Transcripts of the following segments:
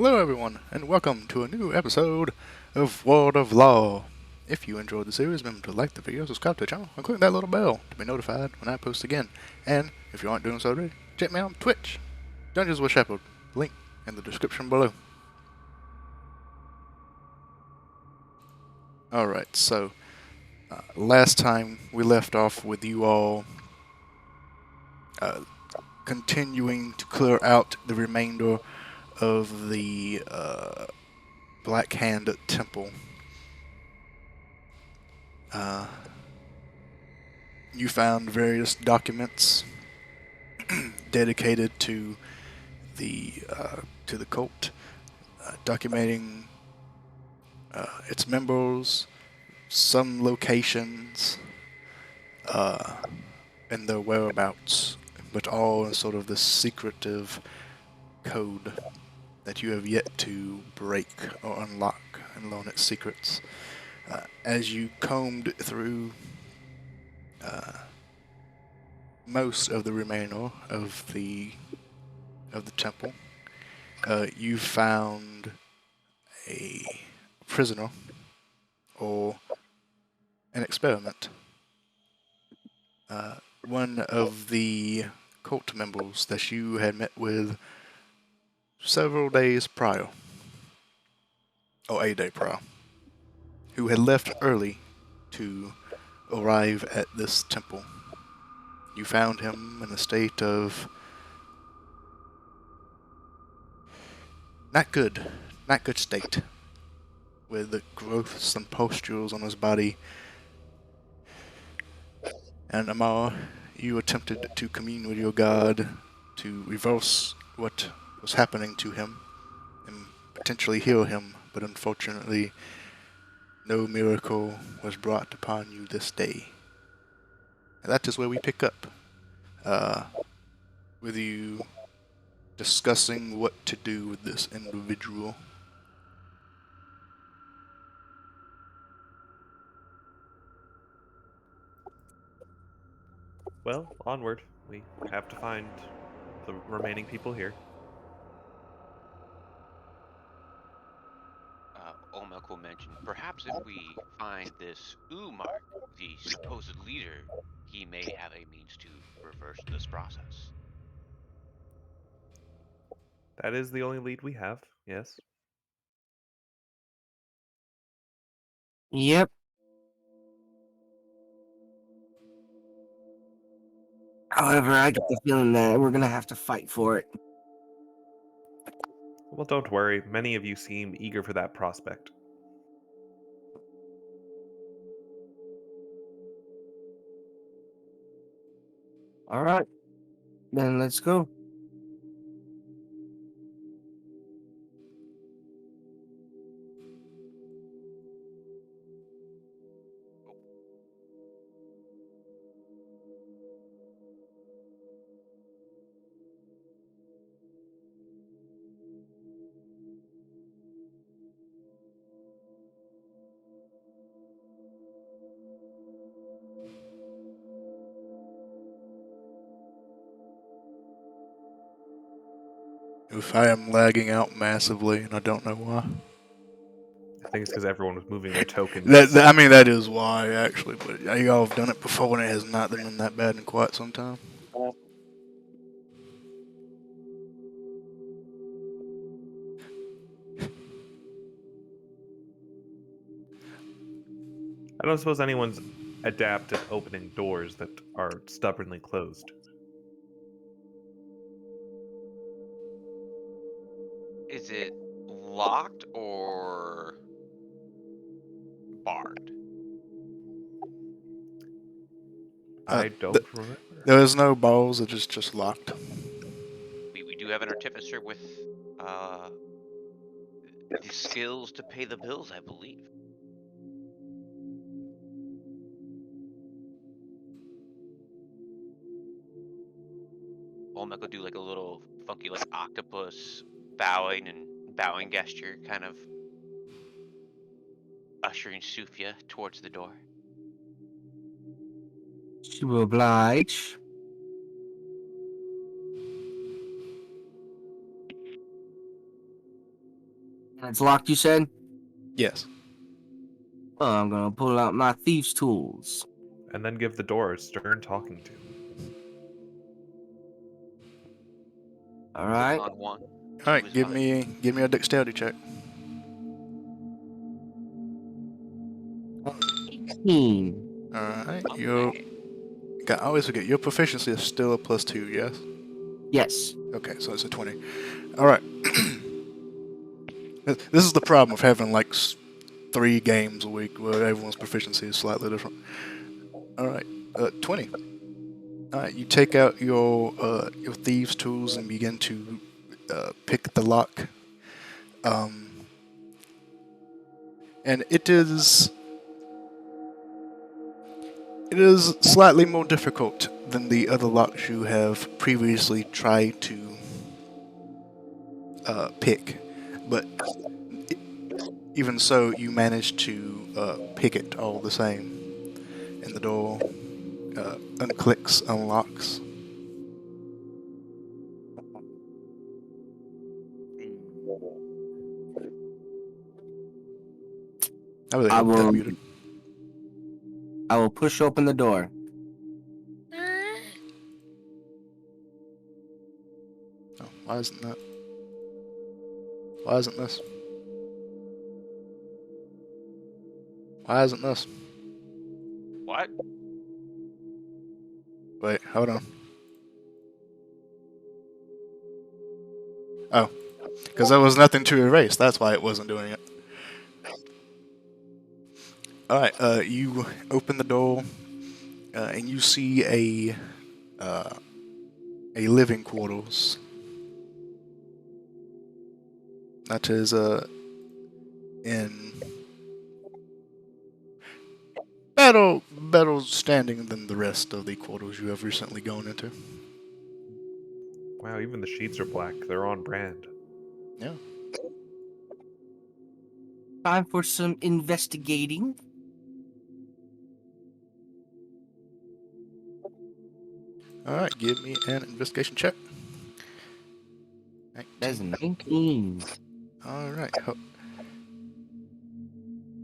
Hello, everyone, and welcome to a new episode of World of Law. If you enjoyed the series, remember to like the video, subscribe to the channel, and click that little bell to be notified when I post again. And if you aren't doing so already, check me out on Twitch, Dungeons with Shepherd, link in the description below. Alright, so last time we left off with you all continuing to clear out the remainder of the Black Hand Temple. You found various documents dedicated to the cult, documenting its members, some locations, and their whereabouts, but all in sort of this secretive code that you have yet to break or unlock and learn its secrets. As you combed through most of the remainder of the temple, you found a prisoner or an experiment. One of the cult members that you had met with several days prior, or a day prior, who had left early to arrive at this temple. You found him in a state of not good state, with growths and pustules on his body. And Amar, you attempted to commune with your god to reverse what was happening to him and potentially heal him, but unfortunately no miracle was brought upon you this day. And that is where we pick up, with you discussing what to do with this individual. Well, onward. We have to find the remaining people here. Omeko mentioned, perhaps if we find this Umar, the supposed leader, he may have a means to reverse this process. That is the only lead we have, yes. Yep. However, I get the feeling that we're gonna have to fight for it. Well, don't worry. Many of you seem eager for that prospect. All right, then let's go. If I am lagging out massively and I don't know why. I think it's because everyone was moving their tokens. I mean, that is why, actually, but y'all have done it before and it has not been that bad in quite some time. I don't suppose anyone's adept at opening doors that are stubbornly closed. Is it locked or barred? Uh, I th- don't remember. there is no balls, it is just locked. We do have an artificer with uh, the skills to pay the bills, I believe. Omeko do like a little funky like octopus bowing gesture, kind of ushering Sufia towards the door. She will oblige. And it's locked, you said? Yes. Well, I'm gonna pull out my thieves' tools. And then give the door a stern talking to. All Click right. on one. All right, his give mouth. me a dexterity check. 18. All right, Okay. I always forget your proficiency is still a +2. Yes. Yes. Okay, so it's a 20. All right. This is the problem of having like 3 games a week where everyone's proficiency is slightly different. All right, 20. All right, you take out your thieves' tools and begin to pick the lock. And it is slightly more difficult than the other locks you have previously tried to pick, but even so, you manage to pick it all the same, and the door unclicks, unlocks. I really I hope that will. muted. I will push open the door. Oh, why isn't that? Why isn't this? Why isn't this? What? Wait, hold on. Oh, because there was nothing to erase. That's why it wasn't doing it. All right, you open the door, and you see a living quarters. That is in better standing than the rest of the quarters you have recently gone into. Wow, even the sheets are black. They're on brand. Yeah. Time for some investigating. All right, give me an investigation check. That's 19. 19. All right.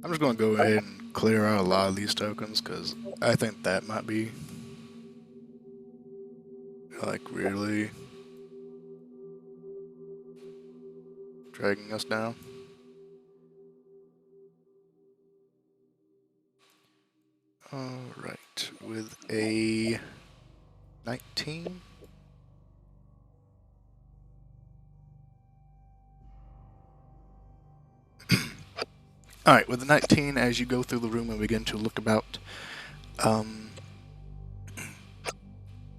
I'm just going to go ahead and clear out a lot of these tokens because I think that might be like really dragging us down. All right, with a 19. All right, with the 19, as you go through the room and begin to look about,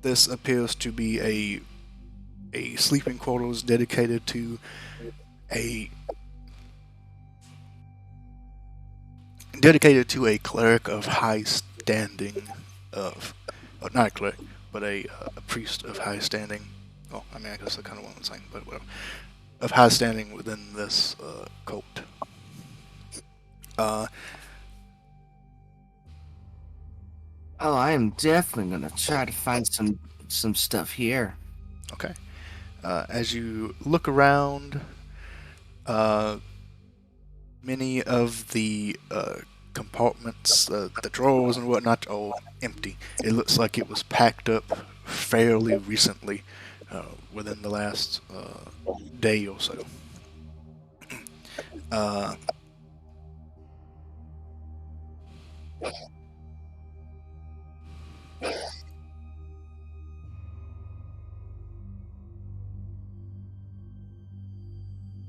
this appears to be a sleeping quarters dedicated to a cleric of high standing not a cleric, but a priest of high standing. Oh, I mean, I guess that's kind of what I'm saying, but whatever. Of high standing within this cult. Oh, I am definitely gonna try to find some stuff here. Okay. As you look around, many of the compartments, the drawers and whatnot, are empty. It looks like it was packed up fairly recently, within the last day or so.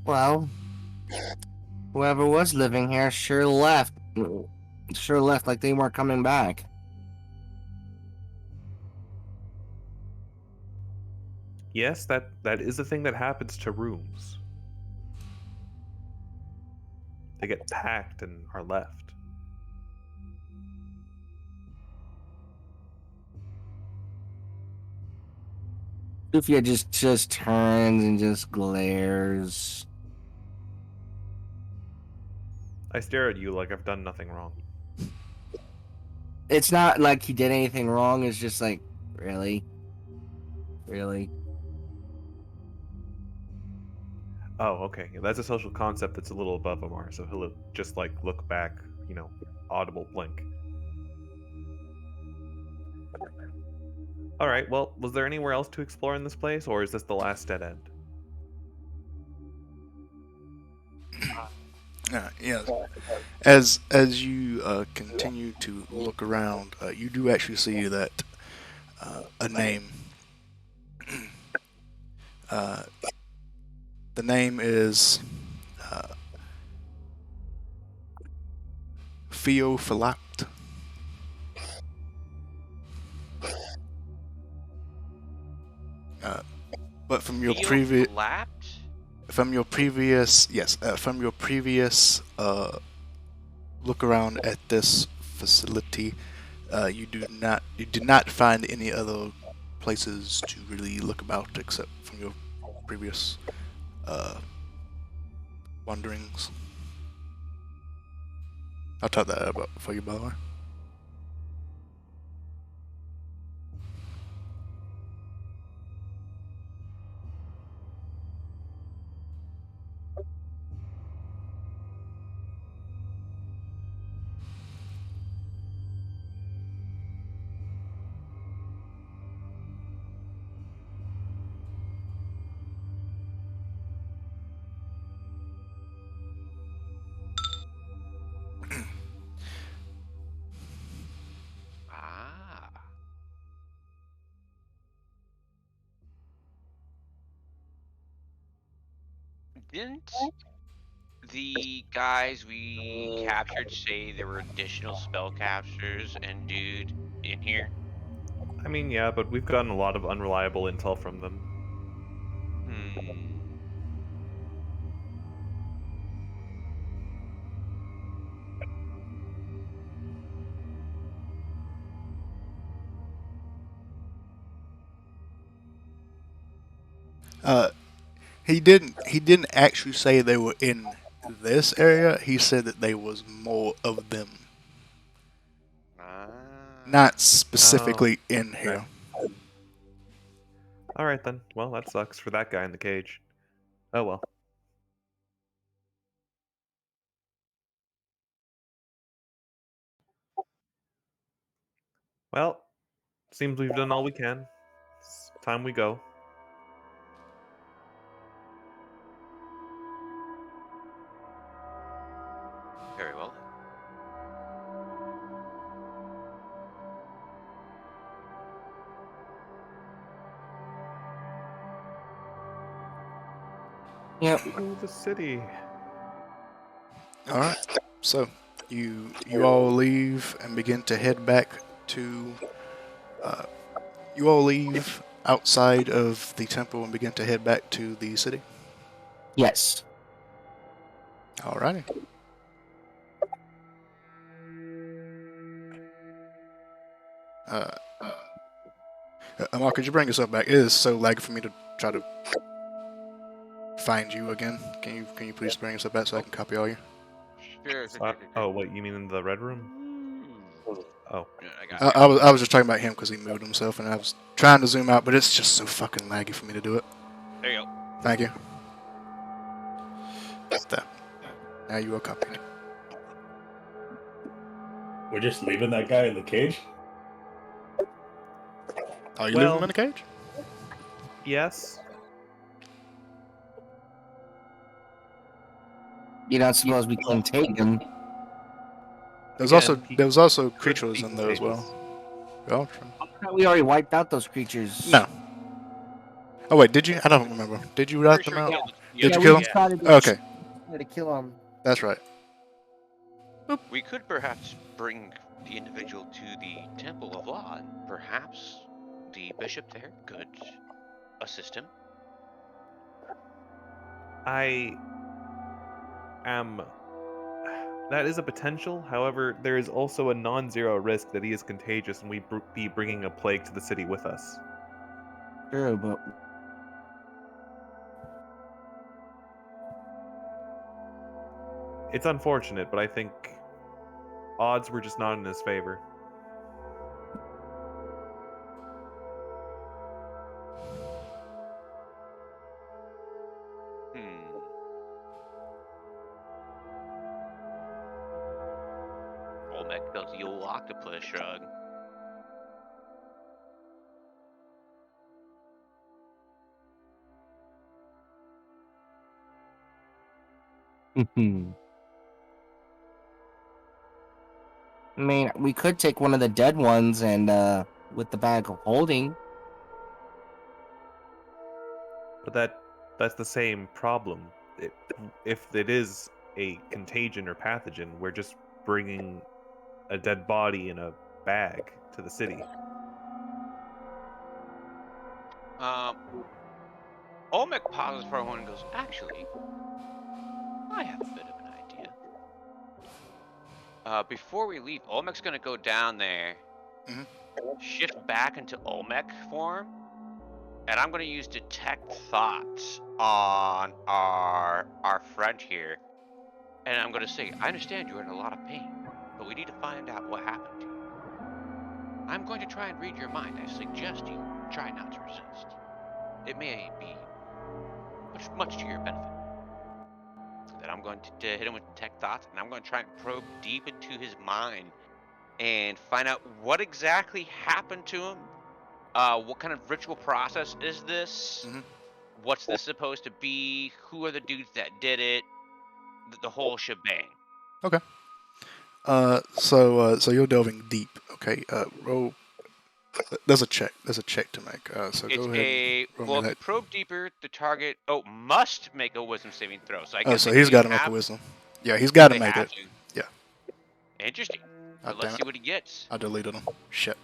Well, whoever was living here sure left. Sure left like they weren't coming back. Yes, that is a thing that happens to rooms. They get packed and are left. Sophia just turns and just glares. I stare at you like I've done nothing wrong. It's not like he did anything wrong. It's just like, really? Really? Oh, okay. Yeah, that's a social concept that's a little above Amar, so he'll just like look back, audible blink. All right. Well, was there anywhere else to explore in this place, or is this the last dead end? Yeah. As you continue to look around, you do actually see that a name. Uh, the name is uh, Theophylact. Uh, but Theophylact? from your previous look around at this facility, you did not find any other places to really look about except from your previous uh, wanderings. I'll talk that about for you, by the way. Ah. Didn't the guys we captured say there were additional spell captures and dude in here? I mean, yeah, but we've gotten a lot of unreliable intel from them. Hmm. Uh, he didn't actually say they were in this area. He said that there was more of them, Ah. not Oh, specifically in okay. here. All right then. Well, that sucks for that guy in the cage. Oh well. Well, seems we've done all we can. It's time we go. Very well then. Yep. To the city. All right. So you all leave and begin to head back to. Uh, you all leave outside of the temple and begin to head back to the city. Yes. Alrighty. Uh, Amal, could you bring yourself back? It is so laggy for me to try to find you again. Can you please bring yourself back so I can copy all you? Sure. Oh wait, you mean in the red room? Oh, Yeah, I got I was just talking about him because he moved himself, and I was trying to zoom out, but it's just so fucking laggy for me to do it. There you go. Thank you. There. Now you are copied. We're just leaving that guy in the cage? Are you Well- leaving him in the cage? yes. You don't suppose we can take him? Again, he There was also could creatures be in there as well. contagious. Yeah, We already wiped out those creatures. no. Oh wait, did you? I don't remember. Did you write Pretty them sure out? killed the Did other you kill guy, him? decided Okay, to kill him. that's right. We could perhaps bring the individual to the Temple of Law, and perhaps the bishop there could assist him. I am. That is a potential. However, there is also a non-zero risk that he is contagious and we be bringing a plague to the city with us. True, but It's unfortunate, but I think odds were just not in his favor. Hmm. Does the old octopus shrug. I mean, we could take one of the dead ones and with the bag of holding. But that's the same problem. If it is a contagion or pathogen, we're just bringing a dead body in a bag to the city. Olmec pauses for a moment and goes, actually, I have a bit of an idea. Before we leave, Olmec's gonna go down there, Mhm. shift back into Olmec form, and I'm gonna use detect thoughts on our friend here. And I'm gonna say, I understand you're in a lot of pain, but we need to find out what happened to you. I'm going to try and read your mind. I suggest you try not to resist. It may be much to your benefit. Then I'm going to hit him with detect thoughts, and I'm going to try and probe deep into his mind and find out what exactly happened to him. What kind of ritual process is this? Mhm. What's this supposed to be? Who are the dudes that did it? The whole shebang. Okay. So you're delving deep. Okay. Roll. There's a check. There's a check to make. So It's go ahead and roll well, me if you that. probe deeper, the target must make a wisdom saving throw. So I Oh, guess so they can he's got either to make a have, wisdom. Yeah, he's got to they make have it. to. Yeah. Interesting. Oh, But let's damn see it. what he gets. I deleted them. Shit.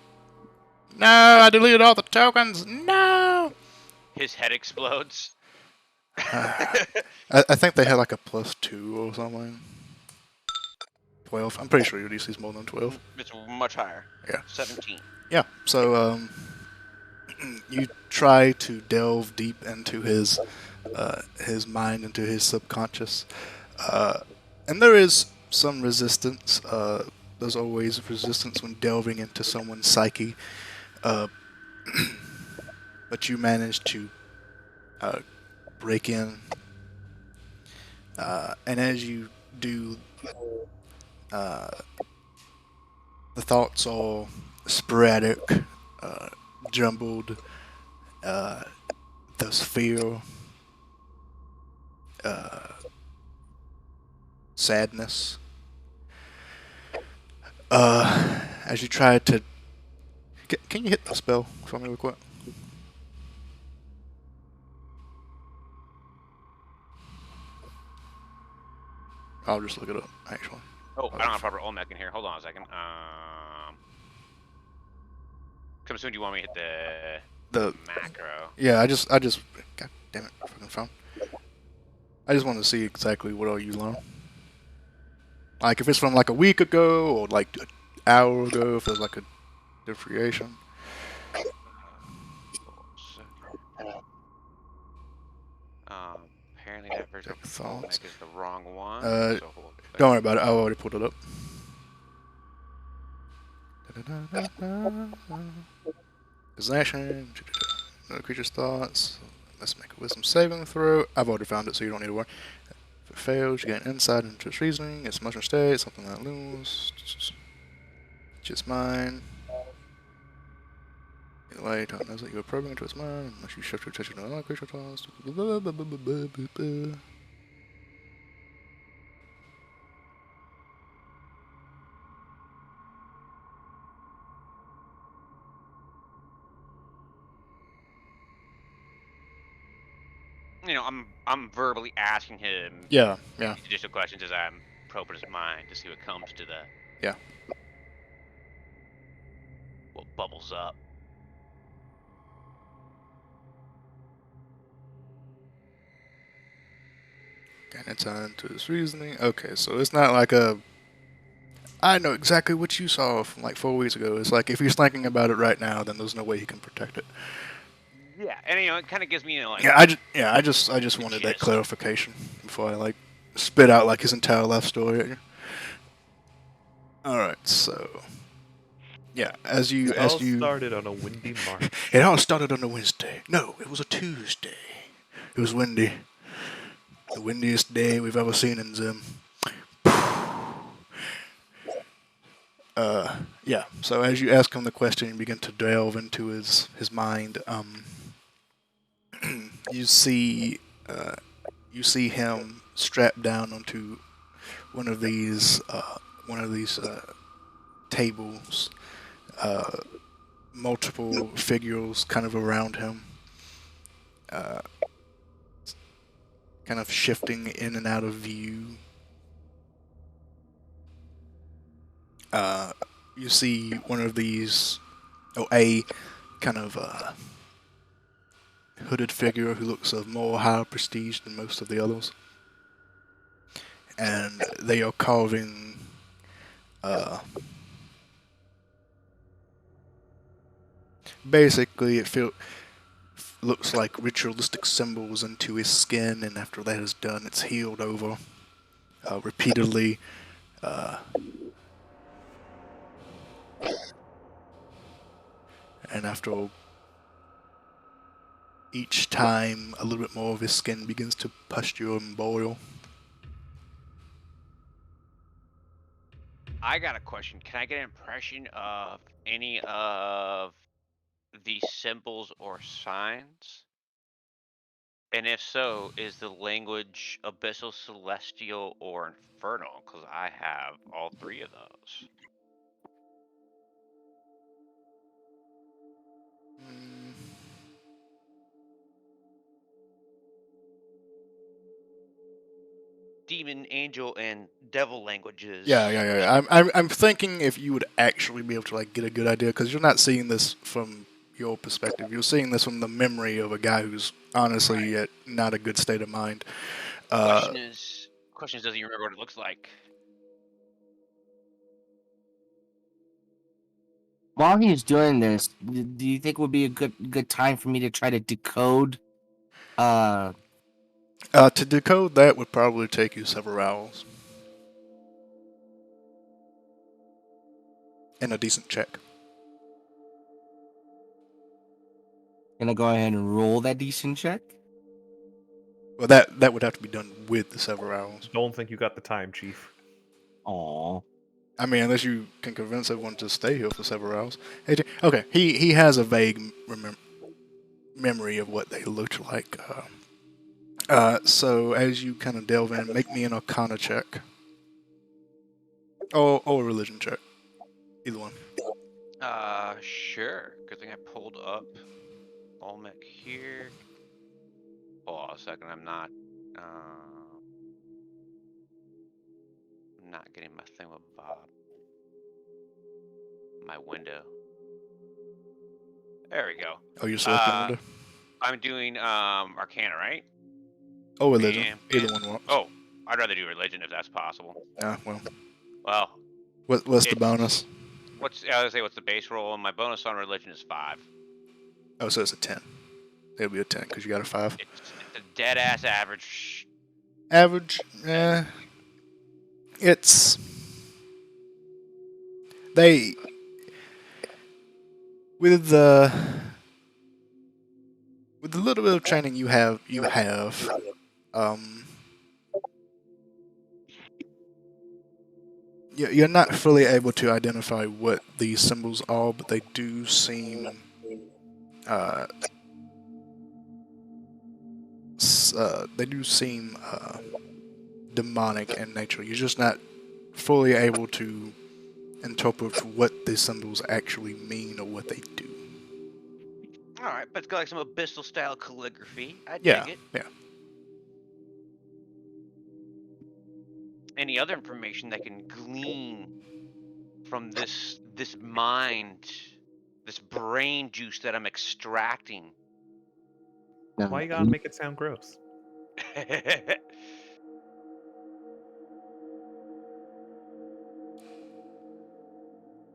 No, I deleted all the tokens. No. His head explodes. I think they had like a +2 or something. 12. I'm pretty sure your DC is more than 12. It's much higher. Yeah. 17. Yeah. So you try to delve deep into his mind, into his subconscious, and there is some resistance. There's always resistance when delving into someone's psyche, but you manage to break in, and as you do, the thoughts are sporadic, jumbled. There's fear, sadness. As you try to, can you hit the spell for me real quick? I'll just look it up, actually. Oh, I don't have proper Olmec in here. Hold on a second. Come soon. Do you want me to hit The macro? yeah, I just, God damn it, fucking phone. I just want to see exactly what all you learn. Like if it's from like a week ago or like an hour ago, if there's like a differentiation. Apparently that version of Thoughts. Olmec is the wrong one. So hold on. Don't worry about it. I already pulled it up. Possession. No creature's thoughts. Let's make a wisdom saving throw. I've already found it, so you don't need to worry. If it fails, you gain insight into its reasoning. It's emotional state, something that lose. Just mine. Either way, it knows that you are probing into its mind unless you shift your attention to another creature thoughts. You know, I'm verbally asking him Yeah. additional questions as I'm probing his mind to see what comes to the what bubbles up. Gain insight into its reasoning. Okay, so it's not like a. I know exactly what you saw from like 4 weeks ago. It's like if he's thinking about it right now, then there's no way he can protect it. Yeah, and it kind of gives me like. Yeah, I just wanted that gist. clarification before I like spit out like his entire life story at you. All right, so yeah, as you Started on a windy March. it all started on a Wednesday. No, it was a Tuesday. It was windy. The windiest day we've ever seen in Zim. Yeah. So as you ask him the question, you begin to delve into his mind. You see, you see him strapped down onto one of these, tables. Uh, Multiple figures kind of around him, uh, kind of shifting in and out of view. Uh, you see one of these, a kind of hooded figure who looks of more high prestige than most of the others, and they are carving. Basically, looks like ritualistic symbols into his skin, and after that is done, it's healed over repeatedly. Uh, and after each time, a little bit more of his skin begins to pustule and boil. I got a question. Can I get an impression of any of these symbols or signs? And if so, is the language abyssal, celestial, or infernal? Because I have all three of those. Mm, Demon, angel, and devil languages. yeah. I'm thinking if you would actually be able to like get a good idea, because you're not seeing this from your perspective. You're seeing this from the memory of a guy who's honestly Right. at not a good state of mind. Question is, does he remember what it looks like? While he's doing this, do you think would be a good time for me to try to decode? To decode that would probably take you several hours and a decent check. Gonna go ahead and roll that decent check. Well, that would have to be done with the several hours. Don't think you got the time, Chief. Aw. I mean, unless you can convince everyone to stay here for several hours. Okay, he has a vague memory of what they looked like. So as you kind of delve in, make me an Arcana check. Or a religion check. Either one. Sure. Good thing I pulled up Olmec here. Hold on a second. I'm not getting my thing with Bob. My window. There we go. Oh, you're selecting window? I'm doing Arcana, right? Oh, religion. And, Either one works. oh, I'd rather do religion if that's possible. Yeah, well. Well, What's the bonus? I was gonna say what's the base roll, and my bonus on religion is 5. Oh, so it's a 10. It'll be a 10 because you got a 5. It's a dead ass average. Average, it's they with the little bit of training you have, you're not fully able to identify what these symbols are, but they do seem uh, demonic in nature. You're just not fully able to interpret what these symbols actually mean or what they do. All right, but it's got like some abyssal style calligraphy. I Yeah, dig it. yeah. Any other information that can glean from this mind, this brain juice that I'm extracting? Why you gotta make it sound gross?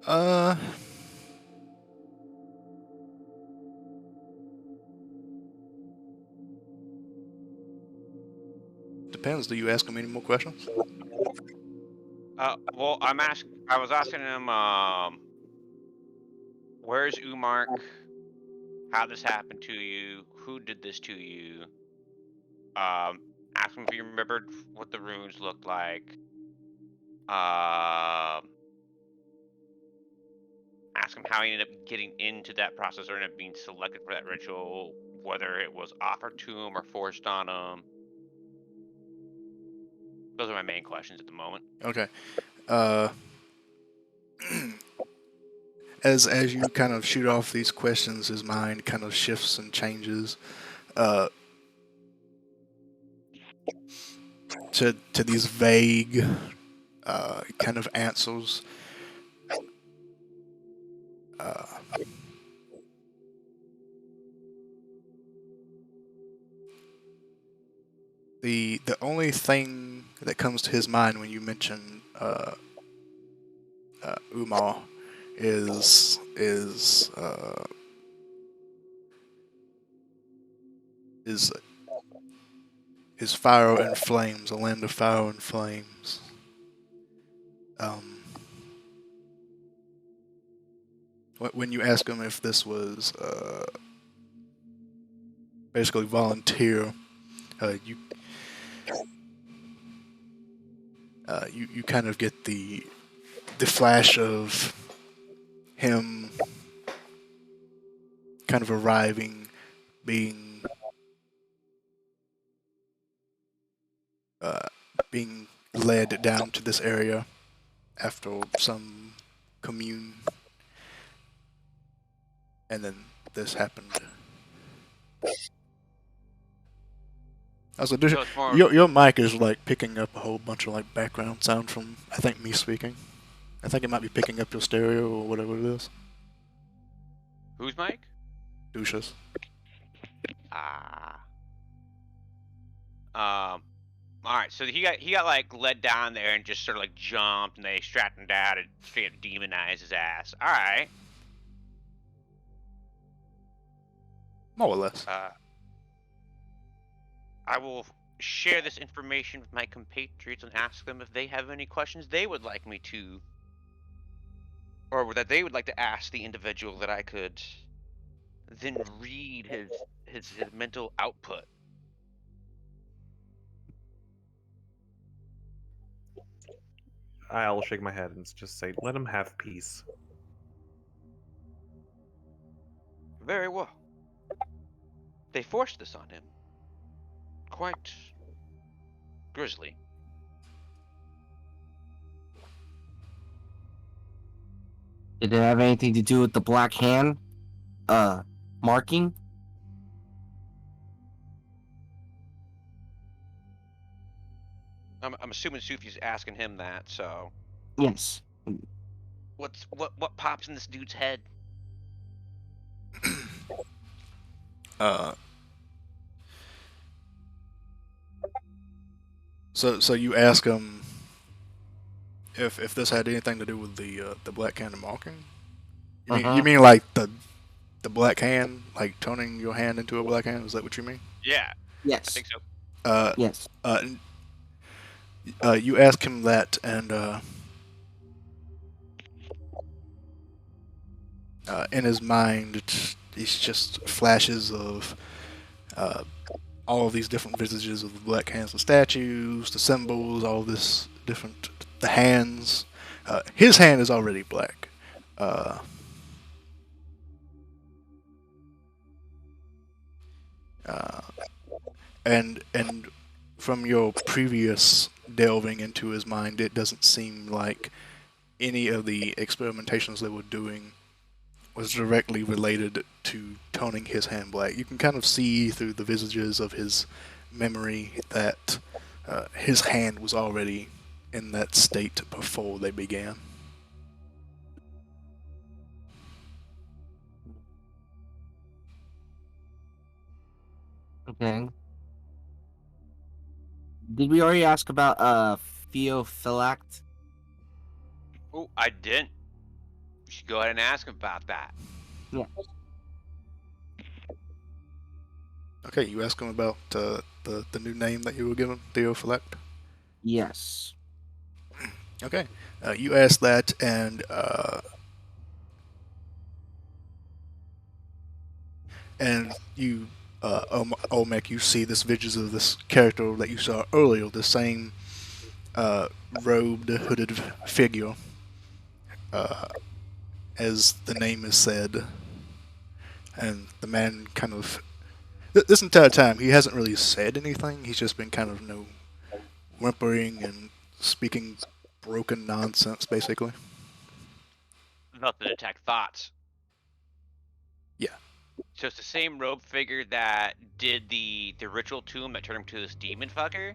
Uh, Depends. Do you ask him any more questions? Well, I was asking him, where's Umark? How this happened to you? Who did this to you? Ask him if he remembered what the runes looked like. ask him how he ended up getting into that process or ended up being selected for that ritual, whether it was offered to him or forced on him. Those are my main questions at the moment. Okay. As you kind of shoot off these questions, his mind kind of shifts and changes to these vague kind of answers. The only thing that comes to his mind when you mention Umar is fire and flames, a land of fire and flames. When you ask him if this was basically volunteer, you kind of get the flash of him kind of arriving, being led down to this area after some commune, and then this happened. Also, So it's more. your mic is like picking up a whole bunch of like background sound from, I think, me speaking. I think it might be picking up your stereo or whatever it is. Who's Mike? Douches. All right. So he got like led down there and just sort of like jumped, and they strapped him down and straight up demonized his ass. All right. More or less. I will share this information with my compatriots and ask them if they have any questions they would like me to, or that they would like to ask the individual that I could then read his mental output. I'll shake my head and just say, let him have peace. Very well. They forced this on him. Quite grisly. Did it have anything to do with the black hand marking? I'm assuming Sufi's asking him that, so Yes. what pops in this dude's head? So you ask him if this had anything to do with the black hand marking. You mean like the black hand, like turning your hand into a black hand? Is that what you mean? Yeah, Yes. I think so. Yes. You ask him that, and in his mind, it's just flashes of all of these different visages of the black hands, the statues, the symbols, all this different, the hands. His hand is already black. And from your previous delving into his mind, it doesn't seem like any of the experimentations they were doing was directly related to toning his hand black. You can kind of see through the visages of his memory that his hand was already in that state before they began. Okay. Did we already ask about Theophylact? Oh, I didn't. You should go ahead and ask him about that. Yeah. Okay, you ask him about the new name that you were given, Theophylact? Yes. Okay, you ask that, and you, Olmec, you see this visions of this character that you saw earlier, the same robed, hooded figure, as the name is said, and the man kind of this entire time he hasn't really said anything. He's just been kind of whimpering and speaking broken nonsense, basically. Enough to detect thoughts. Yeah. So it's the same robe figure that did the ritual to him that turned him to this demon fucker?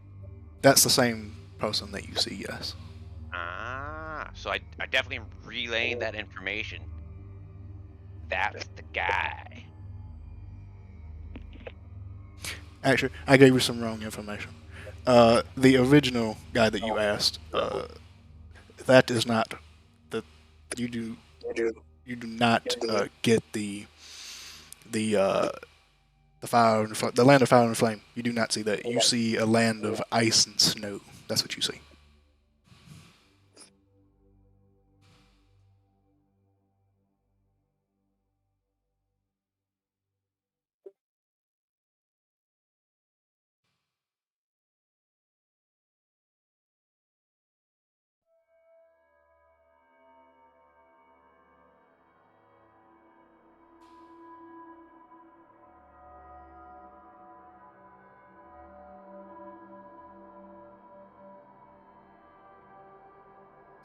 That's the same person that you see, yes. Ah, so I definitely am relaying that information. That's the guy. Actually, I gave you some wrong information. The original guy that you asked, that is not the you do not get the fire and the land of fire and flame. You do not see that. You see a land of ice and snow. That's what you see.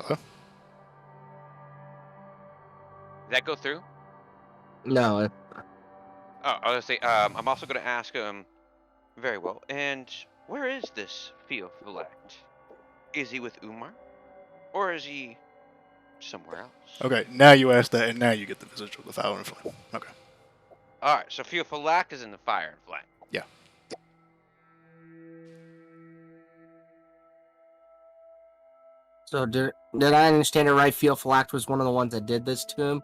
Hello? Did that go through? No, Oh, I was gonna say, I'm also gonna ask very well. And where is this Theophylact? Is he with Umar? Or is he somewhere else? Okay, now you ask that, and now you get the visage of the fire and flame. Okay. Alright, so Theophylact is in the fire and flame. Yeah. so did I understand it right? Theophylact was one of the ones that did this to him.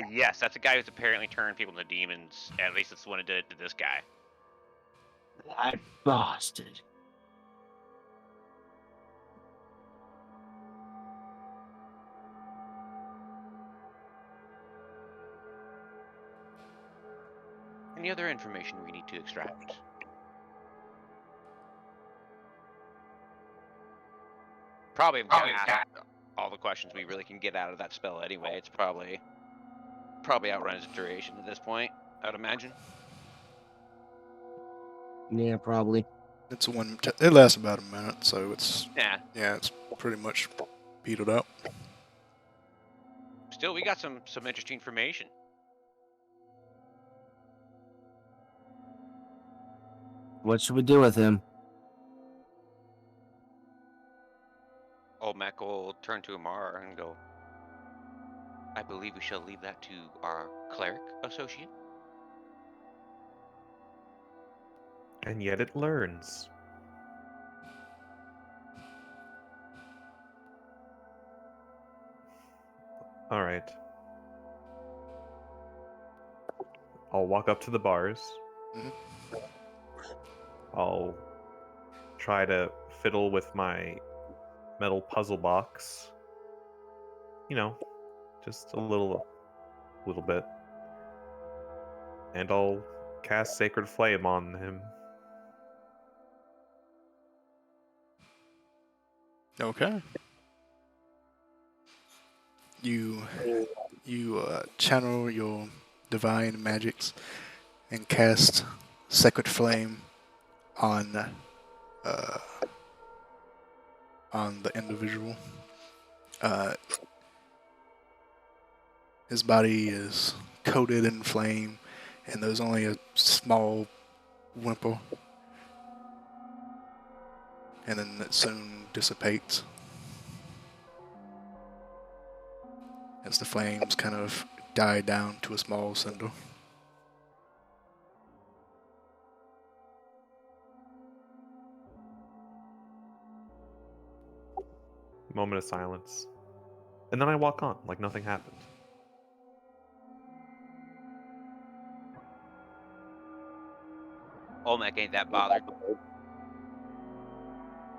Yes, that's a guy who's apparently turned people into demons. At least it's the one who did it to this guy. That bastard. Any other information we need to extract? Probably have asked all the questions we really can get out of that spell anyway. It's probably outruns its duration at this point, I would imagine. Yeah, probably. It's it lasts about a minute, so it's Yeah. it's pretty much petered out. Still, we got some interesting information. What should we do with him? Old Mac will turn to Amar and go, I believe we shall leave that to our cleric associate. And yet it learns. Alright. I'll walk up to the bars. Mhm. I'll try to fiddle with my metal puzzle box. You know, just a little bit. And I'll cast Sacred Flame on him. Okay. You channel your divine magics and cast Sacred Flame on the individual. His body is coated in flame, and there's only a small whimper, and then it soon dissipates as the flames kind of die down to a small cinder. Moment of silence. And then I walk on like nothing happened. Olmec ain't that bothered.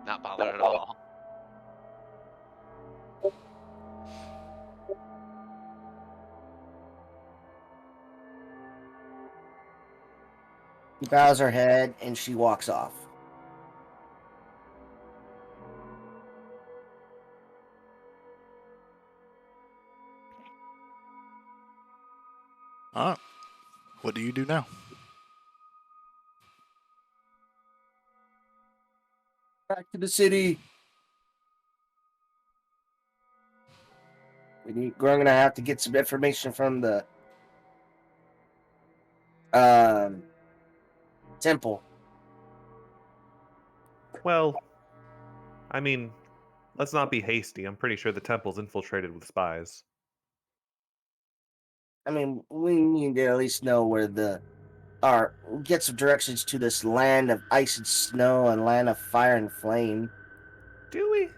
Not bothered at all. She bows her head and she walks off. All right. What do you do now? Back to the city. We're gonna have to get some information from the temple. Well, I mean, let's not be hasty. I'm pretty sure the temple's infiltrated with spies. I mean, we need to at least know where or get some directions to this land of ice and snow and land of fire and flame. Do we?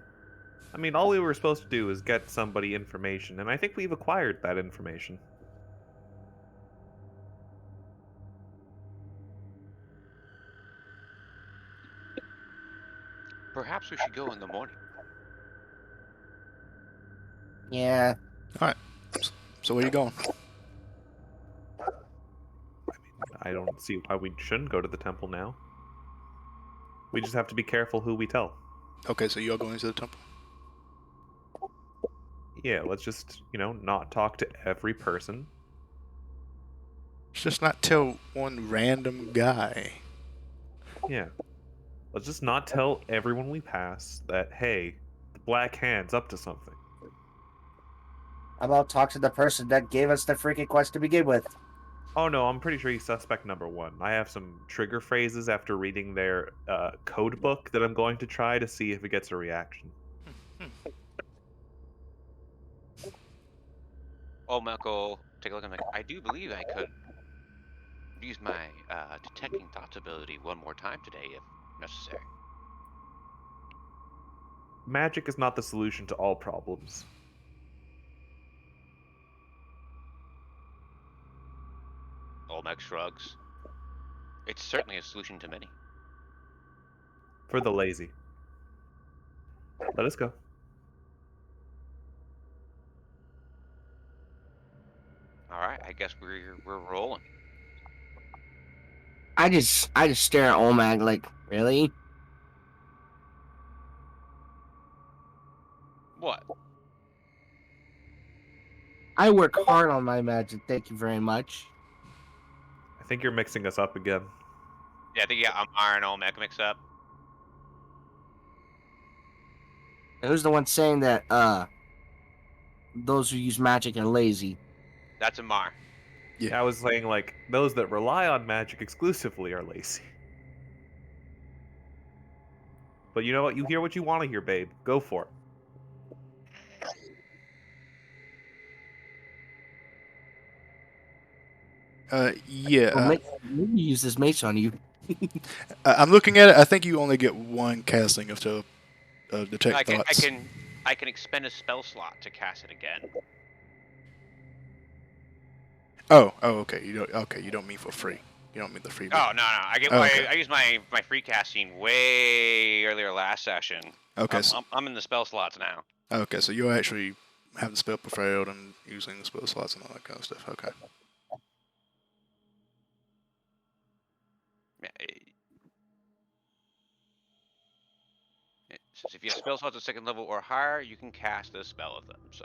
I mean, all we were supposed to do is get somebody information, and I think we've acquired that information. Perhaps we should go in the morning. Yeah. All right. So where you going? I don't see why we shouldn't go to the temple now. We just have to be careful who we tell. Okay, so you're going to the temple. Yeah, let's just, not talk to every person. Let's just not tell one random guy. Yeah. Let's just not tell everyone we pass that, hey, the Black Hand's up to something. How about talk to the person that gave us the freaking quest to begin with? Oh no, I'm pretty sure he's suspect number one. I have some trigger phrases after reading their code book that I'm going to try to see if it gets a reaction. Olmec, take a look. I'm like, I do believe I could use my detecting thoughts ability one more time today if necessary. Magic is not the solution to all problems. Olmec shrugs. It's certainly a solution to many. For the lazy. Let us go. All right, I guess we're rolling. I just stare at Olmag like, really? What? I work hard on my magic, thank you very much. I think you're mixing us up again. Yeah, I think Amar and Olmec mix up. And who's the one saying that those who use magic are lazy? That's Amar. Yeah. I was saying, like, those that rely on magic exclusively are lazy. But you know what? You hear what you want to hear, babe. Go for it. Yeah. Well, maybe use this mace on you. I'm looking at it. I think you only get one casting of detect I thoughts. can expend a spell slot to cast it again. Oh, okay. You don't mean for free. You don't mean the free. Oh no, I get. Oh, okay. I used my free casting way earlier last session. Okay. I'm in the spell slots now. Okay, so you're actually having the spell preferred and using the spell slots and all that kind of stuff. Okay. Yeah, it says if you have spell slots at second level or higher, you can cast a spell of them. So.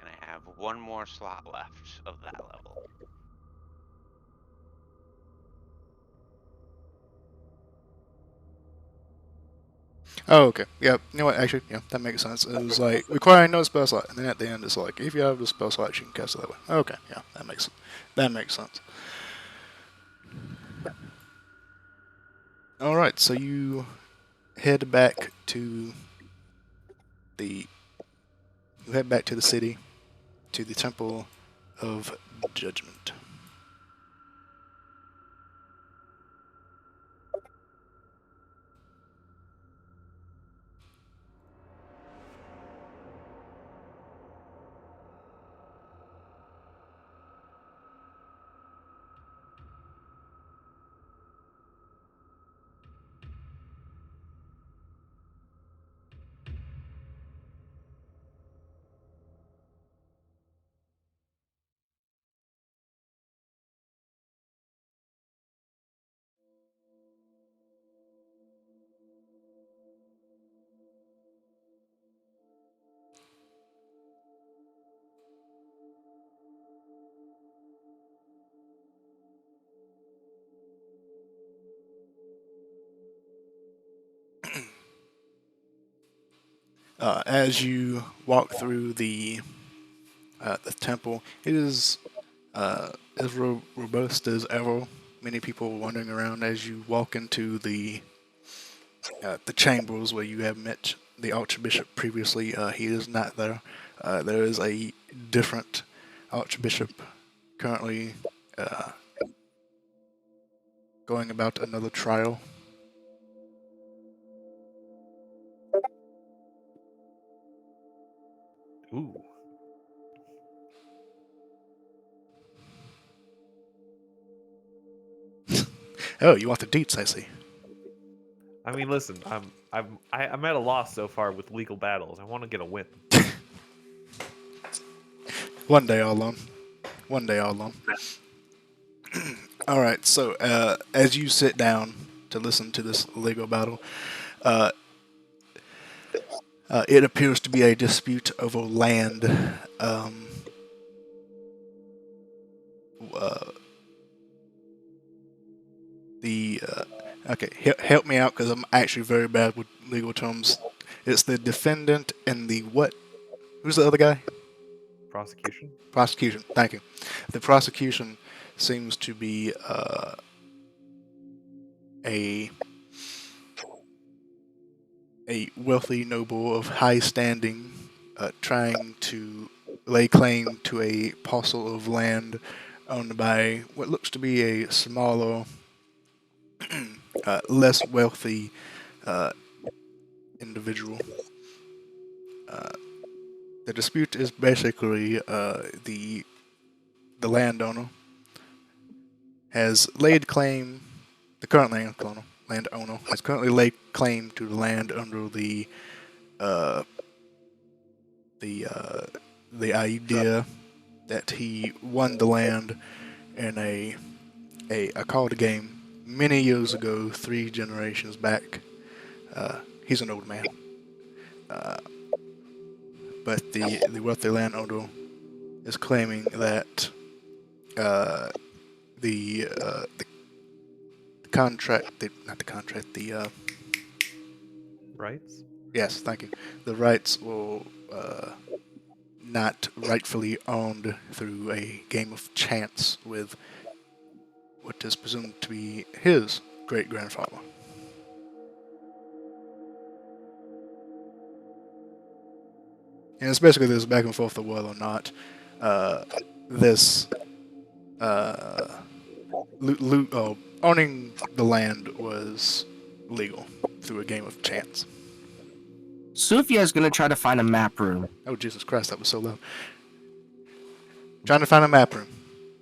And I have one more slot left of that level. Oh, okay. Yeah. You know what? Actually, yeah, that makes sense. It was like requiring no spell slot, and then at the end it's like if you have the spell slot, you can cast it that way. Okay. Yeah, that makes sense. All right. So you head back to the city, to the Temple of Judgment. As you walk through the temple, it is as robust as ever. Many people wandering around as you walk into the chambers where you have met the Archbishop previously. He is not there. There is a different Archbishop currently going about another trial. Ooh. Oh, you want the deets, I see. I mean, listen, I'm at a loss so far with legal battles. I want to get a win. One day all alone. One day all alone. All right. So as you sit down to listen to this legal battle, it appears to be a dispute over land. Okay, help me out because I'm actually very bad with legal terms. It's the defendant and the what? Who's the other guy? Prosecution. Prosecution. Thank you. The prosecution seems to be a wealthy noble of high standing, trying to lay claim to a parcel of land owned by what looks to be a smaller, less wealthy individual. The dispute is basically the landowner has laid claim. The current landowner has currently laid claim to the land under the idea that he won the land in a card game many years ago, 3 generations back. He's an old man, but the wealthy landowner is claiming that the contract, not the contract, the Rights. yes, thank you. The rights will not rightfully owned through a game of chance with what is presumed to be his great grandfather. And it's basically this back and forth of whether or not this owning the land was legal through a game of chance. Sufia is gonna try to find a map room. Oh, Jesus Christ, that was so loud. Trying to find a map room.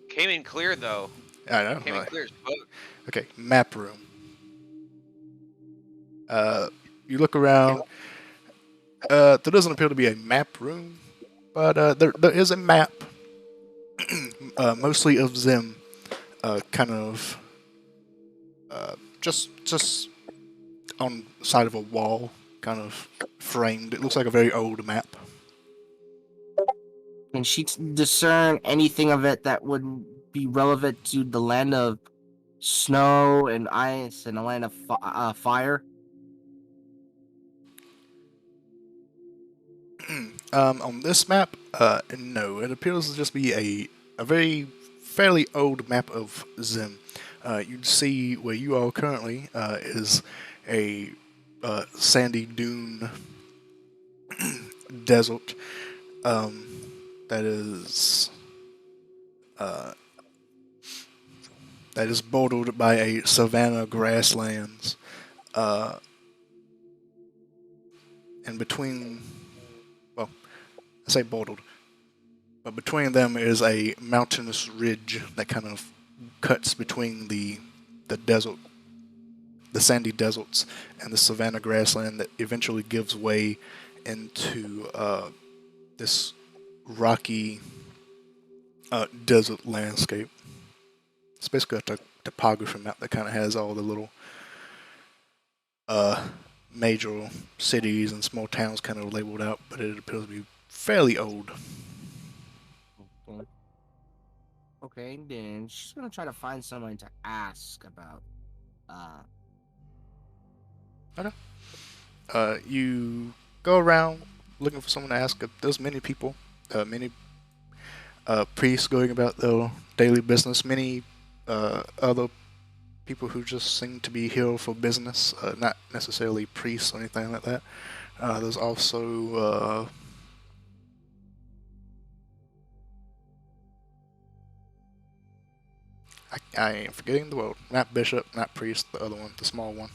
Came in clear though. I know. Came in clear as fuck. Okay, map room. You look around. There doesn't appear to be a map room, but there is a map, mostly of Zim, kind of just on the side of a wall, kind of framed. It looks like a very old map. Can she discern anything of it that would be relevant to the land of snow and ice and the land of fire? On this map, no. It appears to just be a very fairly old map of Zim. You'd see where you are currently is a sandy dune desert that is bordered by a savanna grasslands, and between, well, I say bordered, but between them is a mountainous ridge that kind of cuts between the desert, the sandy deserts, and the savanna grassland that eventually gives way into this rocky desert landscape. It's basically a topography map that kind of has all the little major cities and small towns kind of labeled out, but it appears to be fairly old. Okay, then she's gonna try to find someone to ask about. You go around looking for someone to ask. There's many people, many priests going about their daily business. Many other people who just seem to be here for business, not necessarily priests or anything like that. There's also I ain't forgetting the word. Not bishop, not priest. The other one, the small one.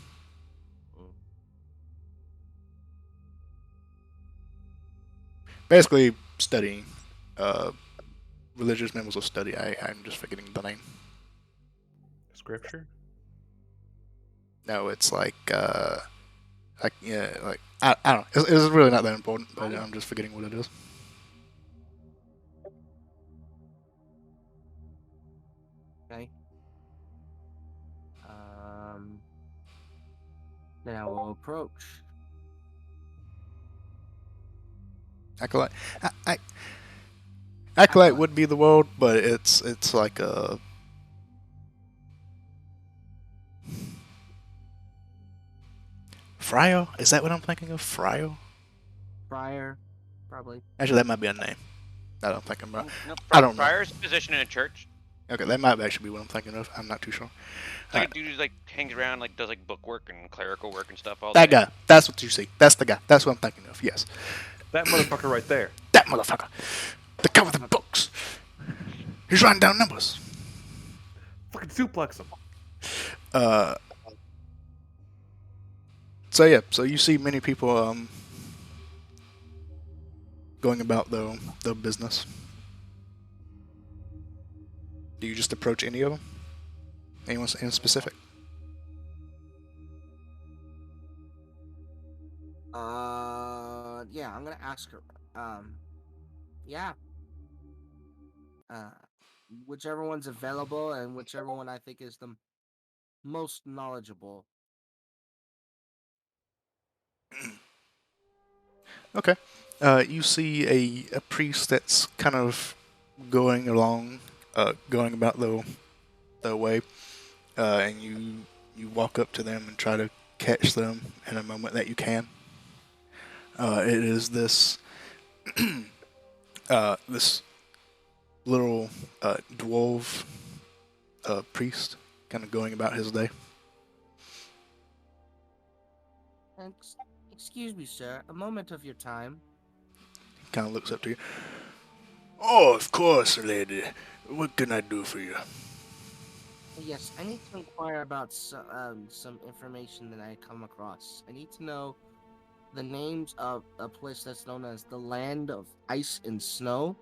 Basically, studying. Religious members of study. I'm just forgetting the name. Scripture? No, it's like I don't know. It's really not that important, but I'm just forgetting what it is. Okay. Then I will approach. Acolyte. Acolyte would be the word, but it's like a friar. Is that what I'm thinking of? Friar? Friar, probably. Actually, that might be a name. That I'm thinking about. No, I don't know. Friar's position in a church. Okay, that might actually be what I'm thinking of. I'm not too sure. It's like a dude who's like hangs around, like does like book work and clerical work and stuff all That day. guy. That's what you see. That's the guy. That's what I'm thinking of. Yes. That motherfucker right there. That motherfucker. The guy with the books. He's writing down numbers. Fucking suplex him. So yeah. So you see many people going about their business. Do you just approach any of them? Anyone in specific? Yeah, I'm gonna ask her. Yeah. Whichever one's available and whichever one I think is the most knowledgeable. Okay. You see a priest that's kind of going along, going about their way, and you walk up to them and try to catch them in a moment that you can. It is this this little dwarf priest, kind of going about his day. Excuse me, sir. A moment of your time. He kind of looks up to you. Oh, of course, lady. What can I do for you? Yes, I need to inquire about some information that I come across. I need to know the names of a place that's known as the Land of Ice and Snow,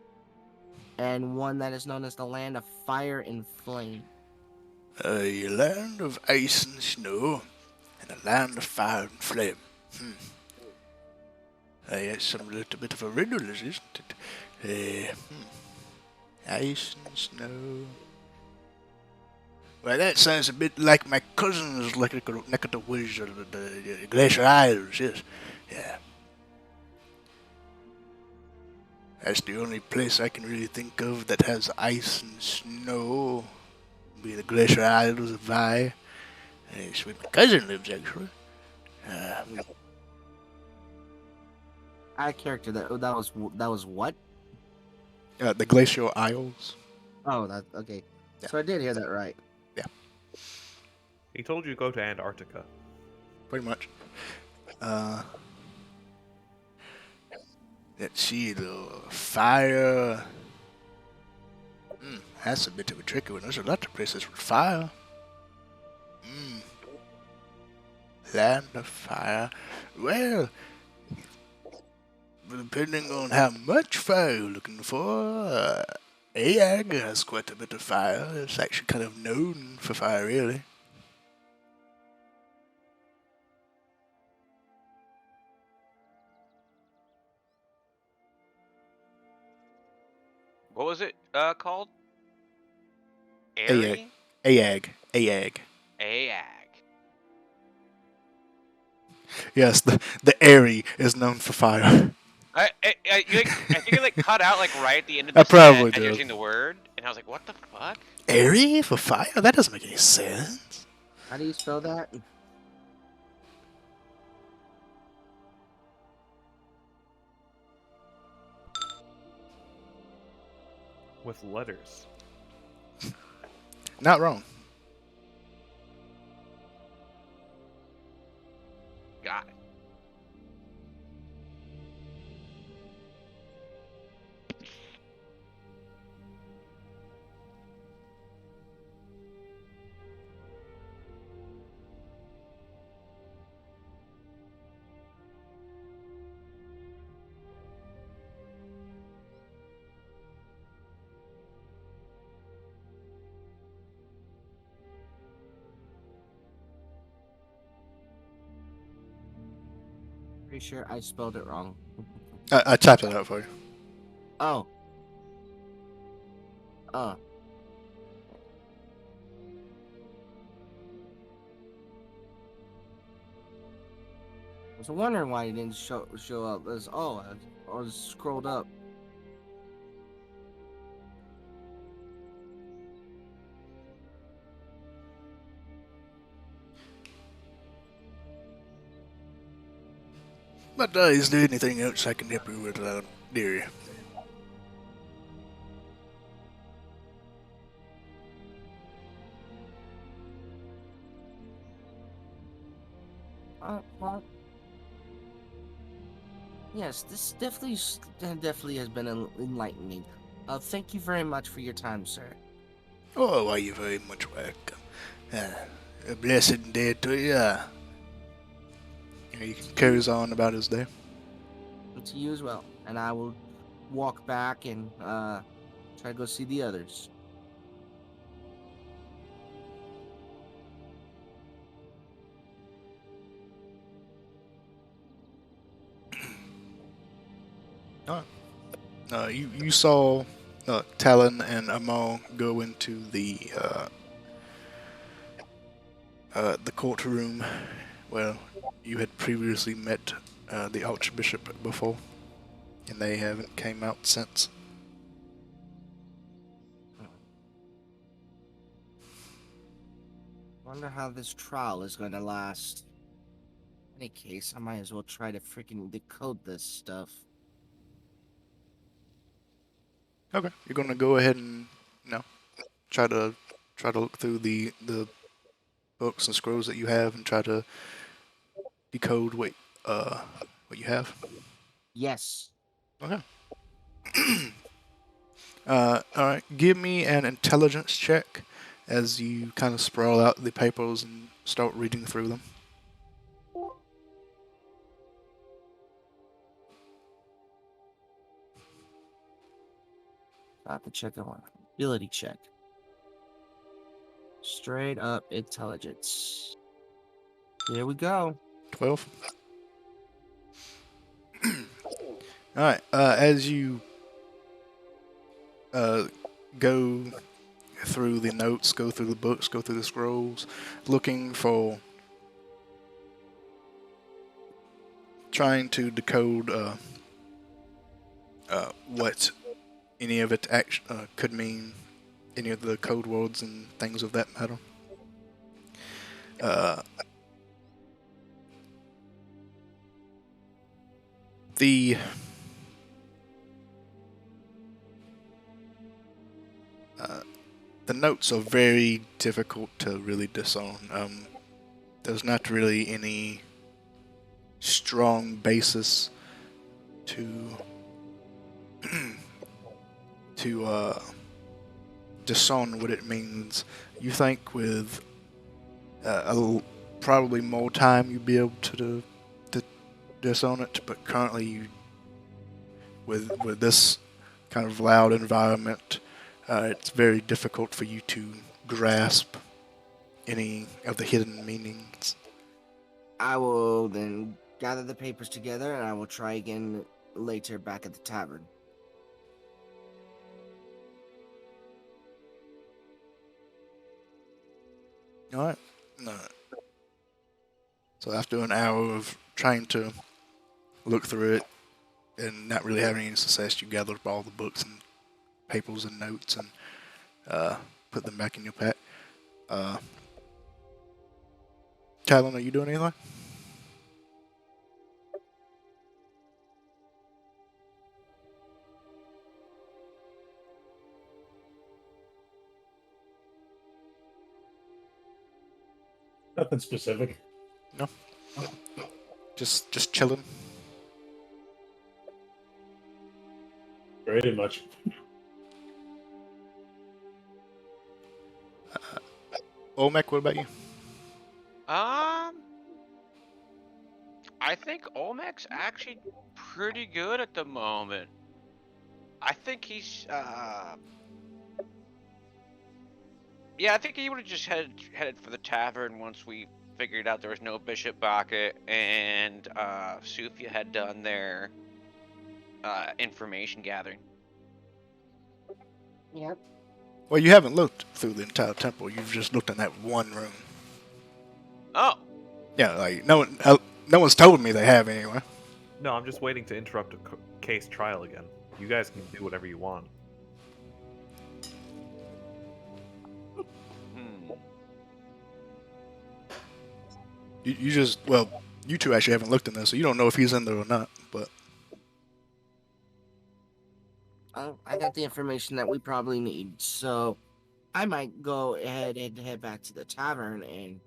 and one that is known as the Land of Fire and Flame. A land of ice and snow, and a land of fire and flame. That's some little bit of a riddle, isn't it? Ice and snow. Well, that sounds a bit like my cousin's neck of the woods, the Glacier Isles, yes. Yeah. That's the only place I can really think of that has ice and snow. Be the Glacier Isles of Vi. That's where my cousin lives, actually. Out of character, that was what? The Glacial Isles. Oh, that okay. Yeah. So I did hear that right. He told you to go to Antarctica. Pretty much. Let's see, the fire. That's a bit of a tricky one. There's a lot of places with fire. Land of fire. Well, depending on how much fire you're looking for, Aag has quite a bit of fire. It's actually kind of known for fire, really. What was it called? Aag. Airy? Aag. Aag. Yes, the Airy is known for fire. I think it like cut out like right at the end of I the probably sentence as you're did. saying the word, and I was like, "What the fuck?" Airy for fire? That doesn't make any sense. How do you spell that? with letters. Not wrong. Got it. Pretty sure I spelled it wrong. I typed it out for you. Oh. Uh. I was wondering why he didn't show up. I was scrolled up. But is there anything else I can help you with, dearie? Well, yes, this definitely has been enlightening. Thank you very much for your time, sir. Oh, why, you're very much welcome. A blessed day to you. He carries on about his day. And to you as well. And I will walk back and try to go see the others. You saw Talon and Amal go into the courtroom where you had previously met the Archbishop before, and they haven't came out since. Wonder how this trial is going to last. In any case, I might as well try to freaking decode this stuff. Okay, you're gonna go ahead and try to look through the books and scrolls that you have and try to decode what you have. Yes. Okay. All right. Give me an intelligence check as you kind of sprawl out the papers and start reading through them. Not the check I want. Ability check. Straight up intelligence. Here we go. 12. All right. As you go through the notes, go through the books, go through the scrolls, looking for, trying to decode what any of it could mean, any of the code words and things of that matter. The notes are very difficult to really discern. There's not really any strong basis to discern what it means. You think with probably more time you'd be able to discern it, but currently with this kind of loud environment, it's very difficult for you to grasp any of the hidden meanings. I will then gather the papers together and I will try again later back at the tavern. Alright. So after an hour of trying to look through it and not really having any success, you gather up all the books and papers and notes and put them back in your pack. Talon, are you doing anything? Nothing specific. No. Just chilling. Pretty much. Olmec, what about you? I think Olmec's actually pretty good at the moment. I think he's yeah, I think he would have just headed for the tavern once we figured out there was no Bishop Bucket and Sufia had done their information gathering. Yep. Well, you haven't looked through the entire temple. You've just looked in that one room. Oh, Yeah, like no one's told me they have anyway. No, I'm just waiting to interrupt a case trial again. You guys can do whatever you want. You just you two actually haven't looked in there, so you don't know if he's in there or not. But I got the information that we probably need, so I might go ahead and head back to the tavern and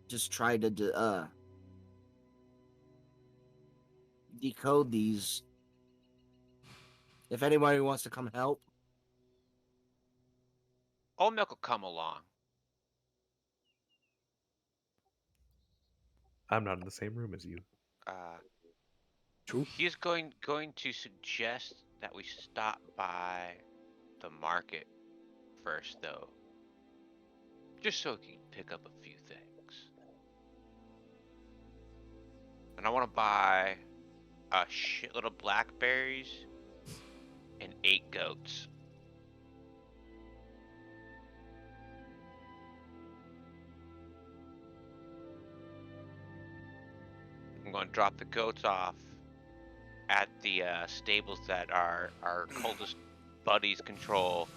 just try to decode these. If anybody wants to come help, Olmec will come along. I'm not in the same room as you. true. He is going to suggest that we stop by the market first, though, just so he can pick up a few things. And I want to buy a shitload of blackberries and 8 goats. I'm going to drop the goats off at the stables that our cultist buddies control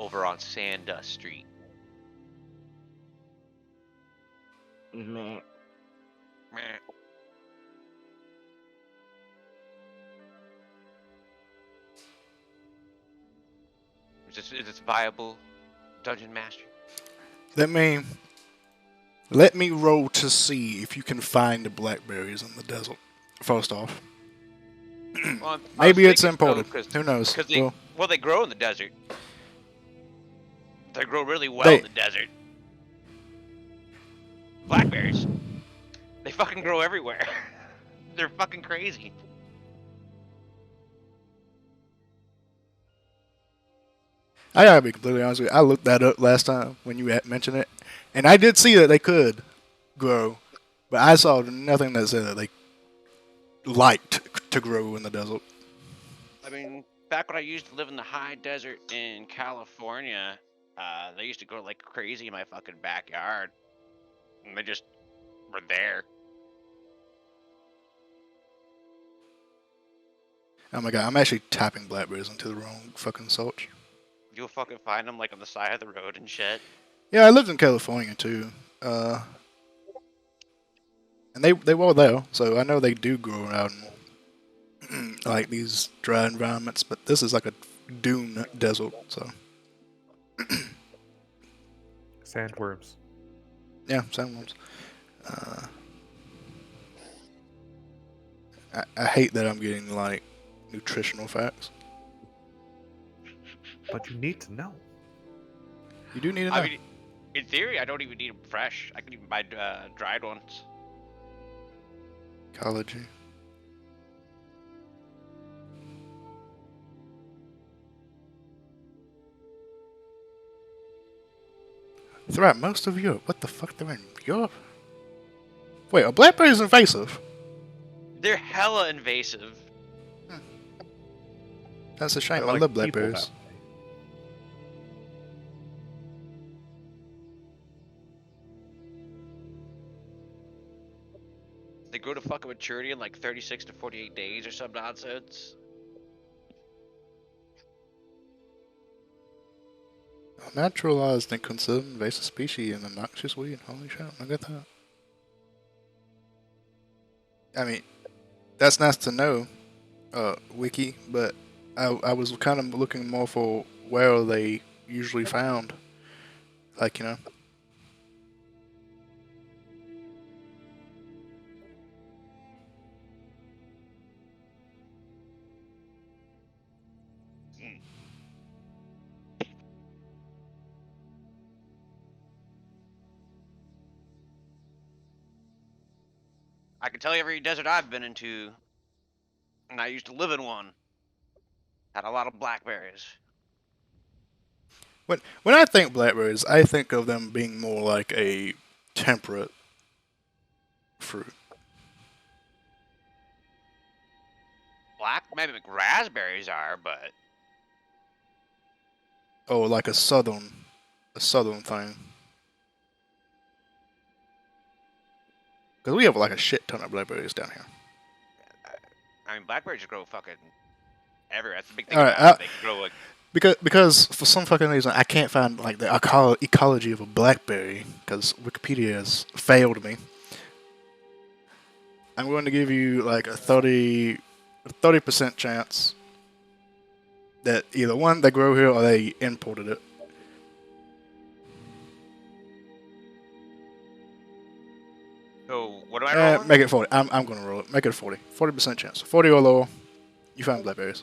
over on Sandust Street. meh. Meh. Is this viable, Dungeon Master? Let me roll to see if you can find the blackberries in the desert. First off, Well, maybe it's imported. Who knows? Because Well, they grow in the desert. They grow really well in the desert. Blackberries. They fucking grow everywhere. They're fucking crazy. I gotta be completely honest with you. I looked that up last time when you mentioned it, and I did see that they could grow, but I saw nothing that said that they liked to grow in the desert. I mean, back when I used to live in the high desert in California, they used to grow like crazy in my fucking backyard. And they just were there. Oh my god, I'm actually typing blackberries into the wrong fucking search. You'll fucking find them like on the side of the road and shit. Yeah, I lived in California too. And they were there, so I know they do grow out in like these dry environments, but this is like a dune desert, so Sandworms. yeah, sandworms. I hate that I'm getting like nutritional facts. But you need to know. You do need to know. I mean, in theory, I don't even need them fresh. I can even buy dried ones. Ecology. Throughout most of Europe. What the fuck? They're in Europe? Wait, are blackberries invasive? They're hella invasive. That's a shame. They're I like love people blackberries. that way. They grow to fucking maturity in like 36 to 48 days or some nonsense. Naturalized and considered invasive species and a noxious weed. Holy shit, look at that. I mean, that's nice to know, Wiki, but I was kind of looking more for where are they usually found. Like, you know. I can tell you every desert I've been into, and I used to live in one. Had a lot of blackberries. When I think blackberries, I think of them being more like a temperate fruit. Maybe raspberries are, but Oh, like a southern thing. Because we have like a shit ton of blackberries down here. I mean, blackberries grow fucking everywhere. That's the big thing All right, about them. They grow like. because for some fucking reason I can't find like the ecology of a blackberry because Wikipedia has failed me. I'm going to give you like a 30% chance that either one they grow here or they imported it. So what am I rolling? Make it 40. I'm going to roll it. Make it a 40. 40% chance. 40 or lower. You find blackberries.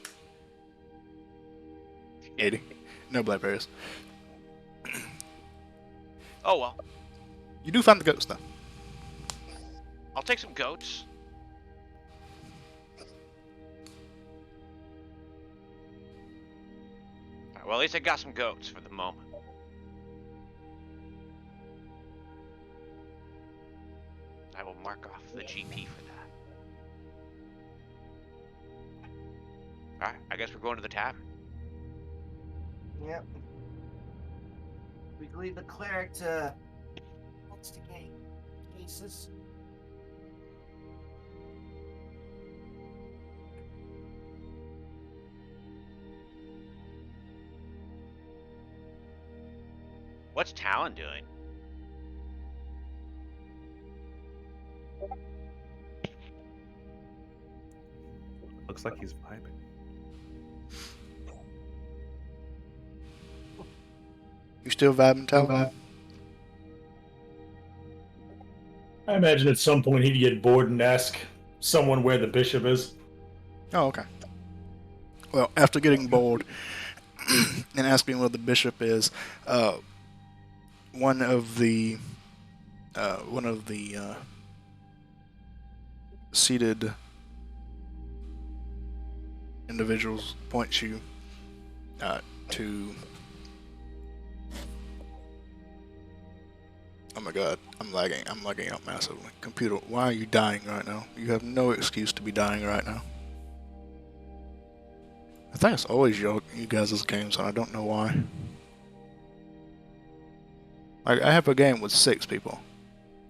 80. No blackberries. Oh well. You do find the goats though. I'll take some goats. Alright, well, at least I got some goats for the moment. I will mark off the GP for that. Alright, I guess we're going to the tavern. Yep. We can leave the cleric to investigate cases. What's Talon doing? Looks like he's vibing. You still vibing, Talon? I imagine at some point he'd get bored and ask someone where the bishop is. Oh, okay. Well, after getting bored and asking where the bishop is, one of the seated individuals points you to. Oh my god, I'm lagging out massively. Computer, why are you dying right now? You have no excuse to be dying right now. I think it's always you guys' games, and I don't know why. Like, I have a game with 6 people,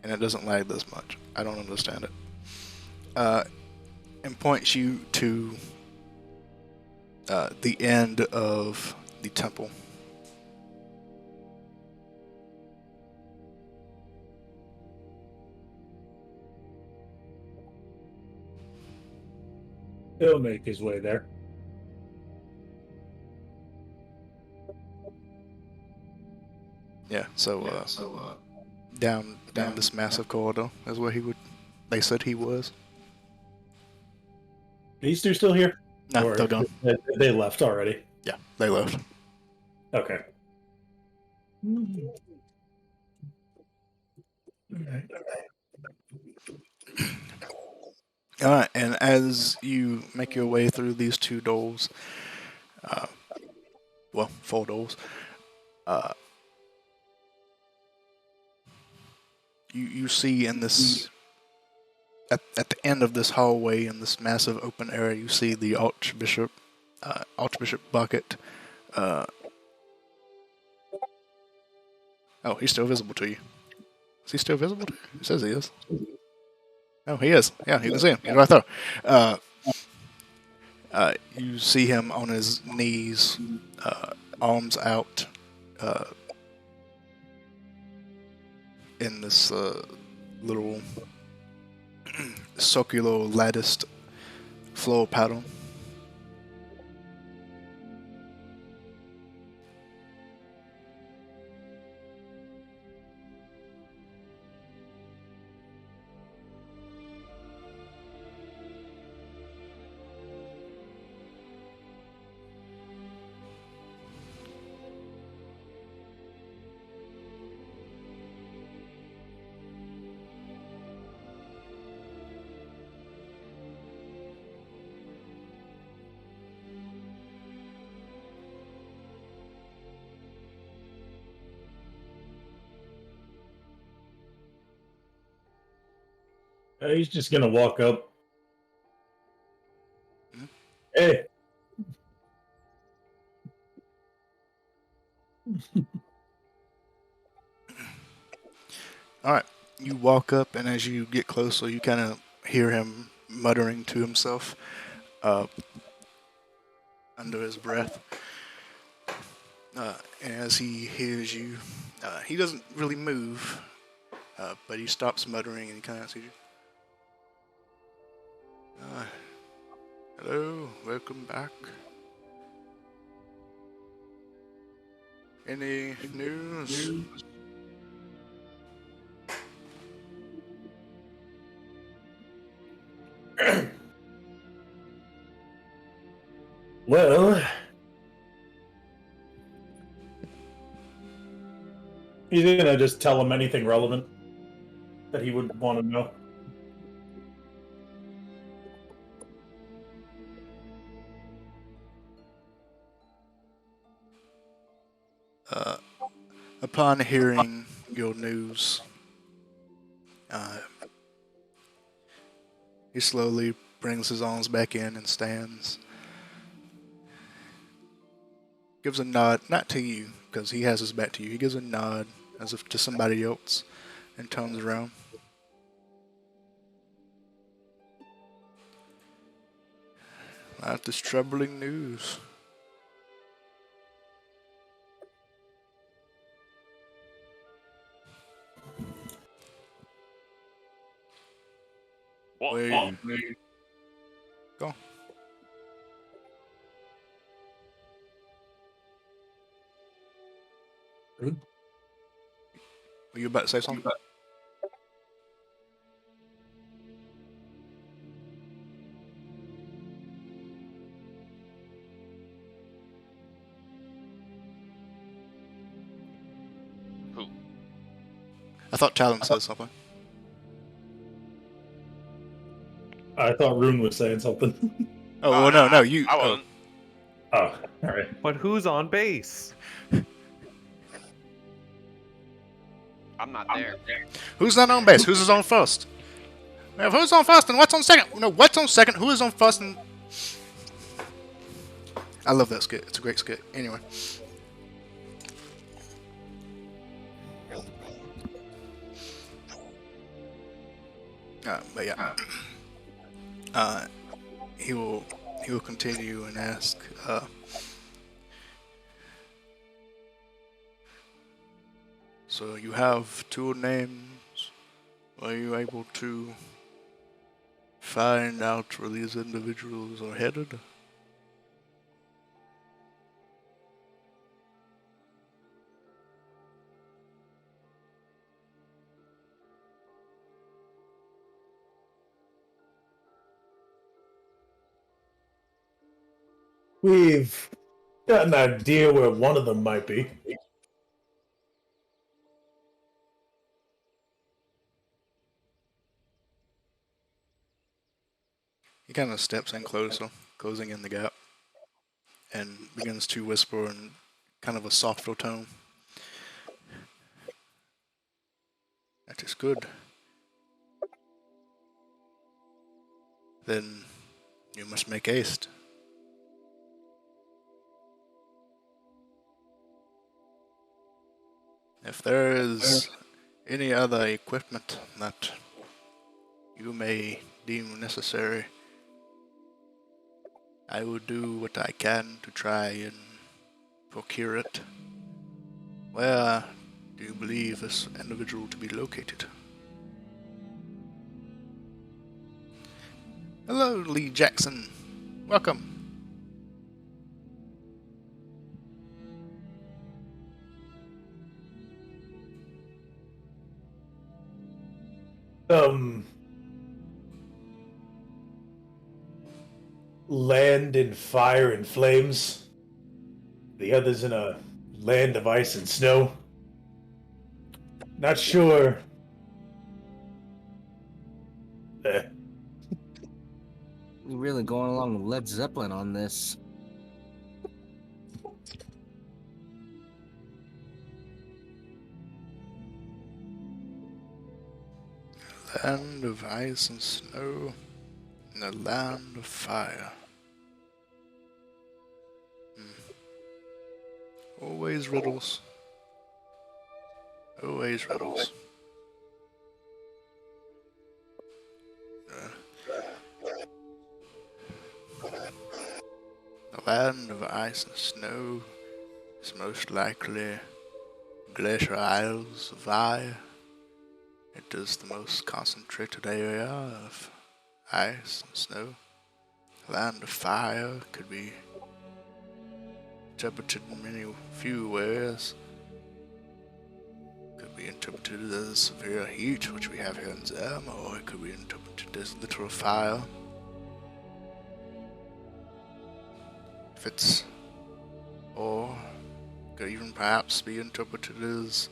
and it doesn't lag this much. I don't understand it. And points you to the end of the temple. He'll make his way there. Yeah, so down this massive corridor is where they said he was. These two still here? No, Or they're gone. They left already. Yeah, they left. Okay. Alright, and as you make your way through these 2 doors, 4 doors, you see in this, at the end of this hallway, in this massive open area, you see the Archbishop Bucket. Oh, he's still visible to you. Is he still visible to you? He says he is. Oh, he is. Yeah, you can see him. He's right there. You see him on his knees, arms out, in this little circular latticed floor pattern. He's just gonna walk up. Hmm? Hey. All right. You walk up, and as you get closer, you kind of hear him muttering to himself under his breath. And as he hears you, he doesn't really move, but he stops muttering and he kind of sees you. Hello, welcome back. Any news? Well, he's gonna just tell him anything relevant that he would want to know. Upon hearing your news, he slowly brings his arms back in and stands. Gives a nod, not to you, because he has his back to you. He gives a nod as if to somebody else and turns around. That is troubling news. What? Wait. Go. Were you about to say something? Who? I thought Talon said something. I thought Rune was saying something. Oh, well, no, you. I wasn't. Oh, all right. But who's on base? I'm not there. Who's not on base? Who's on first? If who's on first and what's on second? No, what's on second? Who is on first? And I love that skit. It's a great skit. Anyway. But yeah. He will continue and ask. So you have two names. Are you able to find out where these individuals are headed? We've got an idea where one of them might be. He kind of steps in closer, closing in the gap, and begins to whisper in kind of a softer tone. That is good. Then you must make haste. If there is any other equipment that you may deem necessary, I will do what I can to try and procure it. Where do you believe this individual to be located? Hello, Lee Jackson. Welcome. Land in fire and flames. The other's in a land of ice and snow. Not sure. You're really going along with Led Zeppelin on this. Land of ice and snow, and a land of fire. Always riddles. Always riddles. The land of ice and snow is most likely Glacier Isles of Fire. It is the most concentrated area of ice and snow. Land of Fire could be interpreted in many few ways. Could be interpreted as severe heat, which we have here in Zem, or it could be interpreted as literal fire. If it's, or could even perhaps be interpreted as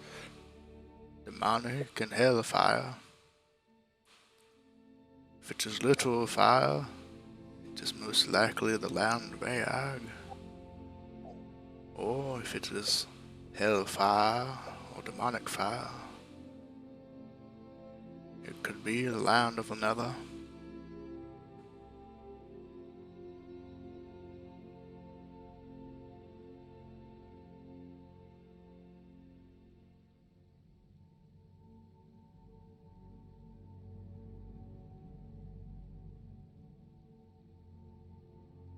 demonic and hellfire. If it is literal fire, it is most likely the land of Aag. Or if it is hellfire or demonic fire, it could be the land of another.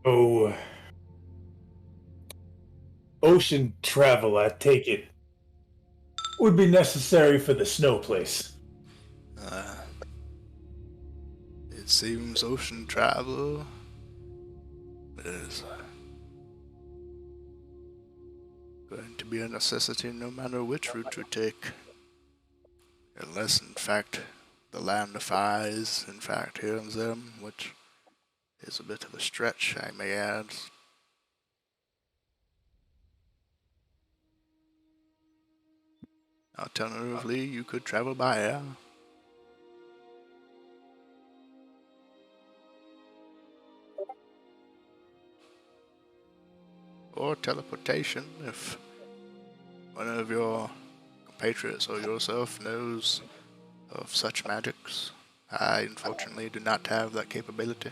Oh, ocean travel, I take it, would be necessary for the snow place. It seems ocean travel is going to be a necessity no matter which route you take. Unless, in fact, the land of fire is, in fact, here in Zem, which is a bit of a stretch, I may add. Alternatively, you could travel by air. Or teleportation, if one of your compatriots or yourself knows of such magics. I unfortunately do not have that capability,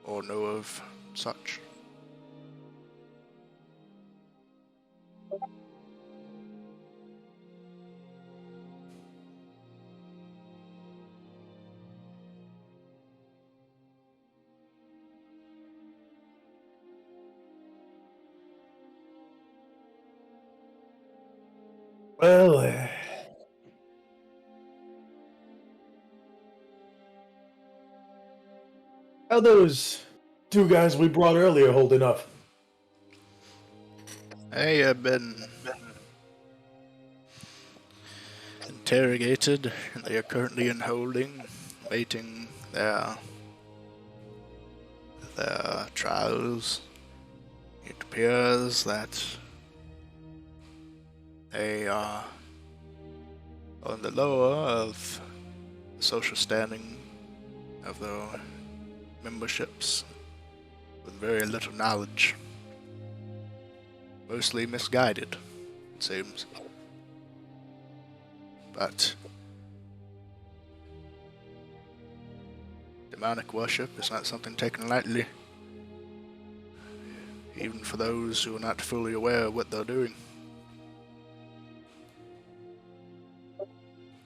or know of such. Well, how those two guys we brought earlier holding up? They have been interrogated, and they are currently in holding, waiting their trials. It appears that they are on the lower of the social standing of their memberships, with very little knowledge. Mostly misguided, it seems. But demonic worship is not something taken lightly, even for those who are not fully aware of what they're doing.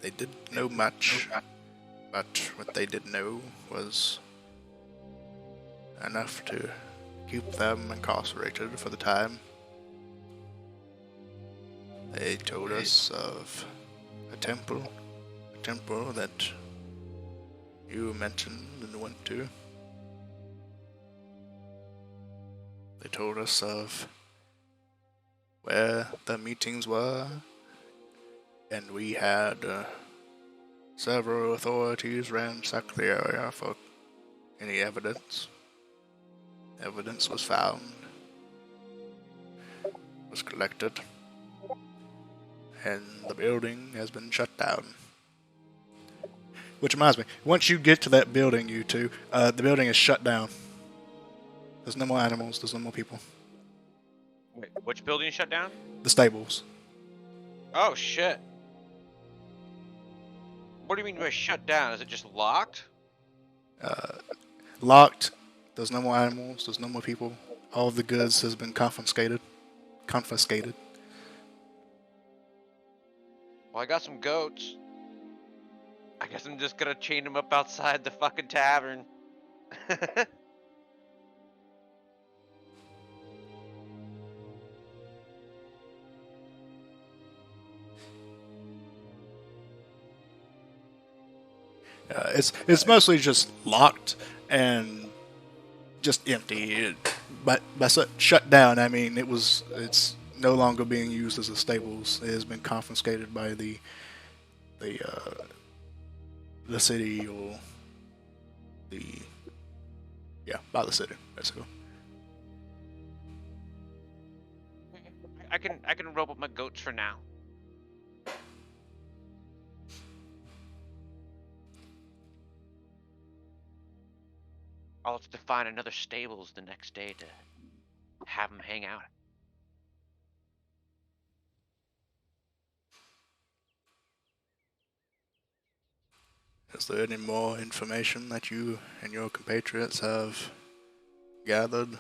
They didn't know much, but what they did know was enough to keep them incarcerated for the time. They told us of a temple that you mentioned and went to. They told us of where the meetings were, and we had several authorities ransack the area for any evidence. Evidence was found, was collected, and the building has been shut down. Which reminds me, once you get to that building, you two, the building is shut down. There's no more animals, there's no more people. Wait, which building shut down? The stables. Oh shit. What do you mean by shut down? Is it just locked? Locked. There's no more animals. There's no more people. All of the goods has been confiscated. Confiscated. Well, I got some goats. I guess I'm just gonna chain them up outside the fucking tavern. It's mostly just locked and just empty. But by shut down, I mean it's no longer being used as a stables. It has been confiscated by the the city or the by the city basically. I can rope up my goats for now. I'll have to find another stables the next day to have them hang out. Is there any more information that you and your compatriots have gathered?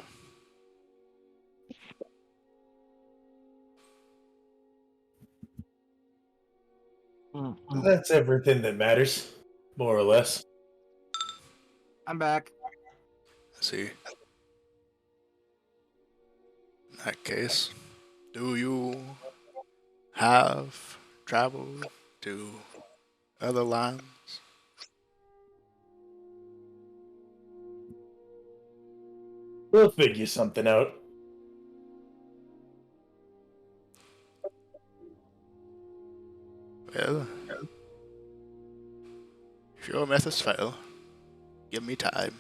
That's everything that matters, more or less. I'm back. Let's see. In that case, do you have traveled to other lands? We'll figure something out. Well, if your methods fail, give me time,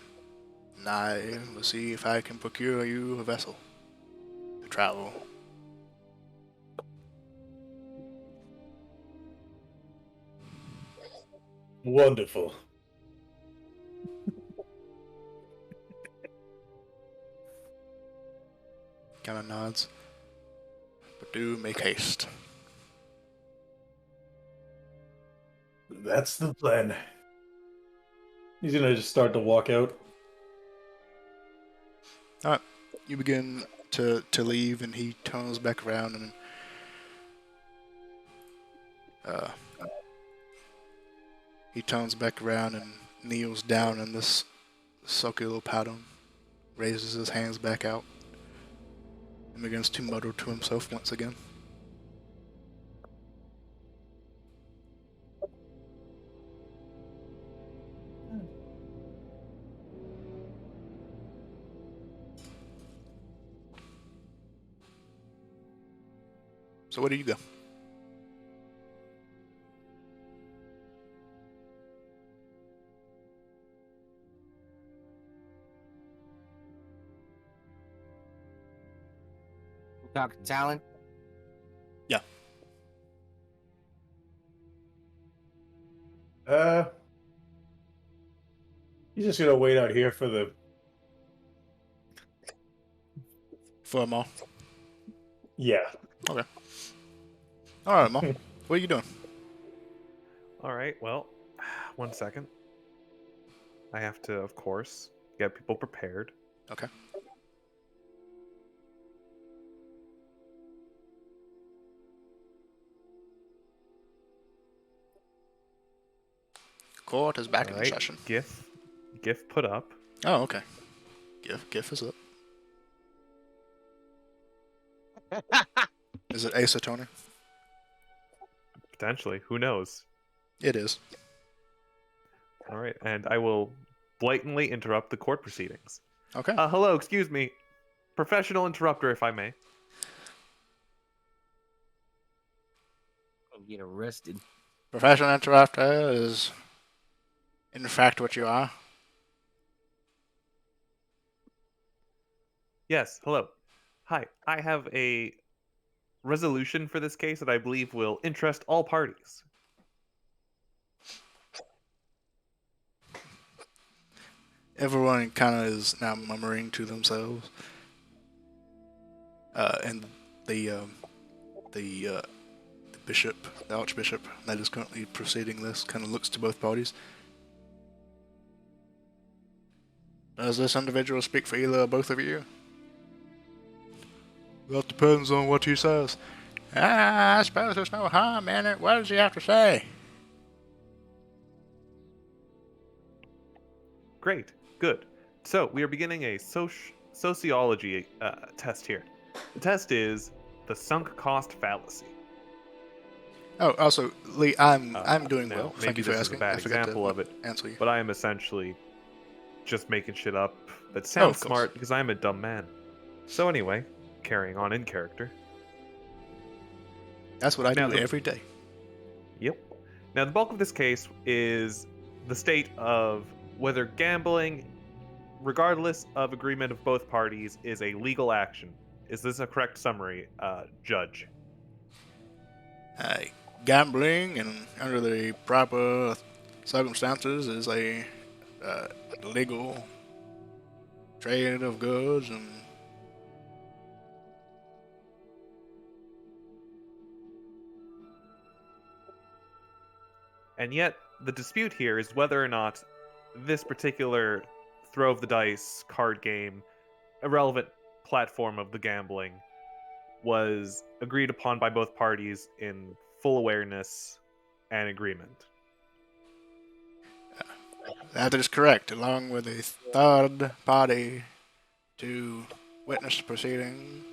and I will see if I can procure you a vessel to travel. Wonderful. Kind of nods. But do make haste. That's the plan. He's gonna just start to walk out. Alright, you begin to leave, and he turns back around and kneels down in this circular pattern, raises his hands back out, and begins to mutter to himself once again. So where do you go? Talk to Talon. Yeah. He's just gonna wait out here for the. For a mall. Yeah. Okay. Alright, mall. What are you doing? All right, well, 1 second. I have to, of course, get people prepared. Okay. Court is back All in right, session. GIF put up. Oh, okay. GIF is up. Is it Ace Attorney? Potentially, who knows? It is. All right, and I will blatantly interrupt the court proceedings. Okay. Hello, excuse me. Professional interrupter, if I may. I'll get arrested. Professional interrupter is, in fact, what you are. Yes, hello. Hi, I have a resolution for this case that I believe will interest all parties. Everyone kind of is now murmuring to themselves, and the bishop, the archbishop that is currently proceeding this, kind of looks to both parties. Does this individual speak for either or both of you? That depends on what he says. I suppose there's no harm in it. What does he have to say? Great. Good. So we are beginning a sociology test here. The test is the sunk cost fallacy. Oh, also, Lee, I'm doing now, well. Maybe Thank you for this is a asking. bad I forgot example to of it, answer you. but I am essentially just making shit up that of sounds course. smart because I'm a dumb man. So anyway, carrying on in character. That's what I Now do every day. Yep. Now the bulk of this case is the state of whether gambling, regardless of agreement of both parties, is a legal action. Is this a correct summary, Judge? Gambling, and under the proper circumstances, is a legal trade of goods and And yet, the dispute here is whether or not this particular throw of the dice card game, a relevant platform of the gambling, was agreed upon by both parties in full awareness and agreement. that is correct, along with a third party to witness the proceedings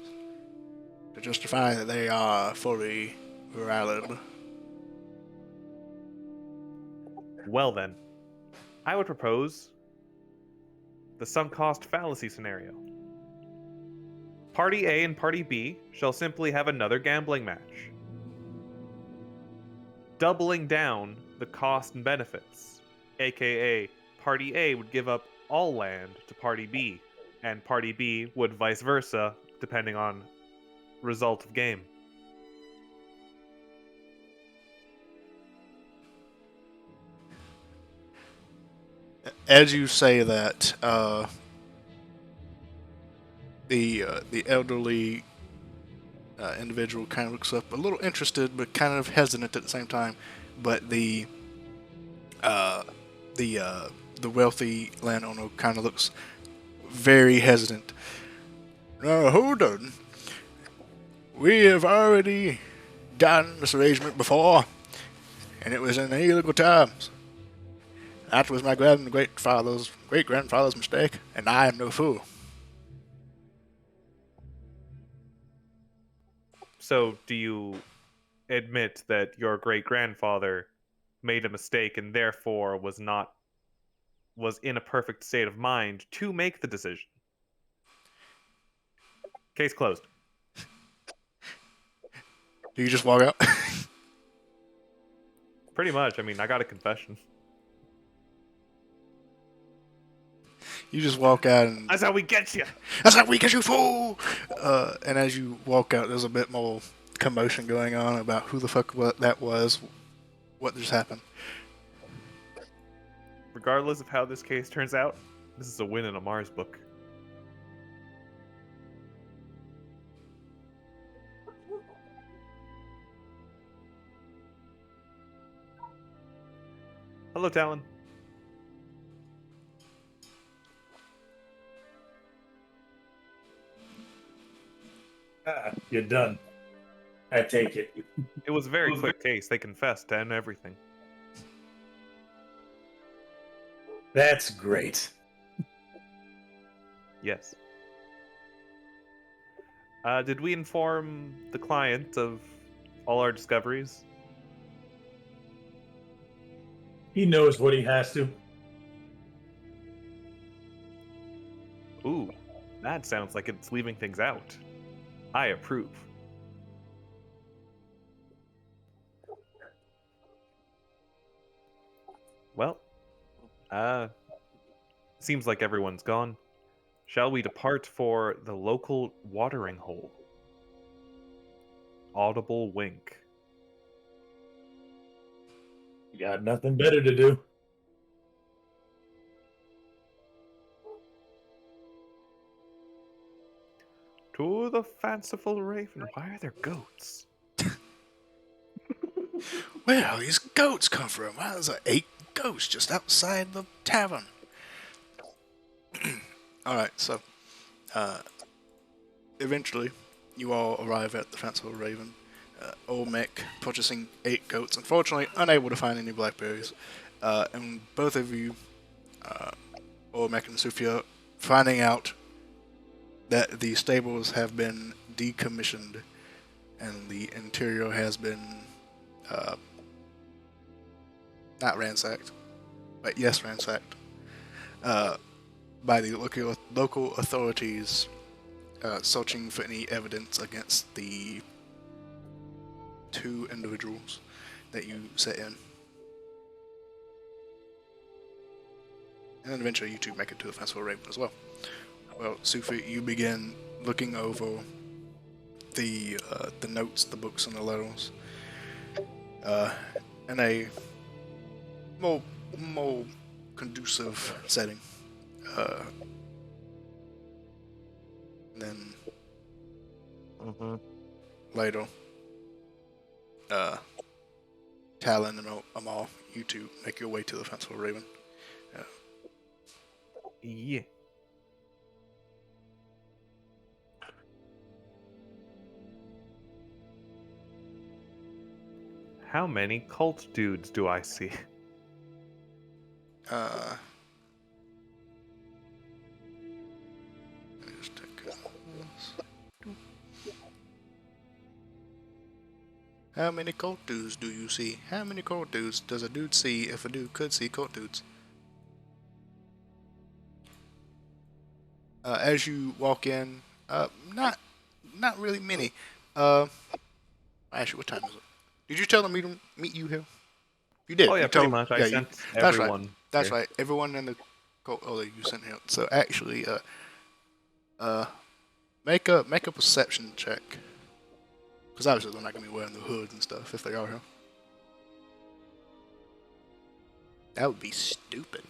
to justify that they are fully valid. Well then, I would propose the sunk cost fallacy scenario. Party A and Party B shall simply have another gambling match, doubling down the cost and benefits, aka Party A would give up all land to Party B, and Party B would vice versa, depending on result of game. As you say that, the elderly individual kind of looks up, a little interested but kind of hesitant at the same time. But the wealthy landowner kind of looks very hesitant. Now, hold on. We have already done this arrangement before, and it was in illegal times. That was my great-grandfather's mistake, and I am no fool. So, do you admit that your great-grandfather made a mistake and therefore was in a perfect state of mind to make the decision? Case closed. Do you just walk out? Pretty much. I mean, I got a confession. You just walk out and... That's how we get you! That's how we get you, fool! And as you walk out, there's a bit more commotion going on about who the fuck that was, what just happened. Regardless of how this case turns out, this is a win in a Mars book. Hello, Talon. You're done. I take it. It was a very quick case. They confessed and everything. That's great. Yes. Did we inform the client of all our discoveries? He knows what he has to. Ooh, that sounds like it's leaving things out. I approve. Well, seems like everyone's gone. Shall we depart for the local watering hole? Audible wink. You got nothing better to do. To the fanciful raven. Why are there goats? Where all these goats come from? Why there's 8 goats just outside the tavern? Alright, so, eventually, you all arrive at the Fanciful Raven. Olmec purchasing 8 goats, unfortunately unable to find any blackberries. And both of you, Olmec and Sufia, finding out that the stables have been decommissioned and the interior has been not ransacked, but yes, ransacked by the local authorities, searching for any evidence against the 2 individuals that you set in. And then eventually you 2 make it to the Fanciful Raven as well. Well, Sufi, you begin looking over the notes, the books, and the letters in a more conducive setting. Then later, Talon and Amal, you 2 make your way to the Fanciful Raven. Yeah. How many cult dudes do I see? Let me just take this. How many cult dudes do you see? How many cult dudes does a dude see if a dude could see cult dudes? As you walk in, not really many. Actually, what time is it? Did you tell them to meet you here? You did. Oh yeah, you told pretty much. I yeah, sent that's everyone. right. That's here. right. Everyone in the cult. Oh, you sent here. So actually, make a perception check. Because obviously they're not gonna be wearing the hoods and stuff if they are here. That would be stupid.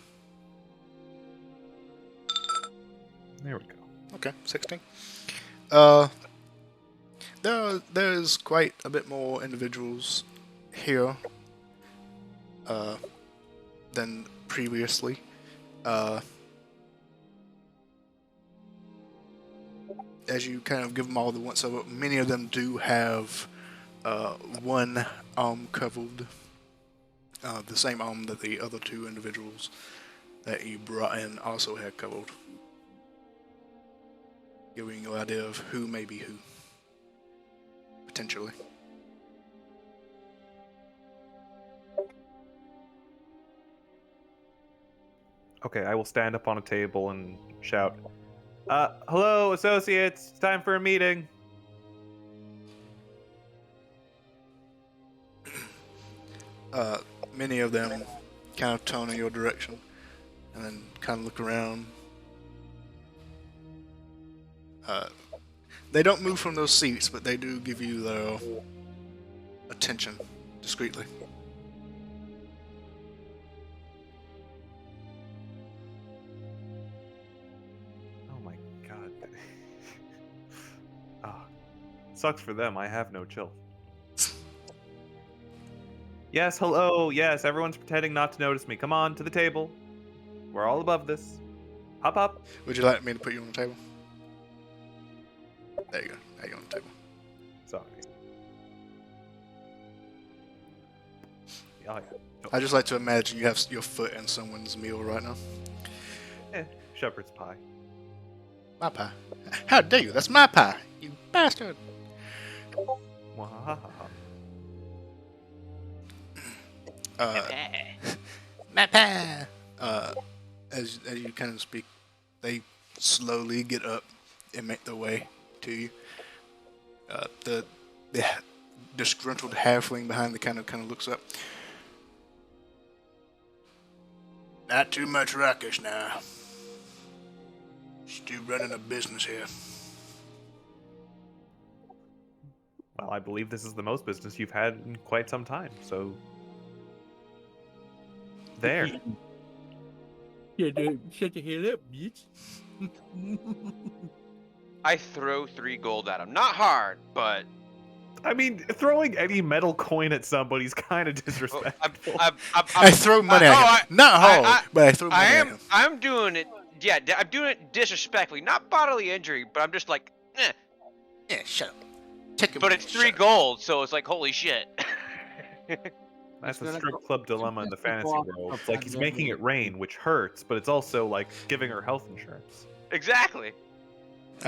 There we go. Okay, 16. There's quite a bit more individuals here than previously. As you kind of give them all the once over, many of them do have one arm covered, the same arm that the other 2 individuals that you brought in also had covered. Giving you an idea of who may be who, potentially. Okay, I will stand up on a table and shout, hello, associates, it's time for a meeting. Many of them kind of turn in your direction and then kind of look around. They don't move from those seats, but they do give you their attention discreetly. Oh my god. Sucks for them, I have no chill. Yes, hello, yes, everyone's pretending not to notice me. Come on, to the table. We're all above this. Hop up. Would you like me to put you on the table? There you go. There you go on the table. Sorry. Oh, yeah. I just like to imagine you have your foot in someone's meal right now. Shepherd's pie. My pie. How dare you? That's my pie, you bastard. Wahahaha. My pie. As you kind of speak, they slowly get up and make their way to you. The disgruntled halfling behind the kind of looks up. Not too much ruckus now. Still running a business here. Well, I believe this is the most business you've had in quite some time, so... There. Shut your head up, bitch. I throw 3 gold at him. Not hard, but I mean, throwing any metal coin at somebody's kind of Well, disrespectful. I throw money at him. Not hard, but I throw money I at am. him. I'm doing it. Yeah, I'm doing it disrespectfully, not bodily injury, but I'm just like, eh. Yeah, shut up. Take your But money, it's 3 shut up. gold, so it's like, holy shit. That's It's a gonna strip go- club dilemma in the it's gonna go fantasy off world. the It's like he's president making of it rain, which hurts, but it's also like giving her health insurance. Exactly.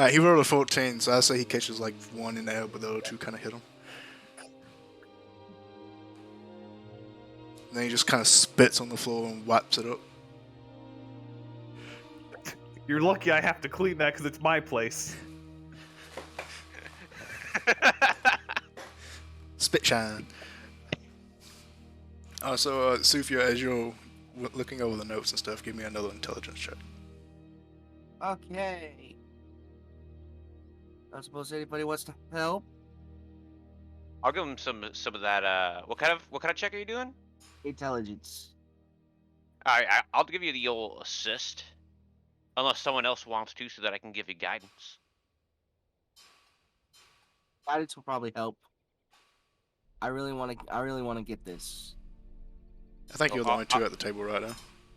He rolled a 14, so I say he catches like one in the air, but the other two kind of hit him. And then he just kind of spits on the floor and wipes it up. You're lucky I have to clean that because it's my place. Spit shine. So, Sufia, as you're looking over the notes and stuff, give me another intelligence check. Okay. I suppose anybody wants to help? I'll give him some of that. What kind of check are you doing? Intelligence. All right, I'll give you the old assist, unless someone else wants to, so that I can give you guidance. Guidance will probably help. I really want to get this. I think Well, you're the only two at the table right now.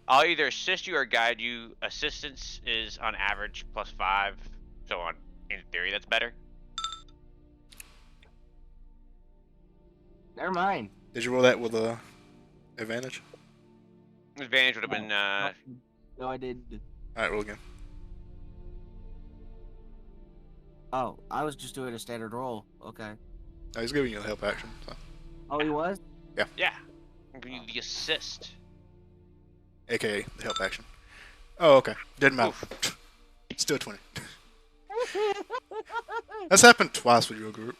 I'll either assist you or guide you. Assistance is on average +5, so in theory that's better. Never mind. Did you roll that with a advantage? Advantage would have been No, I did. Alright, roll again. Oh, I was just doing a standard roll. Okay. No, he's giving you the help action. So. Oh, he was? yeah. I'm giving you the assist. AKA the help action. Oh, okay. Didn't matter. Still 20. That's happened twice with your group.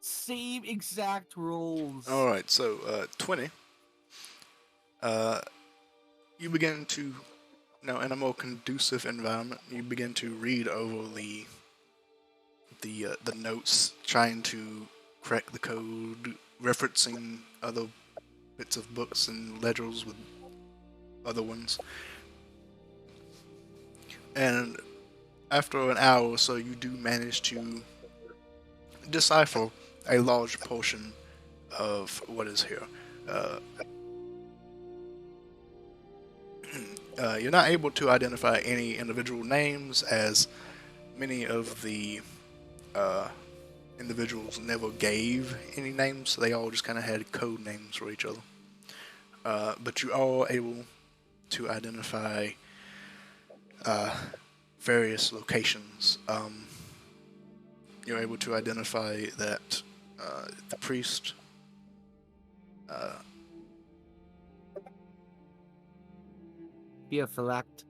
Same exact rolls. Alright, so 20. You begin to, now in a more conducive environment, you begin to read over the notes, trying to crack the code, referencing other bits of books and ledgers with other ones. And after an hour or so, you do manage to decipher a large portion of what is here. You're not able to identify any individual names, as many of the individuals never gave any names. They all just kind of had code names for each other. But you are able to identify various locations. You're able to identify that the priest Theophylact.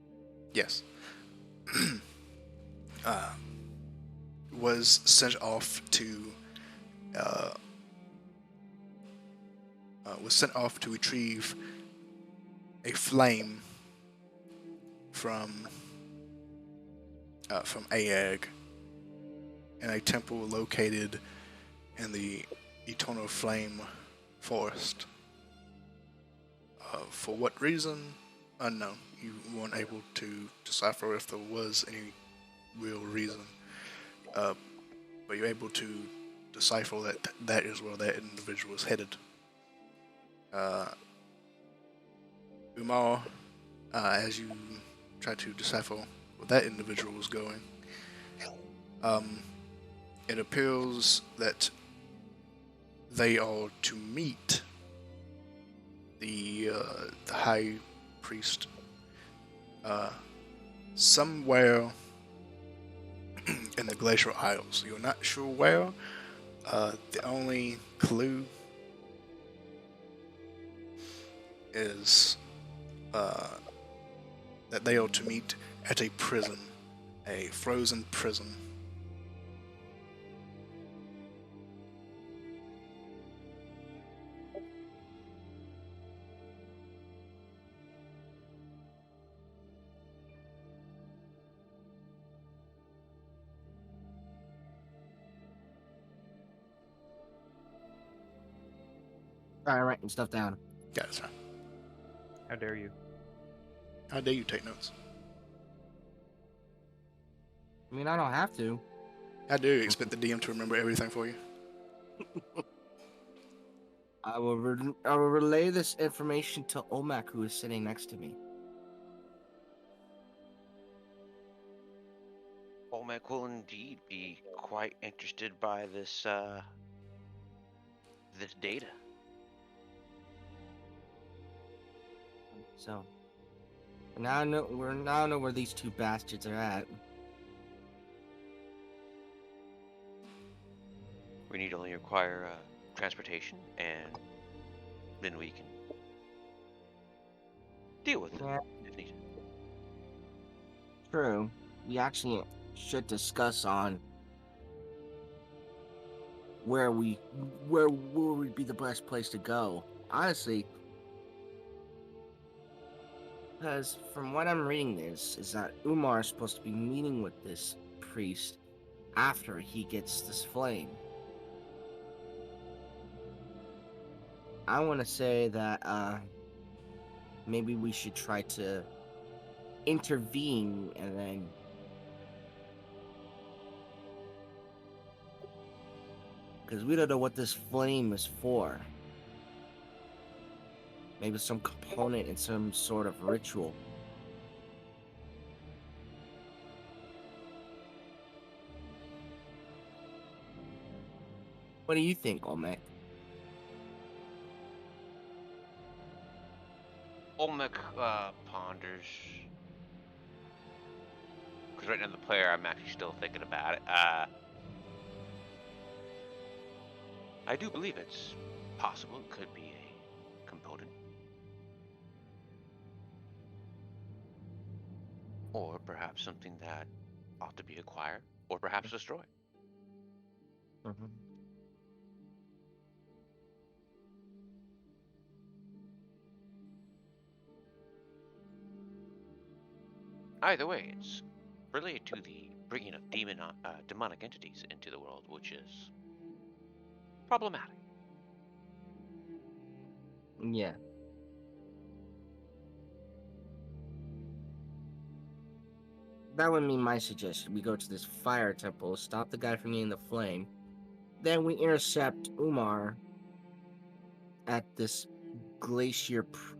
yes, was sent off to retrieve a flame from Aag in a temple located in the Eternal Flame Forest. For what reason? Unknown. You weren't able to decipher if there was any real reason. But you're able to decipher that that is where that individual is headed. Umar, as you try to decipher where that individual was going, it appears that they are to meet the high priest somewhere in the Glacial Isles. You're not sure where. The only clue is that they are to meet at a prison, a frozen prison. Alright, writing stuff down. Yeah, that's right. How dare you? How dare you take notes? I mean, I don't have to. How do you expect the DM to remember everything for you? I will relay this information to Olmec, who is sitting next to me. Olmec will indeed be quite interested by this this data. So now I know where these two bastards are at. We need only require transportation, and then we can deal with it Yeah. if needed. True. We actually should discuss on where would be the best place to go. Honestly, because from what I'm reading is that Umar is supposed to be meeting with this priest after he gets this flame. I want to say that maybe we should try to intervene and then because we don't know what this flame is for. Maybe some component in some sort of ritual. What do you think, Olmec? Olmec ponders. Because right now the player, I'm actually still thinking about it. I do believe it's possible. It could be a component. Or perhaps something that ought to be acquired. Or perhaps destroyed. Mm-hmm. Either way, it's related to the bringing of demonic entities into the world, which is problematic. Yeah. That would be my suggestion. We go to this fire temple, stop the guy from getting the flame, then we intercept Umar at this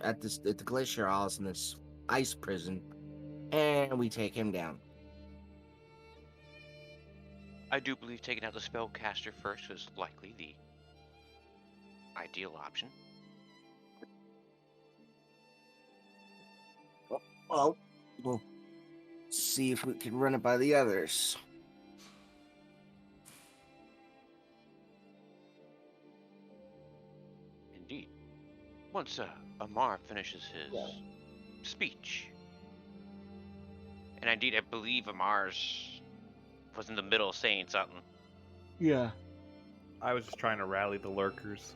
at the glacier isles in this ice prison, and we take him down. I do believe taking out the spellcaster first is likely the ideal option. Well, we'll see if we can run it by the others. Indeed. Once Amar finishes his speech, and indeed I believe Amar's was in the middle saying something. Yeah. I was just trying to rally the lurkers.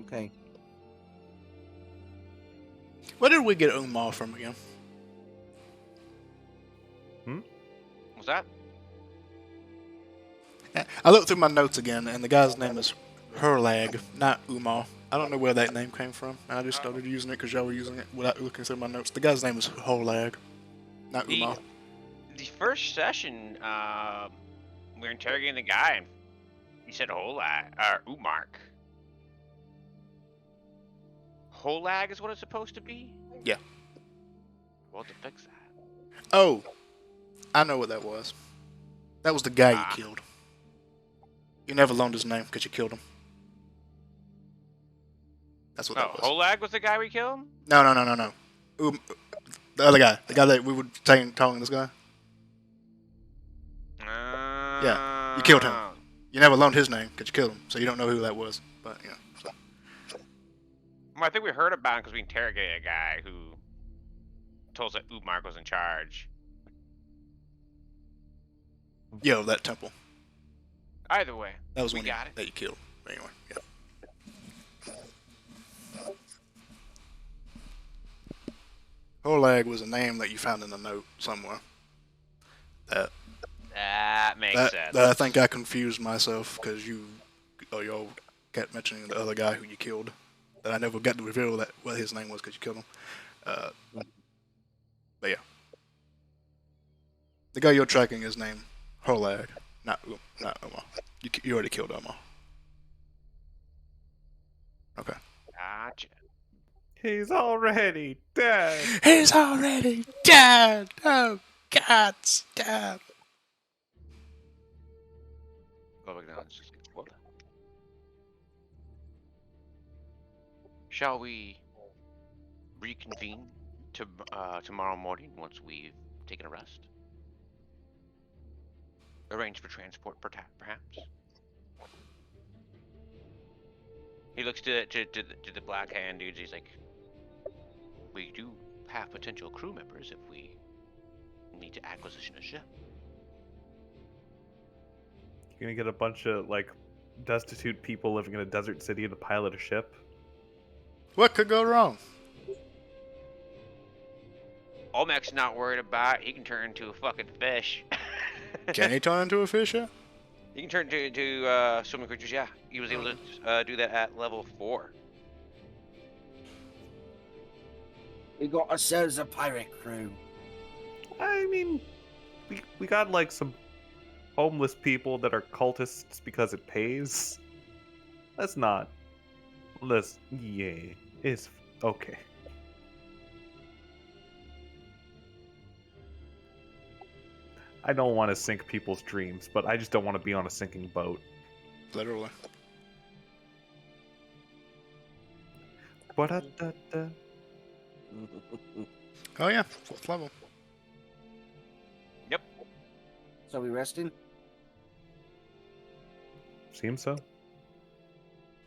Okay. Where did we get Umar from again? Was that? I looked through my notes again, and the guy's name is Herlag, not Umar. I don't know where that name came from, and I just started using it because y'all were using it without looking through my notes. The guy's name is Herlag, not Umar. The first session, we were interrogating the guy, and he said Umark. Holag is what it's supposed to be? Yeah. Well, to fix that. Oh, I know what that was. That was the guy you killed. You never learned his name because you killed him. That's what that was. Holag was the guy we killed? No. The other guy. The guy that we were telling this guy. Yeah, you killed him. You never learned his name because you killed him, so you don't know who that was. But, yeah. So. Well, I think we heard about him because we interrogated a guy who told us that Umark was in charge. Yo, that temple. Either way, That was we one got it. that you killed. Anyway, yeah. Holag was a name that you found in a note somewhere. That makes sense. That I think I confused myself because y'all kept mentioning the other guy who you killed. That I never got to reveal what his name was because you killed him. But yeah. The guy you're tracking is named Holag, not Omar. You already killed Omar. Okay. Gotcha. He's already dead. He's already dead. Oh God, stop. Go back down. Let's just get quota. Shall we reconvene tomorrow morning once we've taken a rest? Arrange for transport, perhaps. He looks to the black hand dudes. He's like, we do have potential crew members if we need to acquisition a ship. You're gonna get a bunch of like destitute people living in a desert city to pilot a ship. What could go wrong? Olmec's not worried about it. He can turn into a fucking fish. Can he turn into a fish yet? He can turn into swimming creatures, yeah. He was able to do that at level 4. We got ourselves a pirate crew. I mean, we got like some homeless people that are cultists because it pays. That's not. Yeah, it's okay. I don't want to sink people's dreams, but I just don't want to be on a sinking boat. Literally. Ba-da-da-da. Oh yeah, 4th level. Yep. So we resting? Seems so.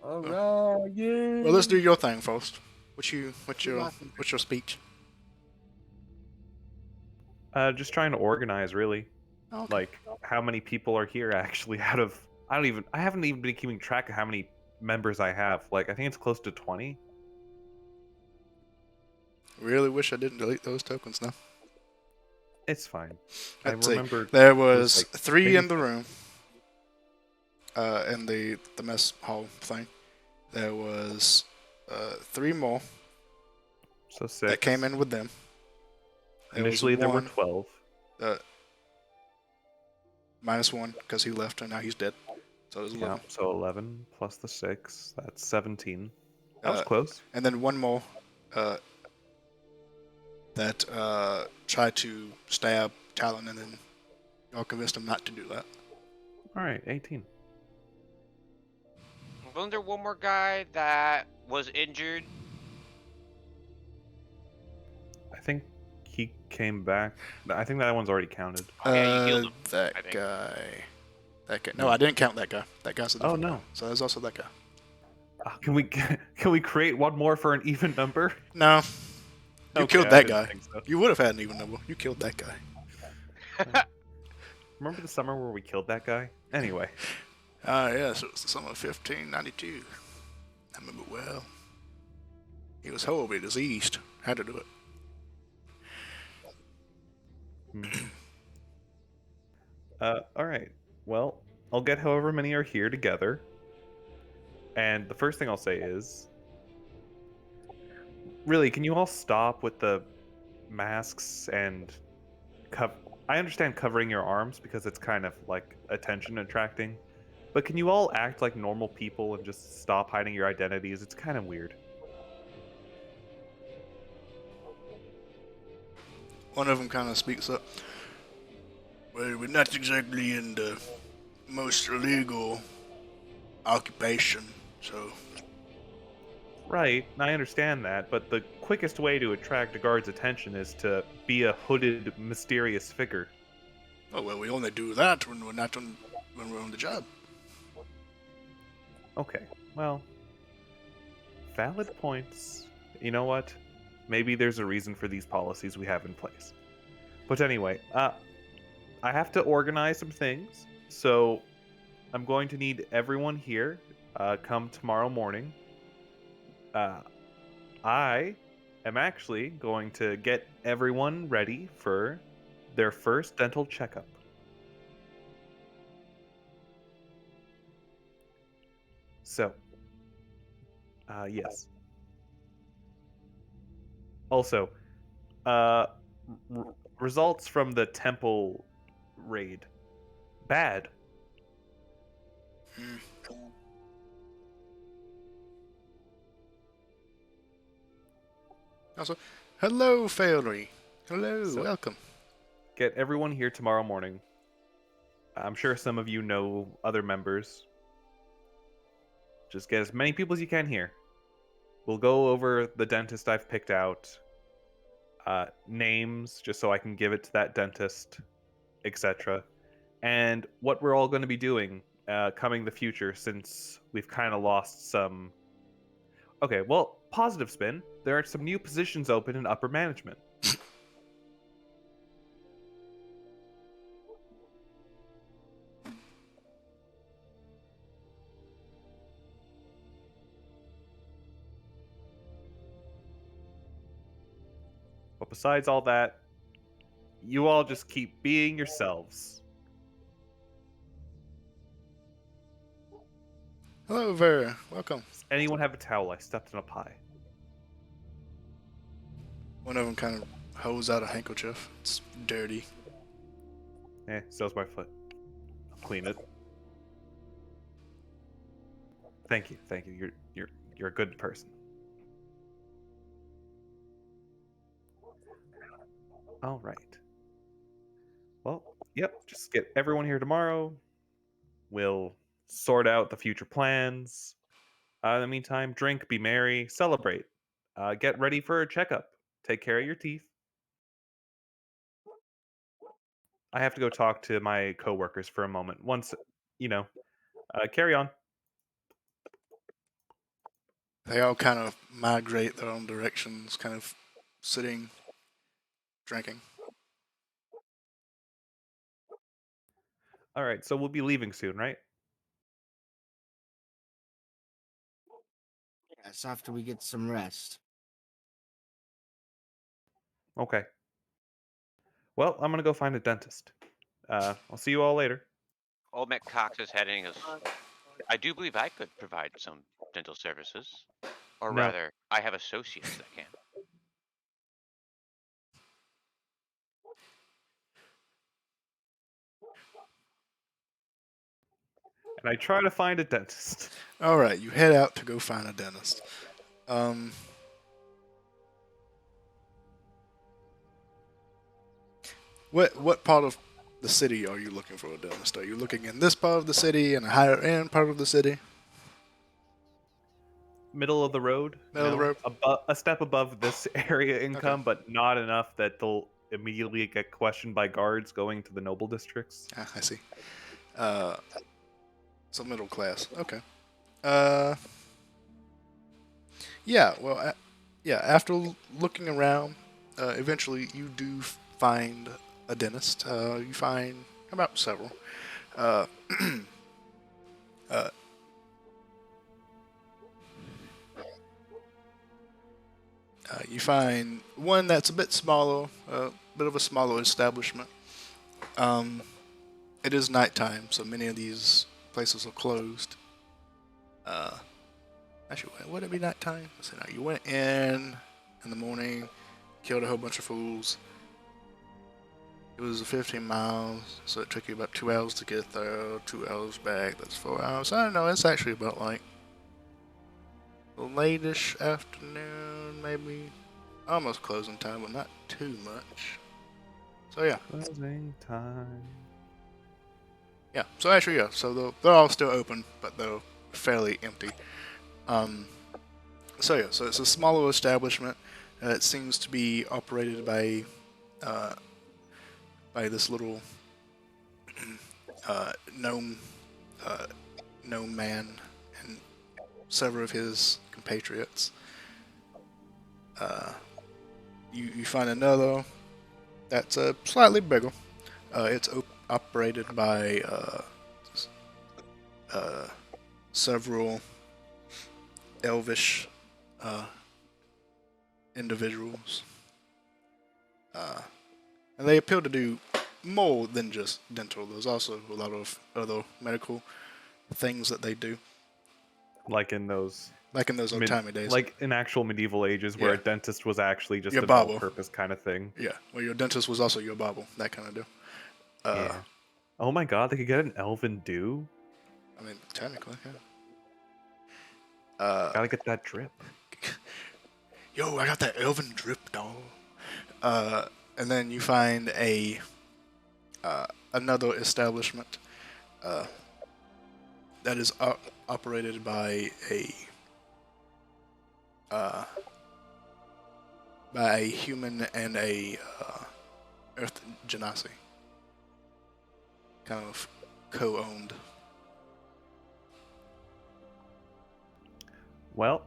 Alright, yeah. Well, let's do your thing first. What's your speech? Just trying to organize, really. Okay. Like, how many people are here actually out of... I haven't even been keeping track of how many members I have. Like, I think it's close to 20. Really wish I didn't delete those tokens now. It's fine. Let's I see. remember There was like 3 maybe in the room. In the mess hall thing. There was 3 more So 6. that came in with them. Initially, there were one, 12. minus 1 because he left and now he's dead. So there's 11. Yeah, so 11 plus the 6. That's 17. That was Uh, close. And then 1 more that tried to stab Talon, and then y'all convinced him not to do that. Alright, 18. Wasn't there one more guy that was injured? I think he came back. I think that one's already counted. Yeah, you healed him, I That think. guy. That guy. No, I didn't count that guy. That guy's a different no. guy. So there's also that guy. Can we create one more for an even number? No. You Okay, killed I that didn't guy. think so. You would have had an even number. You killed that guy. Remember the summer where we killed that guy? Anyway. Yes, it was the summer of 1592. I remember well. He was horribly diseased. Had to do it. Alright. Well, I'll get however many are here together. And the first thing I'll say is... Really, can you all stop with the masks and... I understand covering your arms because it's kind of like attention attracting. But can you all act like normal people and just stop hiding your identities? It's kind of weird. One of them kind of speaks up. Well, we're not exactly in the most legal occupation, so... Right, I understand that, but the quickest way to attract a guard's attention is to be a hooded, mysterious figure. Oh, well, we only do that when we're not on, when we're on the job. Okay, well, valid points. You know what? Maybe there's a reason for these policies we have in place. But anyway, I have to organize some things, so I'm going to need everyone here come tomorrow morning. I am actually going to get everyone ready for their first dental checkup. So, yes. Also, results from the temple raid. Bad. Also, hello, Fairy. Hello, So- welcome. Get everyone here tomorrow morning. I'm sure some of you know other members. Just get as many people as you can here. We'll go over the dentist I've picked out. Names, just so I can give it to that dentist, etc. And what we're all going to be doing coming the future, since we've kind of lost some... Okay, well, positive spin. There are some new positions open in upper management. But besides all that, you all just keep being yourselves. Hello, Vera. Welcome. Does anyone have a towel? I stepped in a pie. One of them kind of holds out a handkerchief. It's dirty. So's my foot. I'll clean it. Thank you. You're a good person. All right. Well, yep. Just get everyone here tomorrow. We'll sort out the future plans. In the meantime, drink, be merry, celebrate. Get ready for a checkup. Take care of your teeth. I have to go talk to my coworkers for a moment. Carry on. They all kind of migrate their own directions, kind of sitting, drinking. All right, so we'll be leaving soon, right? Yes, after we get some rest. Okay. Well, I'm gonna go find a dentist. I'll see you all later. Olmec cocks his head and he goes, I do believe I could provide some dental services. Or No. rather, I have associates that can. And I try to find a dentist. All right, you head out to go find a dentist. What part of the city are you looking for a dentist? Are you looking in this part of the city, in a higher end part of the city? Middle of the road. Middle of the road? A step above this area income, but not enough that they'll immediately get questioned by guards going to the noble districts. Ah, I see. So middle class. Okay. Yeah. Well, yeah. After looking around, eventually you do find a dentist. You find about several. You find one that's a bit smaller, a bit of a smaller establishment. It is nighttime, so many of these places are closed. Actually, would it be nighttime? So now you went in the morning, killed a whole bunch of fools. It was 15 miles, so it took you about 2 hours to get there, 2 hours back, that's 4 hours. I don't know, it's actually about like late-ish afternoon, maybe. Almost closing time, but not too much. So yeah. Closing time. Yeah, so actually, yeah, so they're all still open, but they're fairly empty. So yeah, so it's a smaller establishment. It seems to be operated by this little gnome man and several of his compatriots. You find another that's slightly bigger. It's operated by several elvish individuals. And they appear to do more than just dental. There's also a lot of other medical things that they do. Like in those old-timey days. Like in actual medieval ages where Yeah. a dentist was actually just Your an barber. all-purpose kind of thing. Yeah, well, your dentist was also your barber, that kind of deal. Yeah. Oh my god, they could get an elven dew? I mean, technically, yeah. Gotta get that drip. Yo, I got that elven drip, dog. And then you find another establishment that is operated by a human and a Earth Genasi, kind of co-owned. Well,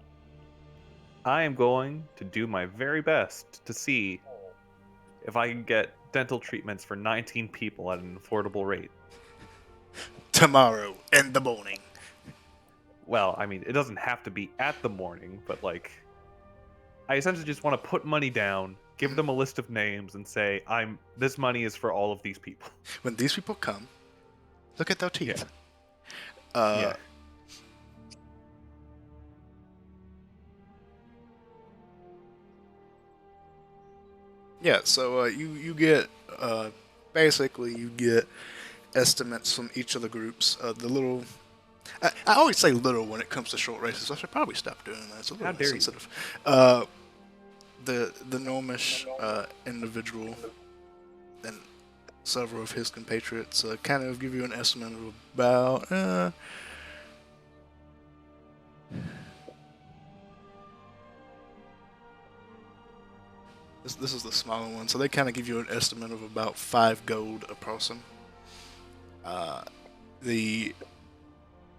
I am going to do my very best to see if I can get dental treatments for 19 people at an affordable rate. Tomorrow in the morning. Well, I mean, it doesn't have to be at the morning, but like, I essentially just want to put money down, give them a list of names, and say, this money is for all of these people. When these people come, look at their teeth. Yeah. Yeah, so you get basically you get estimates from each of the groups. The little, I always say little when it comes to short races. I should probably stop doing that. It's a little How dare you. insensitive. The gnomish individual and several of his compatriots kind of give you an estimate of about. This is the smaller one, so they kind of give you an estimate of about 5 gold a person. The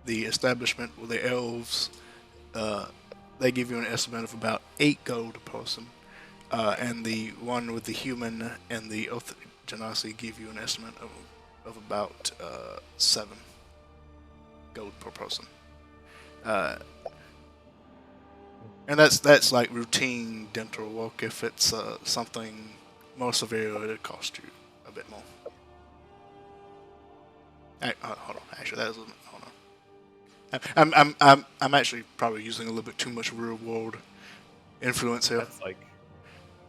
establishment with the elves, they give you an estimate of about 8 gold a person, and the one with the human and the Oath Genasi give you an estimate of about 7 gold per person. And that's like routine dental work. If it's something more severe, it'll cost you a bit more. Hold on. Actually, that is. Hold on. I'm actually probably using a little bit too much real world influence here. That's like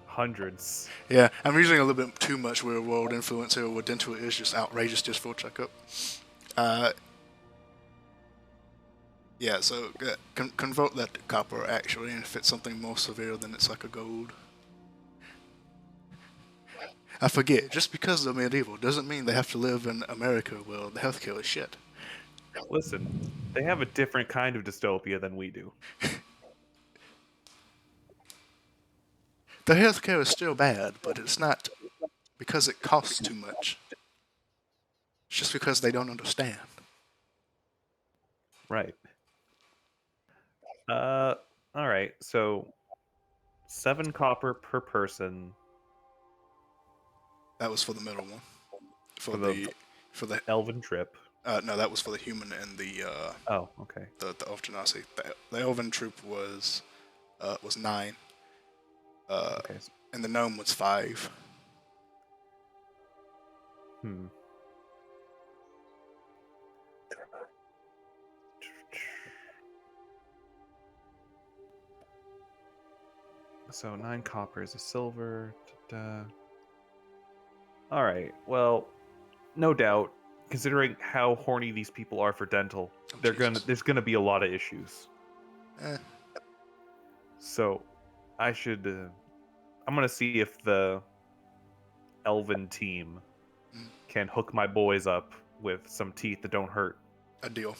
hundreds. Yeah, I'm using a little bit too much real world influence here. What dental is just outrageous just for a checkup. Yeah, so convert that to copper actually, and if it's something more severe, then it's like a gold. I forget, just because they're medieval doesn't mean they have to live in America where the healthcare is shit. Listen, they have a different kind of dystopia than we do. The healthcare is still bad, but it's not because it costs too much. It's just because they don't understand. Right. All right. So 7 copper per person That was for the middle one. For For the elven trip. no, that was for the human and the Oh, okay. the Elf Genasi. The elven troop was 9. Okay. And the gnome was 5. So 9 copper is a silver. All right. Well, no doubt, considering how horny these people are for dental, Jesus. there's gonna be a lot of issues. Eh. So, I'm gonna see if the elven team can hook my boys up with some teeth that don't hurt. A deal.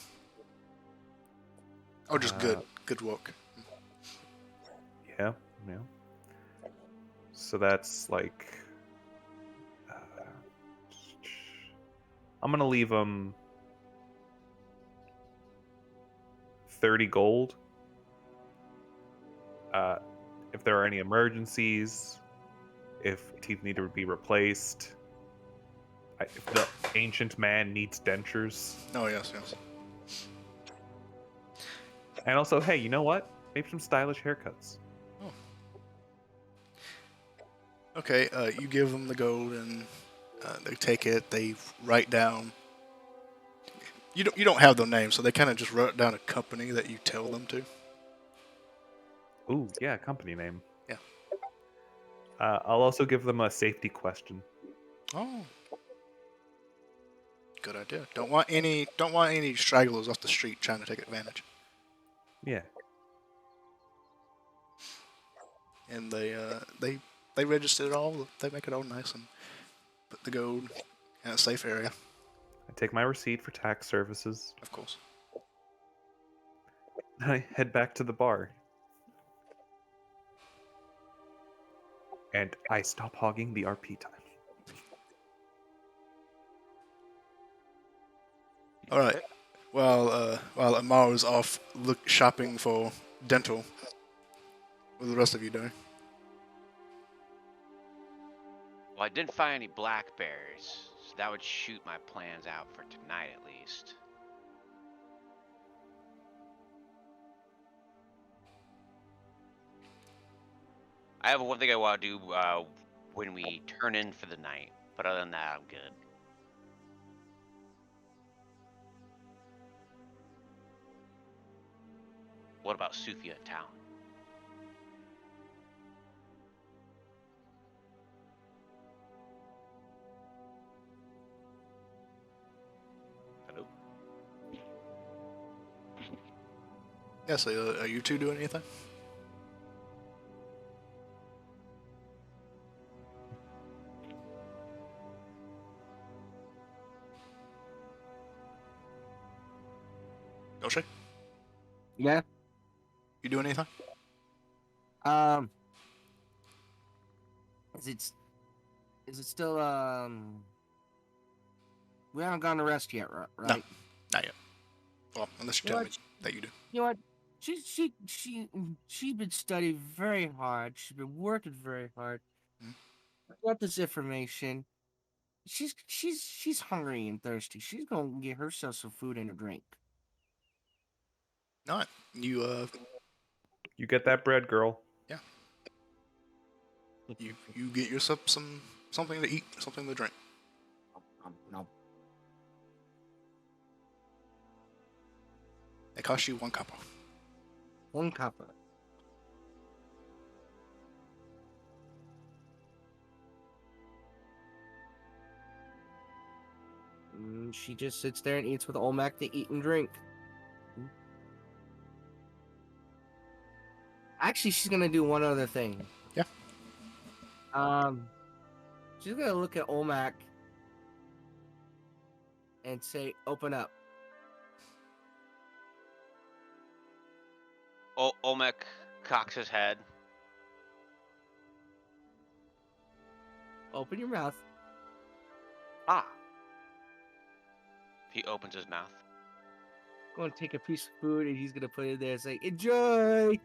Oh, just good work. Yeah. So that's like, I'm gonna leave them 30 gold. If there are any emergencies, if teeth need to be replaced, if the ancient man needs dentures, Oh yes. and also, hey, you know what? Maybe some stylish haircuts. Okay, you give them the gold, and they take it. They write down. You don't have their names, so they kind of just wrote down a company that you tell them to. Ooh, yeah, company name. Yeah. I'll also give them a safety question. Oh. Good idea. Don't want any stragglers off the street trying to take advantage. Yeah. And they register it all. They make it all nice and put the gold in a safe area, I take my receipt for tax services. of course. And I head back to the bar. And I stop hogging the RP time. All right. While Amar is off shopping for dental, what are the rest of you doing? Well, I didn't find any blackberries, so that would shoot my plans out for tonight at least. I have one thing I want to do when we turn in for the night, but other than that, I'm good. What about Sufia town? Hello? Yeah. So are you two doing anything? Yoshi, Yeah. you doing anything? Um. Is it still We haven't gone to rest yet, right? Not yet. Well, unless you You know tell me what? that you do. You know what? She's been studying very hard. She's been working very hard. Mhm. I got this information. She's hungry and thirsty. She's gonna get herself some food and a drink. Not you. You get that bread, girl. You get yourself something to eat, something to drink. No. It costs you 1 copper. 1 copper. She just sits there and eats with Olmec to eat and drink. Actually, she's gonna do one other thing. Yeah. She's gonna look at Olmec and say, "Open up." Olmec cocks his head. Open your mouth. Ah. He opens his mouth. Going to take a piece of food and he's gonna put it there and say, "Enjoy."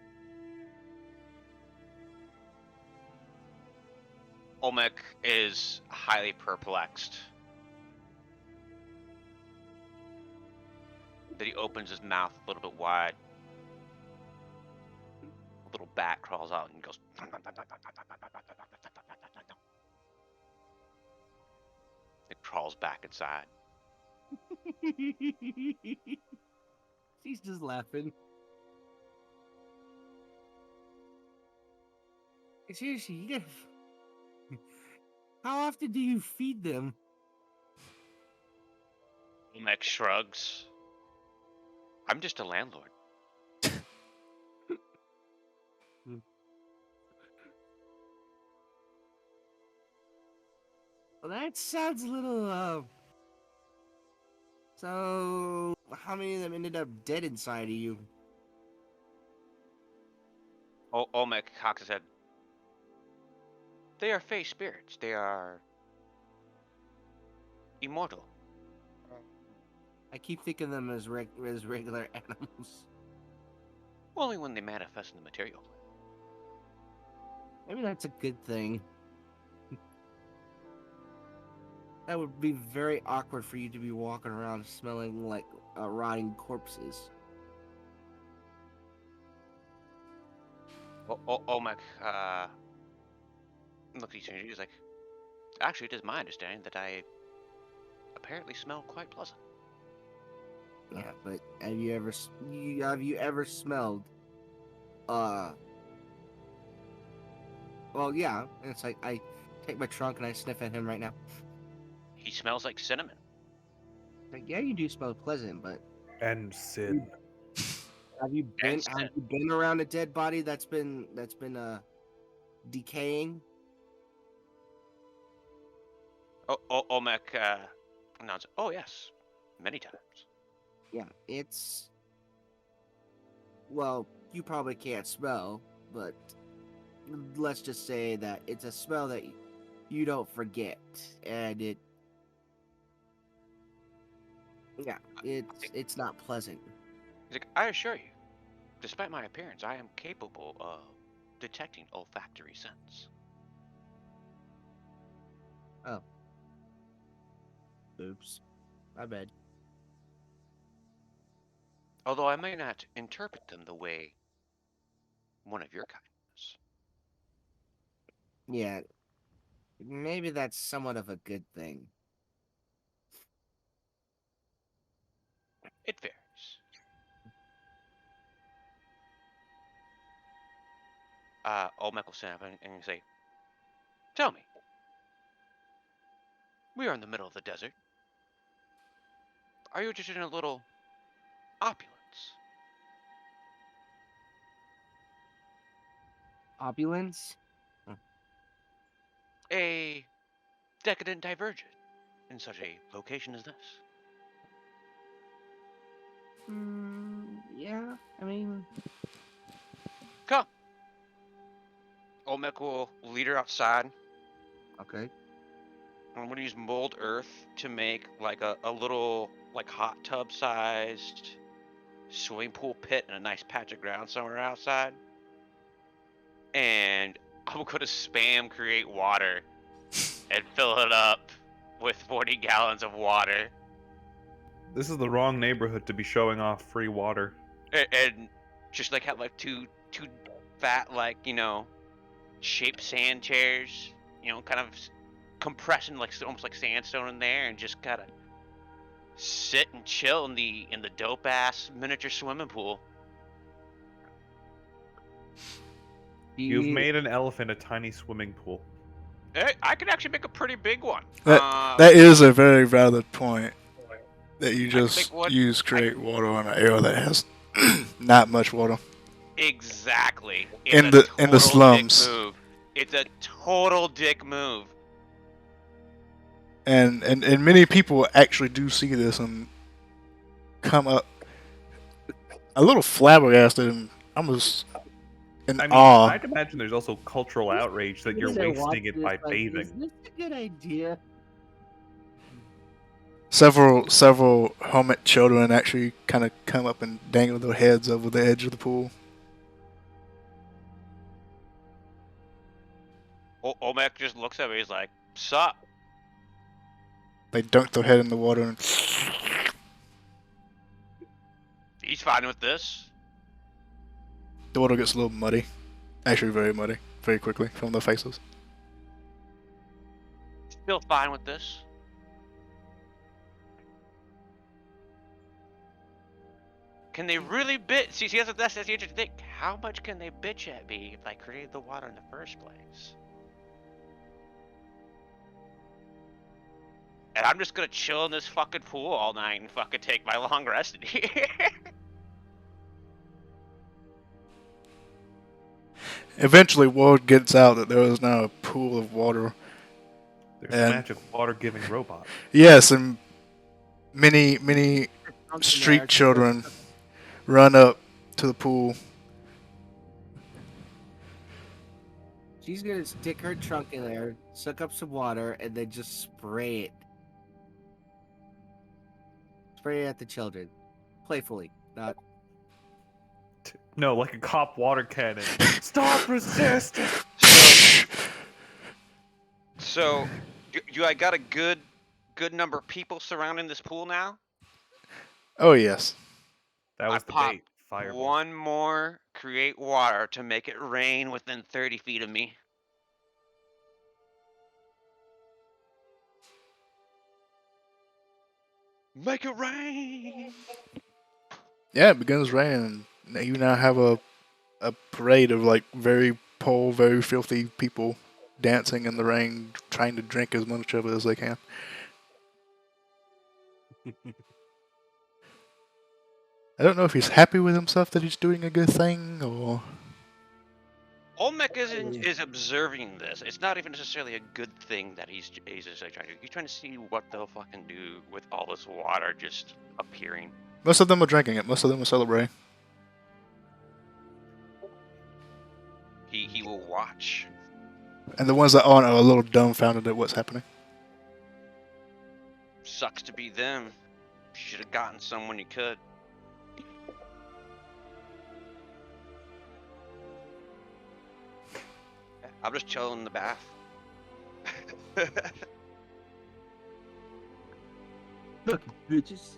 Olmec is highly perplexed. Then he opens his mouth a little bit wide. A little bat crawls out and goes. It crawls back inside. She's just laughing. Seriously, you gotta. How often do you feed them? Olmec shrugs. I'm just a landlord. Well, that sounds a little. So, how many of them ended up dead inside of you? Olmec cocks his head. They are fey spirits. They are immortal. I keep thinking of them as regular animals. Only when they manifest in the material plane. Maybe that's a good thing. That would be very awkward for you to be walking around smelling like rotting corpses. Olmec look at each other. He's like, actually, it is my understanding that I apparently smell quite pleasant. Yeah, but have you ever smelled? Well, yeah. And it's like I take my trunk and I sniff at him right now. He smells like cinnamon. Like, yeah, you do smell pleasant, but And sin. have you been around a dead body that's been decaying? Olmec announced, "Oh yes, many times." Yeah, it's well, you probably can't smell, but let's just say that it's a smell that you don't forget, and it's not pleasant. He's like, "I assure you, despite my appearance, I am capable of detecting olfactory sense." Oh, oops, my bad. Although I may not interpret them the way one of your kind does. Yeah, maybe that's somewhat of a good thing. It varies. Olmec will stand up and say, "Tell me, we are in the middle of the desert. Are you interested in a little opulence?" Opulence? A decadent divergent in such a location as this. Yeah, I mean, Come. Olmec will lead her outside. okay. I'm going to use mold earth to make like a little like hot tub sized swimming pool pit and a nice patch of ground somewhere outside. And I'm going to spam create water and fill it up with 40 gallons of water. This is the wrong neighborhood to be showing off free water. And just like have like two fat like, shaped sand chairs, kind of compressing like almost like sandstone in there, and just gotta sit and chill in the dope ass miniature swimming pool. You've made an elephant a tiny swimming pool. I could actually make a pretty big one. That is a very valid point. That you I could just make one. use create water on an area that has not much water. Exactly. In the slums. Dick move. It's a total dick move. And many people actually do see this and come up a little flabbergasted and almost in awe. I'd imagine there's also cultural outrage that you're wasting it by bathing. Is this a good idea? Several hermit children actually kind of come up and dangle their heads over the edge of the pool. Olmec just looks at me. He's like, "Sup?" They dunk their head in the water and He's fine with this. the water gets a little muddy. Actually very muddy, very quickly from their faces. Still fine with this. Can they really bitch? See, that's the interesting thing. How much can they bitch at me if I created the water in the first place? And I'm just gonna chill in this fucking pool all night and fucking take my long rest in here. Eventually, word gets out that there is now a pool of water. There's a magic water-giving robot. Yes, and many street children run up to the pool. She's gonna stick her trunk in there, suck up some water, and then just spray it. Spray it at the children. Playfully, not... No, like a cop water cannon. Stop resisting! So, I got a good number of people surrounding this pool now? Oh, yes. That was the bait. Fireball. One more create water to make it rain within 30 feet of me. Make it rain! Yeah, it begins raining. You now have a parade of like very poor, very filthy people dancing in the rain, trying to drink as much of it as they can. I don't know if he's happy with himself that he's doing a good thing, or... Olmec is observing this. It's not even necessarily a good thing that he's just like trying to. He's trying to see what they'll fucking do with all this water just appearing. Most of them are drinking it. Most of them are celebrating. He will watch. And the ones that aren't are a little dumbfounded at what's happening. Sucks to be them. Should have gotten some when you could. I'm just chilling in the bath. Look, bitches.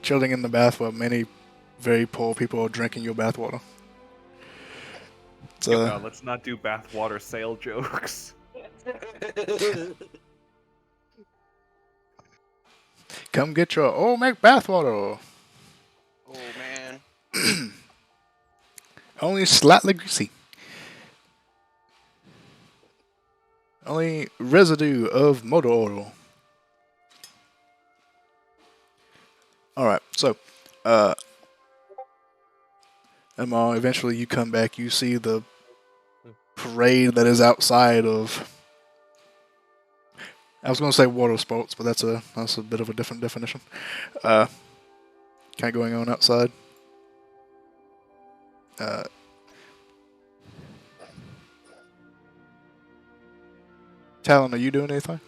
Chilling in the bath while many very poor people are drinking your bathwater. It's, No, let's not do bathwater sale jokes. come get your Olmec bathwater. Oh man. Only slightly greasy. Only residue of motor oil. Alright, so, Emma, eventually you come back, you see the parade that is outside of... I was going to say water sports, but that's a bit of a different definition. Kind of going on outside. Talon, are you doing anything?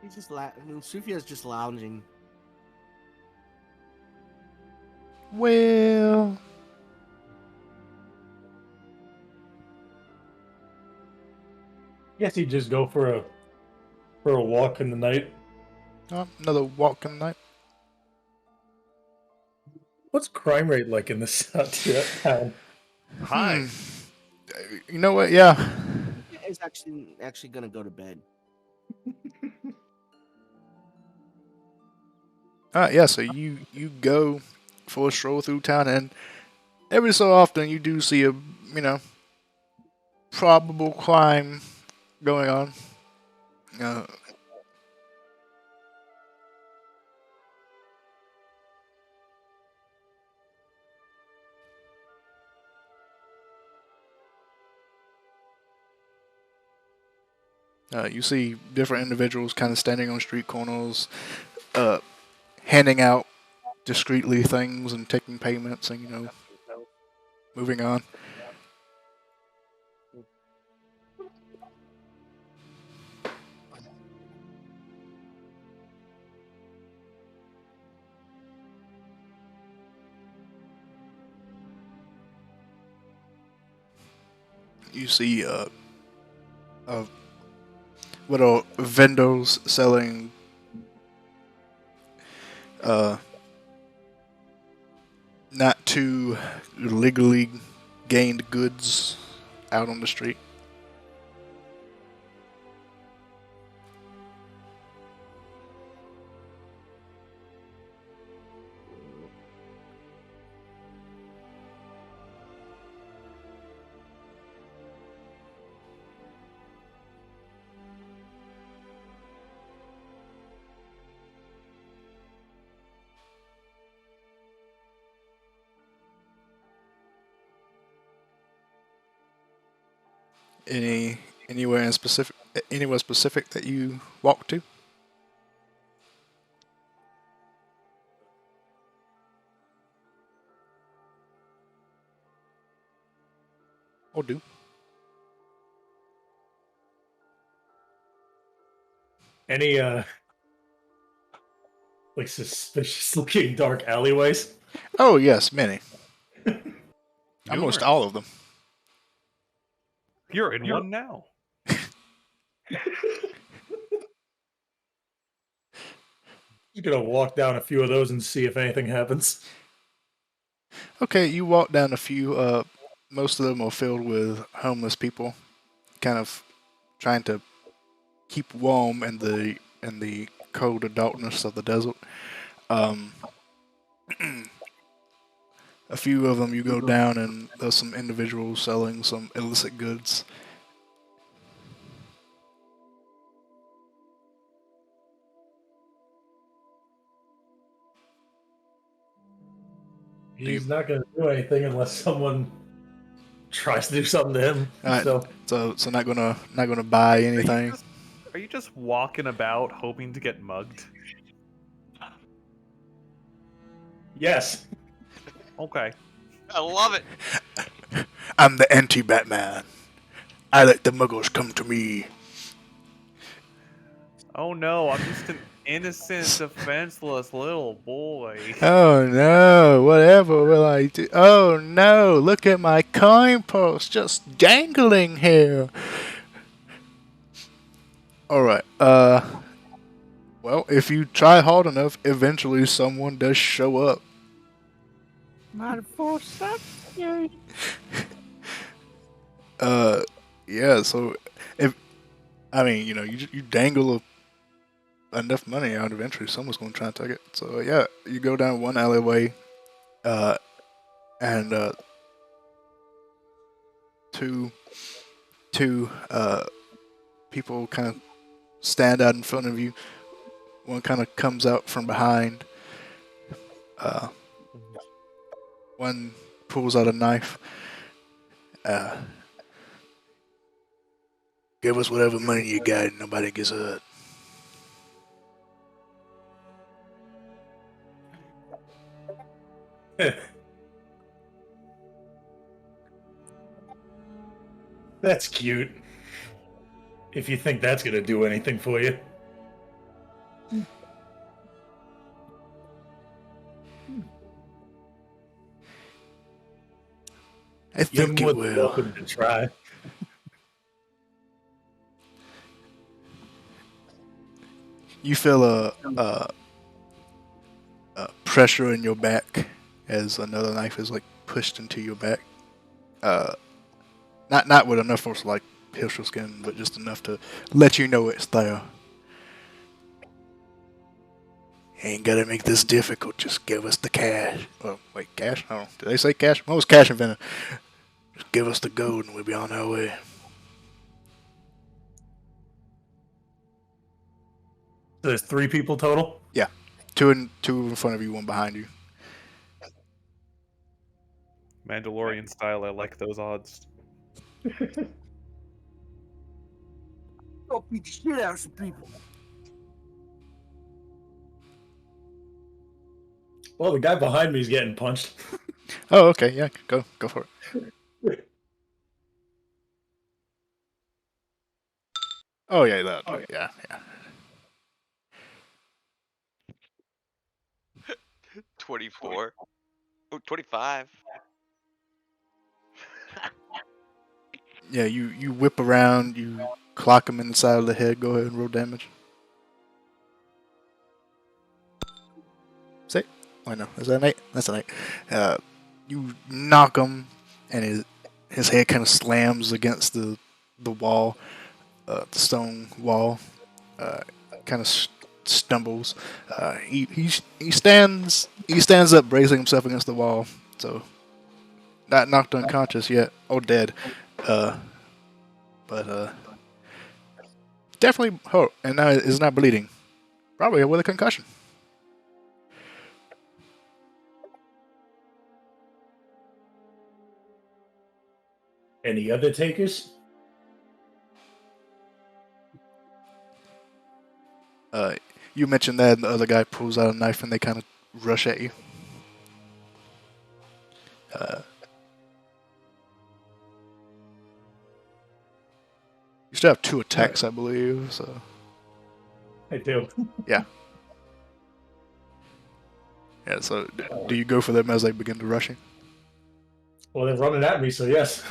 He's just Sufia's just lounging. Well... Guess he'd just go for a walk in the night. another walk in the night. What's crime rate like in this town? Hi. You know what? Yeah. He's actually gonna go to bed. Yeah, so you go for a stroll through town, and every so often you do see a, probable crime going on. You see different individuals kind of standing on street corners, handing out discreetly things and taking payments and, moving on. You see what are vendors selling not too legally gained goods out on the street. Anywhere specific that you walk to? Or do? Any like suspicious looking dark alleyways? Oh yes, many. Numerous. Almost all of them. You're in one now. Just gonna walk down a few of those and see if anything happens. Okay, you walk down a few. Most of them are filled with homeless people, kind of trying to keep warm in the cold and darkness of the desert. A few of them you go down and there's some individuals selling some illicit goods. He's not going to do anything unless someone tries to do something to him. Alright, So so not gonna buy anything. Are you just walking about hoping to get mugged? yes, Okay. I love it. I'm the anti-Batman. I let the muggles come to me. Oh no, I'm just an innocent, defenseless little boy. Oh no, whatever will I do? Oh no, look at my coin purse just dangling here. Alright, well, if you try hard enough, eventually someone does show up. Not for second. Yeah, so if, I mean, you know, you dangle enough money out, eventually someone's going to try and take it. So yeah, you go down one alleyway, and two people kind of stand out in front of you. One kind of comes out from behind. One pulls out a knife. Give us whatever money you got and nobody gets hurt. that's cute. If you think that's going to do anything for you. I You're think more it than will. welcome to try. You feel a pressure in your back as another knife is like pushed into your back. Not with enough force to like pierce your skin, but just enough to let you know it's there. Ain't gotta make this difficult. Just give us the cash. Oh wait, cash? Oh, did they say cash? What was cash invented? Just give us the gold and we'll be on our way. So there's 3 people total? Yeah, two in front of you, one behind you. Mandalorian style, I like those odds. Go beat the shit out of some people. Well, the guy behind me is getting punched. Oh, okay, yeah, go for it. Oh yeah, yeah. 24. Oh, 25. Yeah, you whip around, you clock him in the side of the head. Go ahead and roll damage. Say, wait, no, is that an 8? That's an 8. You knock him, and his head kind of slams against the wall, the stone wall. Kind of stumbles. He stands up, bracing himself against the wall. So not knocked unconscious yet, or dead. But definitely hurt, and now is not bleeding. Probably with a concussion. Any other takers? You mentioned that, and the other guy pulls out a knife, and they kind of rush at you. You still have 2 attacks, I believe. So I do. yeah. So do you go for them as they begin to rush you? Well, they're running at me, so yes.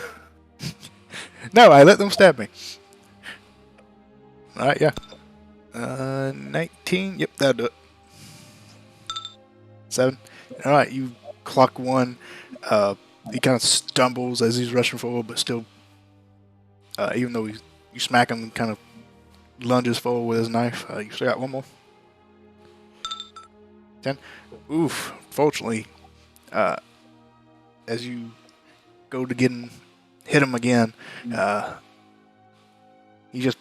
No, I let them stab me. Alright, yeah. 19. Yep, that'll do it. 7. Alright, you clock one. He kind of stumbles as he's rushing forward, but still, even though you smack him, kind of lunges forward with his knife. You still got one more. 10. Oof. Fortunately, as you go to hit him again, he just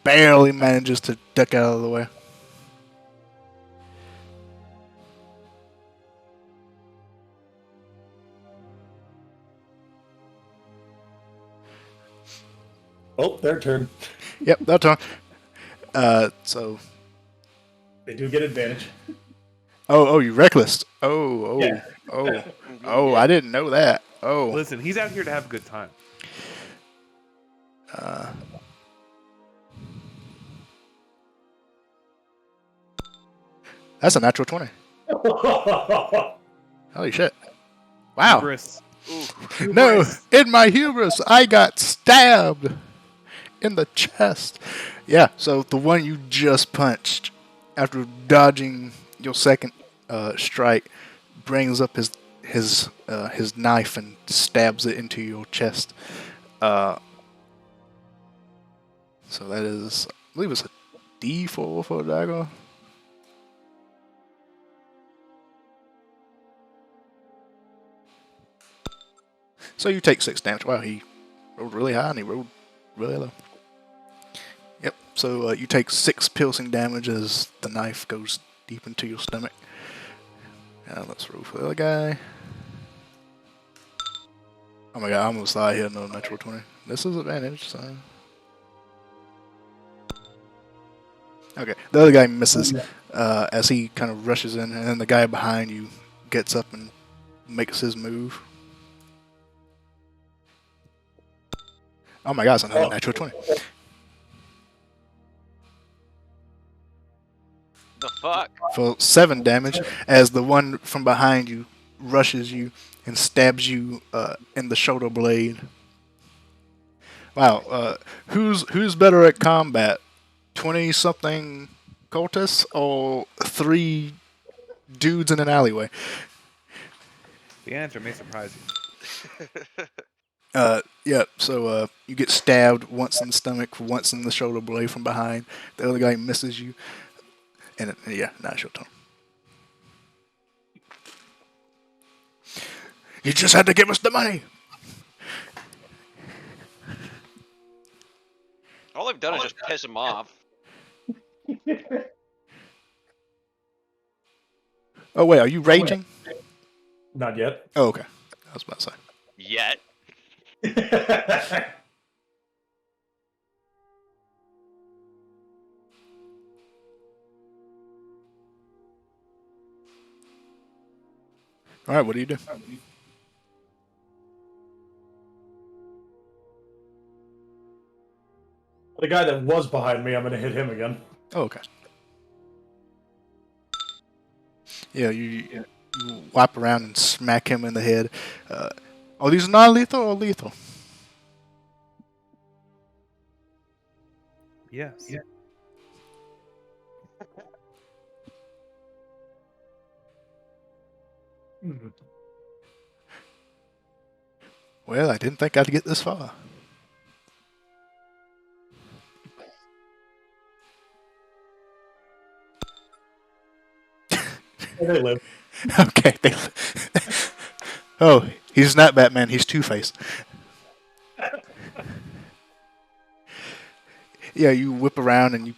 barely manages to duck out of the way. Oh, their turn. Yep, that's on. So. They do get advantage. Oh, you reckless. Oh, Yeah. I didn't know that. Oh. Listen, he's out here to have a good time. That's a natural 20. Holy shit. Wow. Hubris. No, in my hubris, I got stabbed in the chest. Yeah, so the one you just punched, after dodging your second strike, brings up his knife and stabs it into your chest. So that is, I believe it's a D4 for a dagger. So you take 6 damage. Wow, he rolled really high and he rolled really low. Yep, so you take 6 piercing damage as the knife goes deep into your stomach. Now let's roll for the other guy. Oh my god, I almost thought I hit another natural 20. This is advantage, so... Okay, the other guy misses as he kind of rushes in, and then the guy behind you gets up and makes his move. Oh my god, it's another natural 20. The fuck? For 7 damage, as the one from behind you rushes you and stabs you in the shoulder blade. Wow, who's better at combat? 20-something cultists or 3 dudes in an alleyway? The answer may surprise you. Yeah, so you get stabbed once in the stomach, once in the shoulder blade from behind. The other guy misses you. And yeah, now it's your turn. You just had to give us the money. All I've done is just piss him off. Oh wait, are you raging? Not yet. Oh, okay. I was about to say. Yet. All right, what do you do? The guy that was behind me, I'm going to hit him again. Oh, okay. Yeah, you wipe around and smack him in the head. Are these non-lethal or lethal? Yes. Yeah. Well, I didn't think I'd get this far. They live. Okay. Oh, he's not Batman. He's Two-Face. Yeah, you whip around and you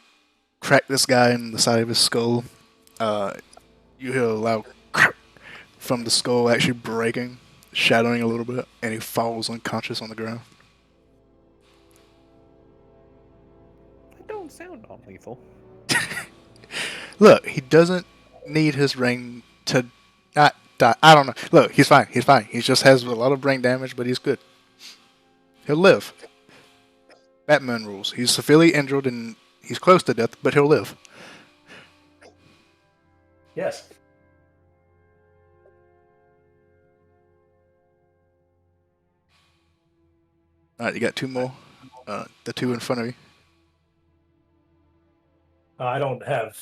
crack this guy in the side of his skull. You hear a loud crack from the skull actually breaking, shattering a little bit, and he falls unconscious on the ground. That don't sound non-lethal. Look, he doesn't need his ring to not die. I don't know. Look, he's fine. He's fine. He just has a lot of brain damage, but he's good. He'll live. Batman rules. He's severely injured and he's close to death, but he'll live. Yes. Alright, you got 2 more. The 2 in front of you. I don't have...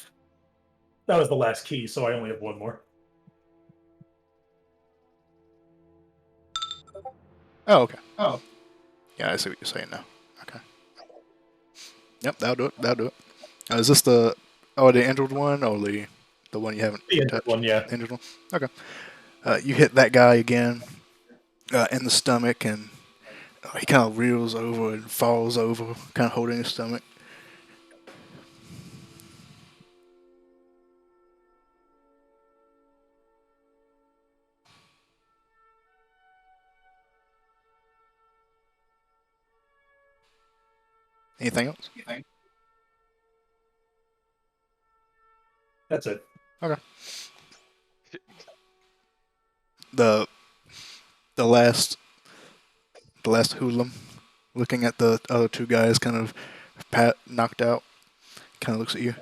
That was the last key, so I only have 1 more. Oh, okay. Oh. Yeah, I see what you're saying now. Okay. Yep, that'll do it. That'll do it. Is this the injured one or the one you haven't The injured touched? one, yeah. Injured one? Okay. You hit that guy again. in the stomach, and he kind of reels over and falls over, kind of holding his stomach. Anything else? That's it. Okay. The last hoodlum, looking at the other two guys, kind of knocked out, kind of looks at you,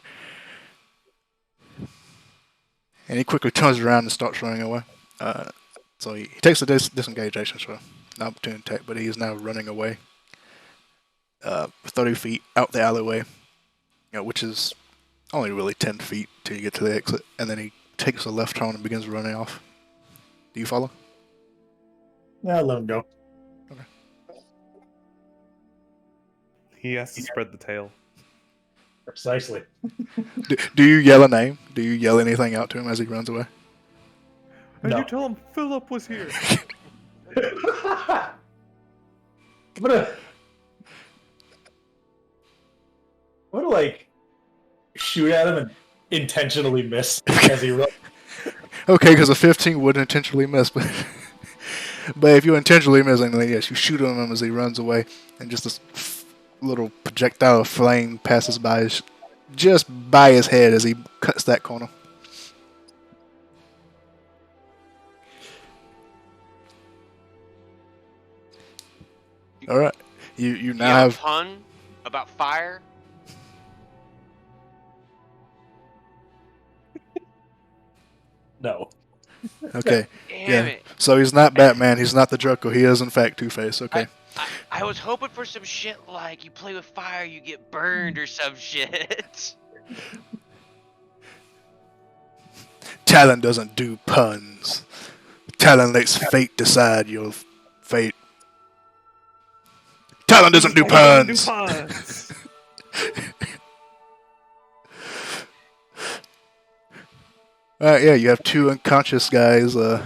and he quickly turns around and starts running away. So he takes a disengage action, so an opportunity attack, but he is now running away. 30 feet out the alleyway, which is only really 10 feet till you get to the exit, and then he takes a left turn and begins running off. Do you follow? Yeah, let him go. He has to spread the tail. Precisely. Do you yell a name? Do you yell anything out to him as he runs away? And No. you tell him Philip was here. I'm gonna like shoot at him and intentionally miss as he runs. Okay, because a 15 wouldn't intentionally miss, but if you're intentionally missing, then yes, you shoot on him as he runs away, and just this little projectile of flame passes by just by his head as he cuts that corner. All right, you now You have have a pun about fire? No. okay. Damn it. So he's not Batman. He's not the Joker. He is in fact Two-Face. Okay. I was hoping for some shit like you play with fire, you get burned or some shit. Talon doesn't do puns. Talon lets fate decide your fate. Talon doesn't do puns. Yeah, you have two unconscious guys at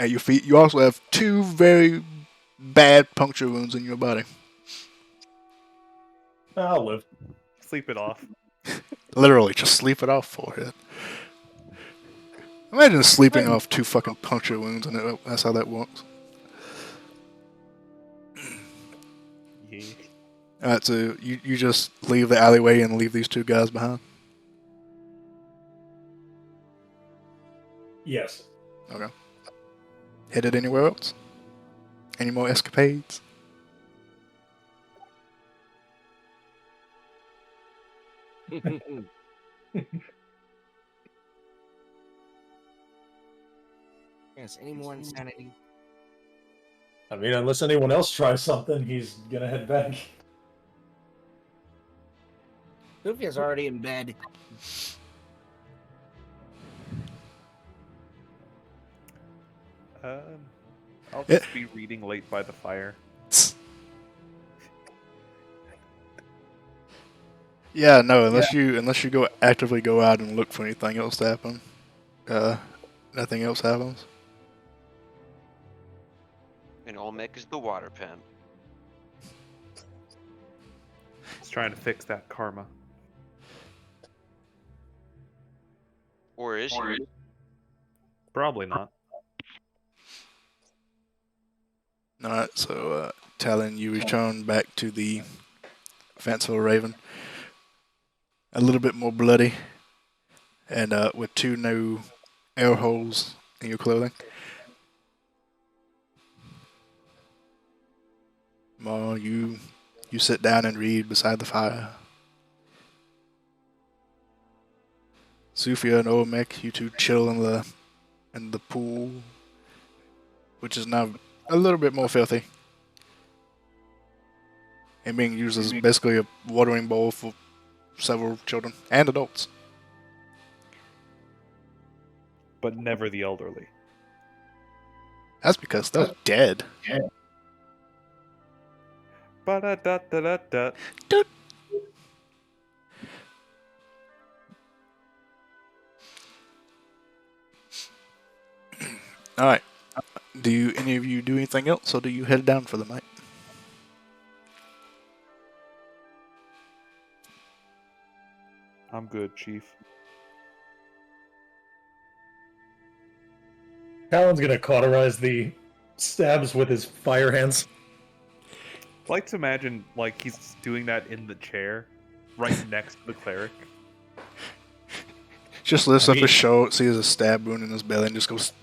your feet. You also have two very bad puncture wounds in your body. I'll live. Sleep it off. Literally, just sleep it off, forehead. Imagine sleeping off two fucking puncture wounds, and that's how that works. Yeah. Alright, so you just leave the alleyway and leave these two guys behind? Yes. Okay. Headed anywhere else? Any more escapades? Yes, any more insanity? I mean, unless anyone else tries something, he's gonna head back. Luffy's already in bed. I'll just be reading late by the fire. Yeah, no, unless you go actively go out and look for anything else to happen. Nothing else happens. And Olmec is the water pimp. He's trying to fix that karma. Or is he? Probably not. Alright, so Talon, you return back to the Fanciful Raven. A little bit more bloody, and with two new air holes in your clothing. Well, you sit down and read beside the fire. Sufia and Olmec, you two chill in the pool, which is now a little bit more filthy, and being used as basically a watering bowl for several children and adults. But never the elderly. That's because they're dead. Ba-da-da-da-da-da. Alright. Do any of you do anything else, or do you head down for the night? I'm good, Chief. Talon's gonna cauterize the stabs with his fire hands. I like to imagine like he's doing that in the chair, right next to the cleric. Just lifts I up mean- his shoulder, sees a stab wound in his belly, and just goes.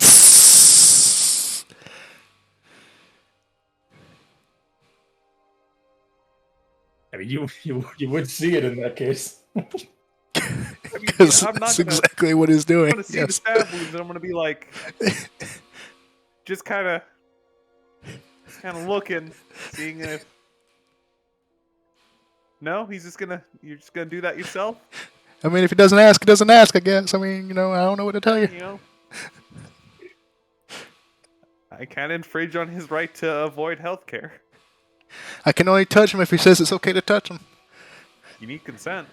I mean, you would see it in that case. Because I'm not that's gonna- exactly what he's I'm doing. gonna see the Yes. stab wounds, and I'm gonna be like, just kind of looking, seeing if. No, you're just gonna do that yourself. I mean, if he doesn't ask, he doesn't ask, I guess. I mean, I don't know what to tell you. You know, I can't infringe on his right to avoid healthcare. I can only touch him if he says it's okay to touch him. You need consent.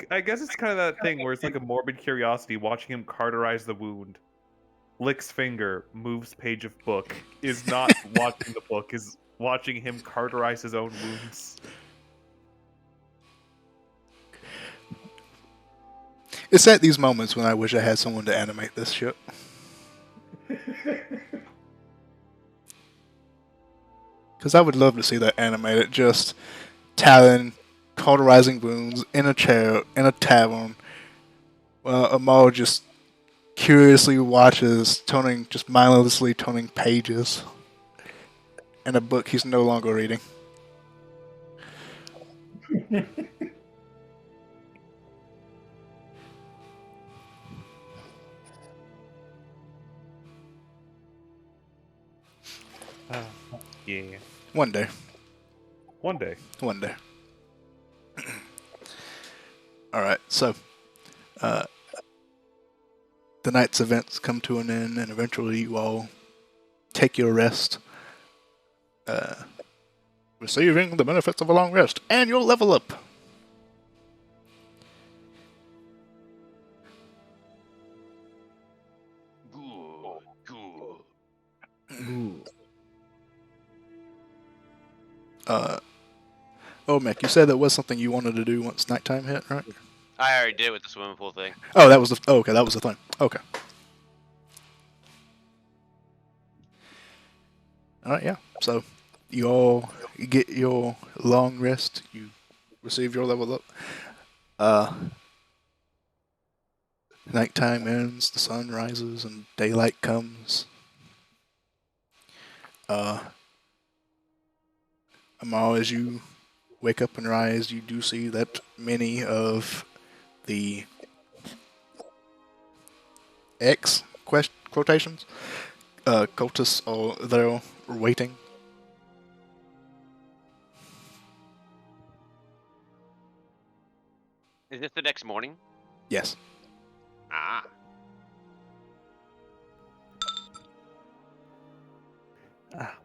I guess it's kind of that thing where it's like a morbid curiosity watching him cauterize the wound. Licks finger, moves page of book, is not watching the book, is watching him cauterize his own wounds. It's at these moments when I wish I had someone to animate this shit. Because I would love to see that animated. Just Talon cauterizing wounds in a chair, in a tavern. While Amal just curiously watches, just mindlessly toning pages in a book he's no longer reading. Yeah. One day. One day. One day. Alright, so the night's events come to an end, and eventually you all take your rest, receiving the benefits of a long rest, and you'll level up. Good. Mick, you said that was something you wanted to do once nighttime hit, right? I already did with the swimming pool thing. Oh, that was the. Oh, okay, that was the thing. Okay. All right, yeah. So you get your long rest. You receive your level up. Nighttime ends. The sun rises and daylight comes. Amal, as you wake up and rise, you do see that many of the X quotations cultists are there waiting. Is this the next morning? Yes. Ah.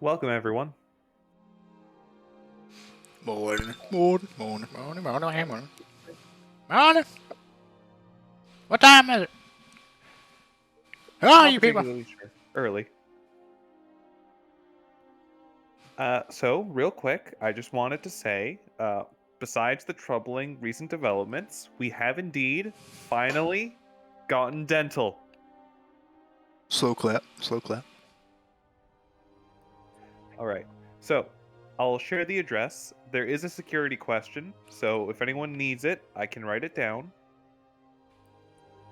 Welcome, everyone. Morning. Morning. Morning. What time is it? Who are you people? Particularly sure. Early. So, real quick, I just wanted to say, besides the troubling recent developments, we have indeed finally gotten dental. Slow clap. Slow clap. All right. So, I'll share the address. There is a security question, so if anyone needs it, I can write it down.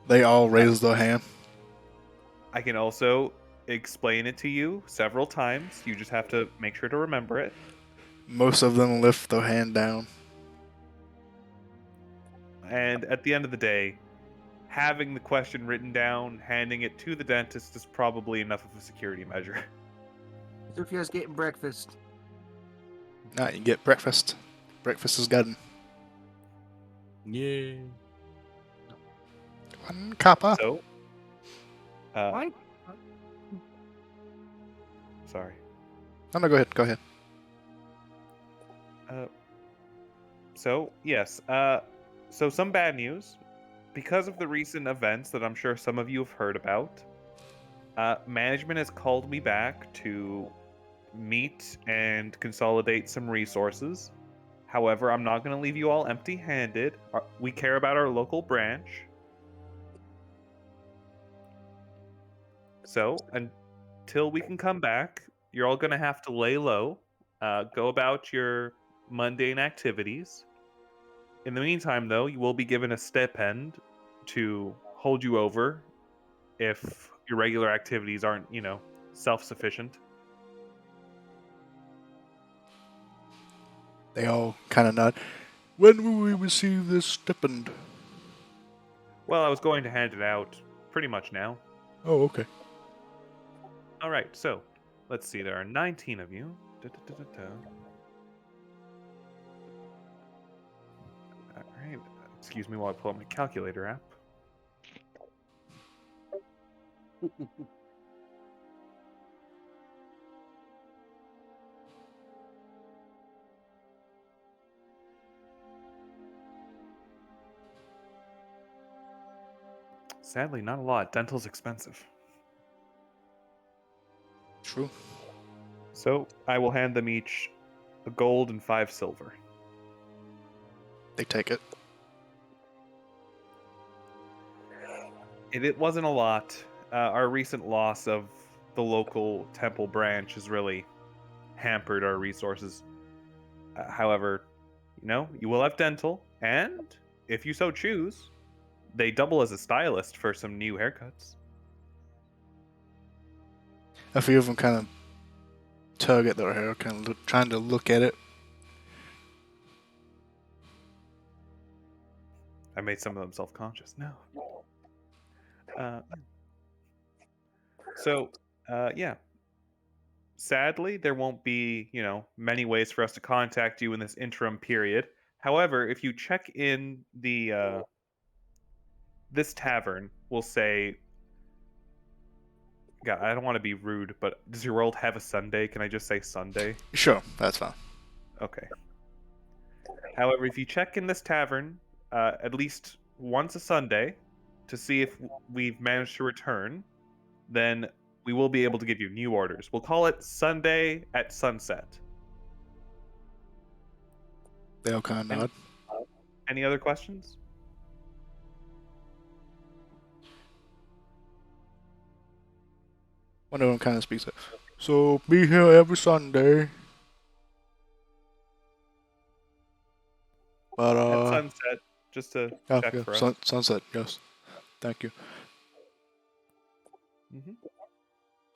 They all raise their hand. I can also explain it to you several times. You just have to make sure to remember it. Most of them lift their hand down. And at the end of the day, having the question written down, handing it to the dentist is probably enough of a security measure. So if you guys getting breakfast, Now you get breakfast. Breakfast is good. yeah. One copper. So, Why? sorry. No, go ahead. Go ahead. So, yes. So some bad news. because of the recent events that I'm sure some of you have heard about, management has called me back to meet and consolidate some resources. However, I'm not going to leave you all empty-handed. We care about our local branch. So, until we can come back, you're all going to have to lay low, go about your mundane activities. In the meantime, though, you will be given a stipend to hold you over if your regular activities aren't, self-sufficient. They all kind of nod. When will we receive this stipend? Well, I was going to hand it out pretty much now. Oh, okay. All right, so let's see. There are 19 of you. Da-da-da-da-da. All right. Excuse me while I pull up my calculator app. Sadly, not a lot. Dental's expensive. True. So I will hand them each a gold and 5 silver. They take it. It wasn't a lot. Our recent loss of the local temple branch has really hampered our resources. However, you will have dental, and if you so choose, they double as a stylist for some new haircuts. A few of them kind of tug at their hair, kind of trying to look at it. I made some of them self-conscious. No. Yeah. Sadly, there won't be, many ways for us to contact you in this interim period. However, if you check in the this tavern, we'll say, God, I don't want to be rude, but does your world have a Sunday? Can I just say Sunday? Sure, that's fine. Okay. However, if you check in this tavern at least once a Sunday to see if we've managed to return, then we will be able to give you new orders. We'll call it Sunday at sunset. They all kind of nod. Any other questions? One of them kind of speaks up. So, be here every Sunday. But, At sunset, just to check for us. Sunset, yes. Thank you. Mm-hmm.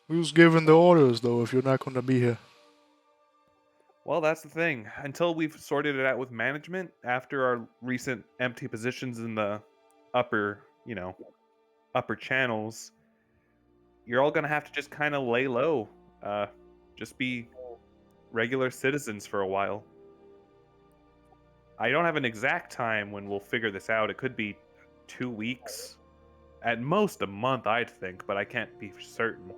Who's giving the orders, though, if you're not going to be here? Well, that's the thing. Until we've sorted it out with management, after our recent empty positions in the upper channels, you're all gonna have to just kind of lay low. Just be regular citizens for a while. I don't have an exact time when we'll figure this out. It could be 2 weeks. At most a month, I'd think, but I can't be certain.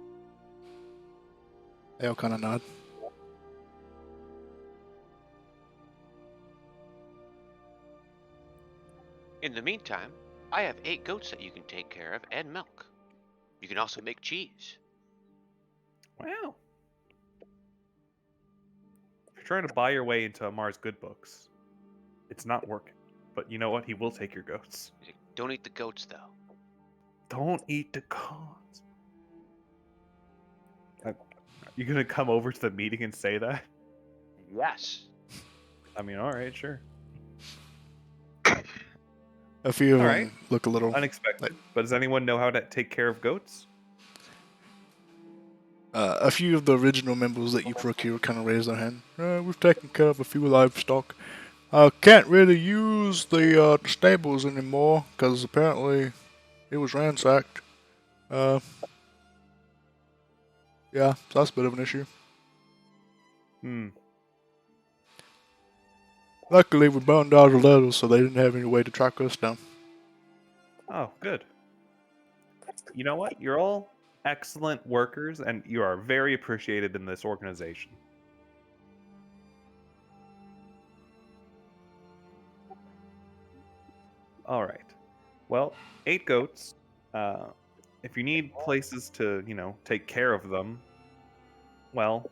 They all kind of nod. In the meantime, I have 8 goats that you can take care of and milk. You can also make cheese. Wow. If you're trying to buy your way into Amar's good books, it's not working. But you know what? He will take your goats. Don't eat the goats, though. Don't eat the goats. You gonna come over to the meeting and say that? Yes. I mean, all right, sure. A few of All them right. look a little Unexpected. But does anyone know how to take care of goats? A few of the original members that you procured kind of raise their hand. We've taken care of a few livestock. Can't really use the stables anymore because apparently it was ransacked. Yeah, so that's a bit of an issue. Luckily, we burned out the letters, so they didn't have any way to track us down. Oh, good. You know what? You're all excellent workers, and you are very appreciated in this organization. All right. Well, 8 goats. If you need places to, take care of them, well,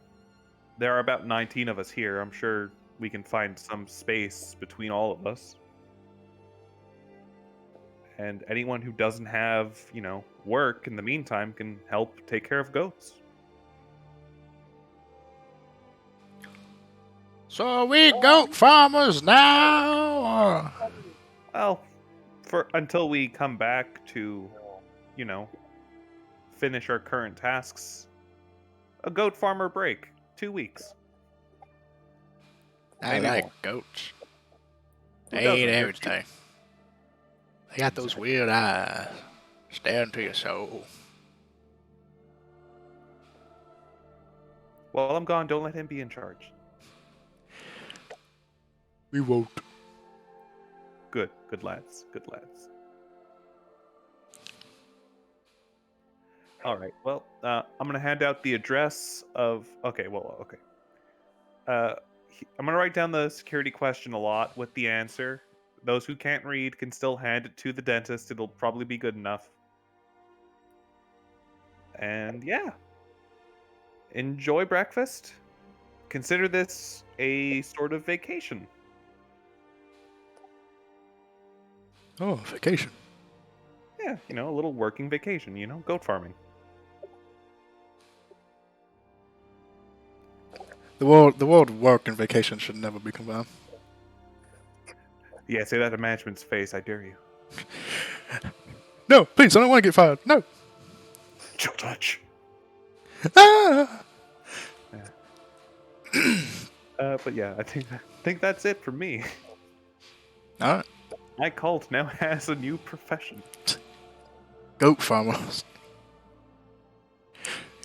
there are about 19 of us here. I'm sure we can find some space between all of us. And anyone who doesn't have, work in the meantime can help take care of goats. So are we goat farmers now? Well, until we come back to, you know, finish our current tasks, a goat farmer break, 2 weeks. I Maybe like more. goats. Who They eat doesn't? They're everything. They got those weird eyes staring into your soul. While I'm gone, don't let him be in charge. We won't. Good lads. Good lads. All right. Well, I'm gonna hand out the address of. Okay. I'm gonna write down the security question a lot with the answer. Those who can't read can still hand it to the dentist. It'll probably be good enough. And yeah, enjoy breakfast. Consider this a sort of vacation. Oh, vacation. Yeah, a little working vacation. Goat farming. The world work and vacation should never be combined. Yeah, say that to management's face. I dare you. No, please, I don't want to get fired. No. Chill touch. Ah! But yeah, I think that's it for me. All right. My cult now has a new profession. Goat farmers.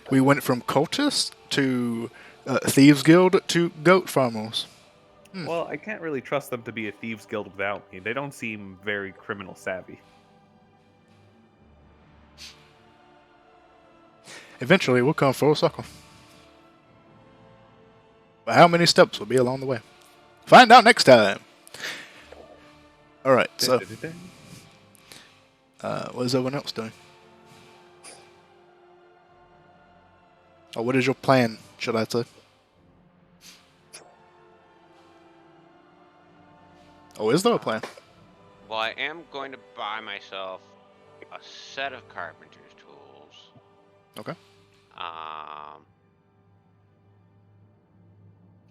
We went from cultists to thieves guild to goat farmers. Well, I can't really trust them to be a thieves guild without me. They don't seem very criminal savvy. Eventually, we'll come full circle. But how many steps will be along the way? Find out next time. All right. So, what is everyone else doing? Or what is your plan, should I say? Oh, is there a plan? Well, I am going to buy myself a set of carpenter's tools. Okay.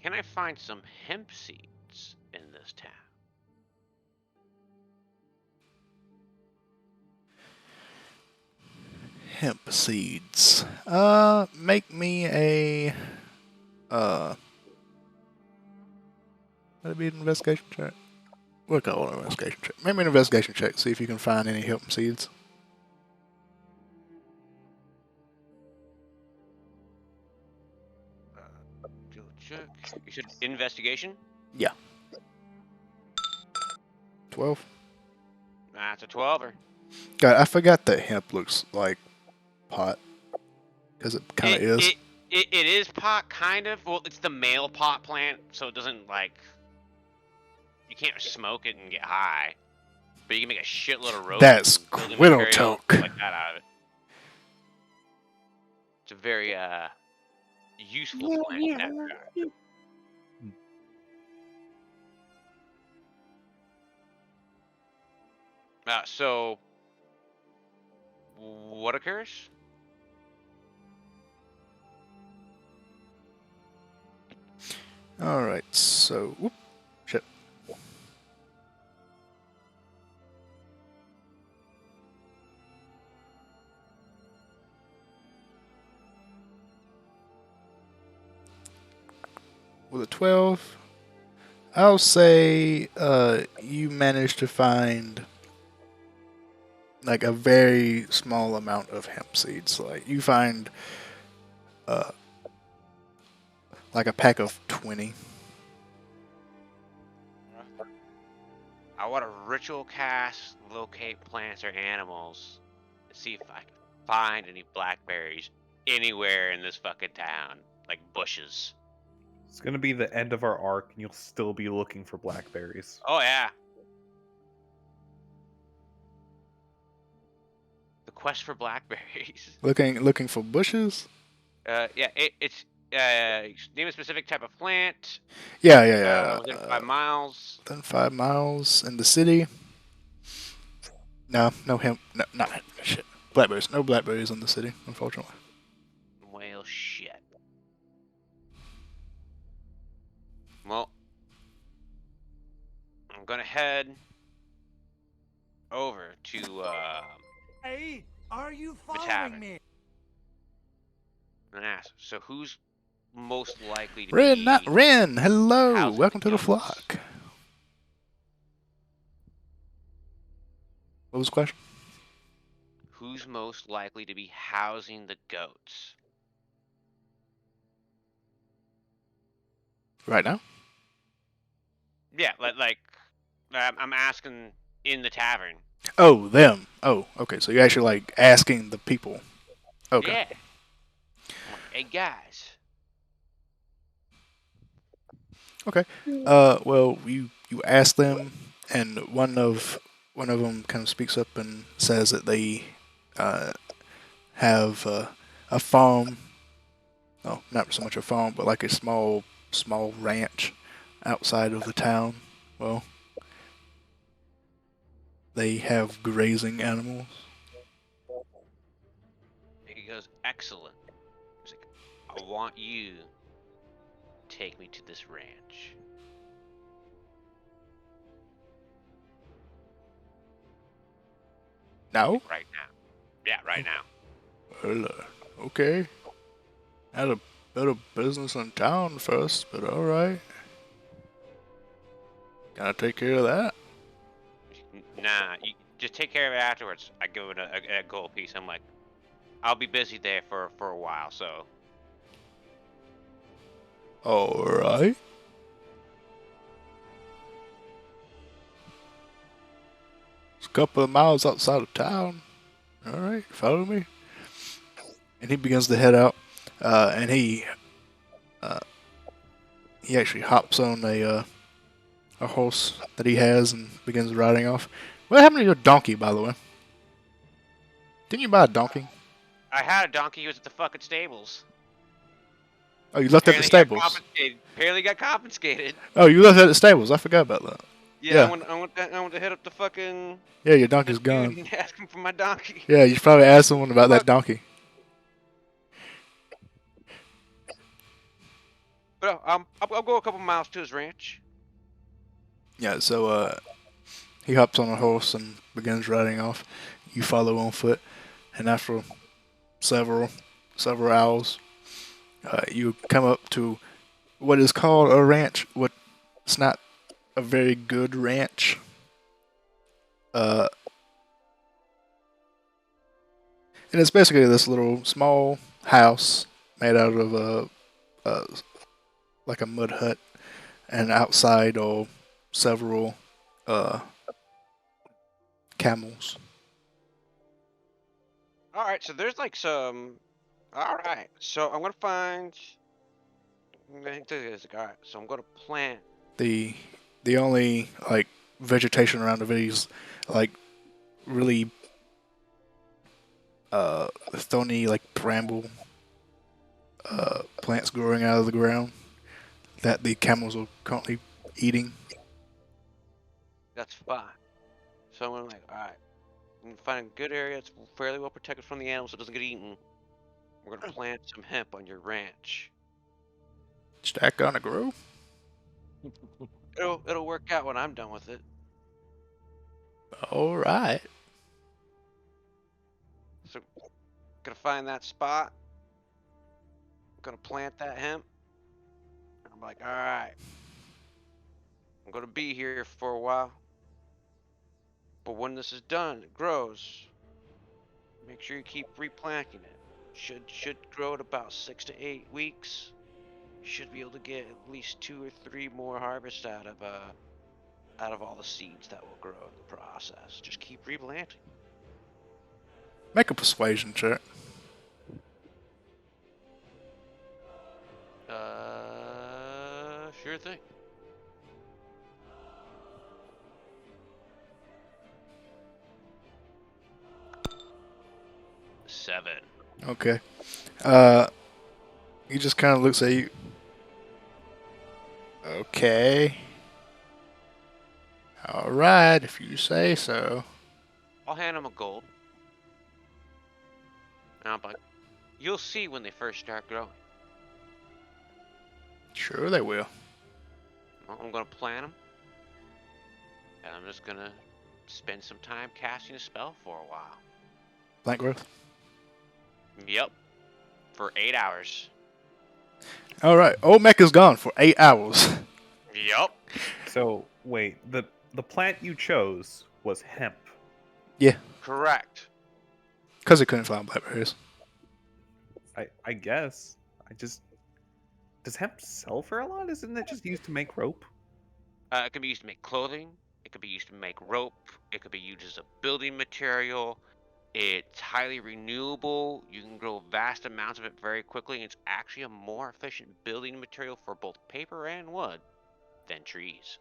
Can I find some hemp seeds in this town? Hemp seeds. Make me a would it be an investigation check? We'll call it an investigation check. Make me an investigation check, see if you can find any hemp seeds. Check. You said investigation? Yeah. 12. That's a 12er. God, I forgot that hemp looks like pot. Because it kind of is. It is pot, kind of. Well, it's the male pot plant, so it doesn't, you can't smoke it and get high. But you can make a shitload of rope. That's and building Quiddle material Toke. like that out of it. It's a very, useful plant in that regard. So, what occurs? Alright, so... Whoop, shit. With a 12, I'll say you managed to find like a very small amount of hemp seeds. Like you find like a pack of 20. I want to ritual cast, locate plants or animals, and see if I can find any blackberries anywhere in this fucking town, like bushes. It's gonna be the end of our arc, and you'll still be looking for blackberries. Oh yeah. quest for blackberries. Looking for bushes. Yeah, it's name a specific type of plant. Yeah. Within 5 miles. Within 5 miles in the city. No hemp. No, not shit. Blackberries. No blackberries in the city, unfortunately. Well, shit. Well, I'm gonna head over to Hey, are you the following tavern me? and ask. So, who's most likely to Ren, not be Ren. Hello. housing Welcome to the goats? flock. What was the question? Who's most likely to be housing the goats? Right now? Yeah, I'm asking in the tavern. Oh, them. Oh, okay. So you're actually like asking the people. Okay. Yeah. I'm like, hey guys. Okay. Well, you ask them, and one of them kind of speaks up and says that they have a farm. Oh, not so much a farm, but like a small ranch outside of the town. Well, they have grazing animals. He goes, excellent. He's like, I want you to take me to this ranch. No? Right now. Yeah, right now. Well, okay. Had a bit of business in town first, but alright. Gotta take care of that. Nah, you just take care of it afterwards. I give it a gold piece. I'm like, I'll be busy there for a while, so. Alright. It's a couple of miles outside of town. Alright, follow me. And he begins to head out. And he actually hops on a horse that he has and begins riding off. What happened to your donkey, by the way? Didn't you buy a donkey? I had a donkey. He was at the fucking stables. Oh, you left it at the Apparently got stables. confiscated. Apparently got confiscated. Oh, you left it at the stables. I forgot about that. Yeah, Yeah. I want to hit up the fucking Yeah, your this donkey's dude gone. and ask him for my donkey. Yeah, you should probably ask someone about that donkey. But I'll go a couple miles to his ranch. Yeah, so he hops on a horse and begins riding off. You follow on foot, and after several hours, you come up to what is called a ranch. What it's not a very good ranch. And it's basically this little small house made out of like a mud hut, and outside are several uh, camels. All right, so there's like some. All right, so I'm gonna find. I think this is all right. So I'm gonna plant. The only like vegetation around the is like really thorny like bramble plants growing out of the ground that the camels are currently eating. That's fine. So I'm gonna like, all right. I'm gonna find a good area that's fairly well protected from the animals so it doesn't get eaten. We're gonna plant some hemp on your ranch. Is that gonna grow? It'll work out when I'm done with it. All right. So gonna find that spot. Gonna plant that hemp. I'm like, all right. I'm gonna be here for a while. But when this is done, it grows. Make sure you keep replanting it. Should grow at about 6 to 8 weeks. You should be able to get at least 2 or 3 more harvests out of all the seeds that will grow in the process. Just keep replanting. Make a persuasion check. Sure thing. 7. Okay. He just kind of looks at you. Okay. All right, if you say so. I'll hand him a gold. And I'm like, you'll see when they first start growing. Sure, they will. Well, I'm gonna plant them, and I'm just gonna spend some time casting a spell for a while. Plant growth. Yep, for 8 hours. All right, old mech is gone for 8 hours. Yep. So wait, the plant you chose was hemp. Yeah, Correct. because he couldn't find blackberries. I guess. Does hemp sell for a lot? Isn't it just used to make rope? It can be used to make clothing. It could be used to make rope. It could be used as a building material. It's highly renewable. You can grow vast amounts of it very quickly. And it's actually a more efficient building material for both paper and wood than trees.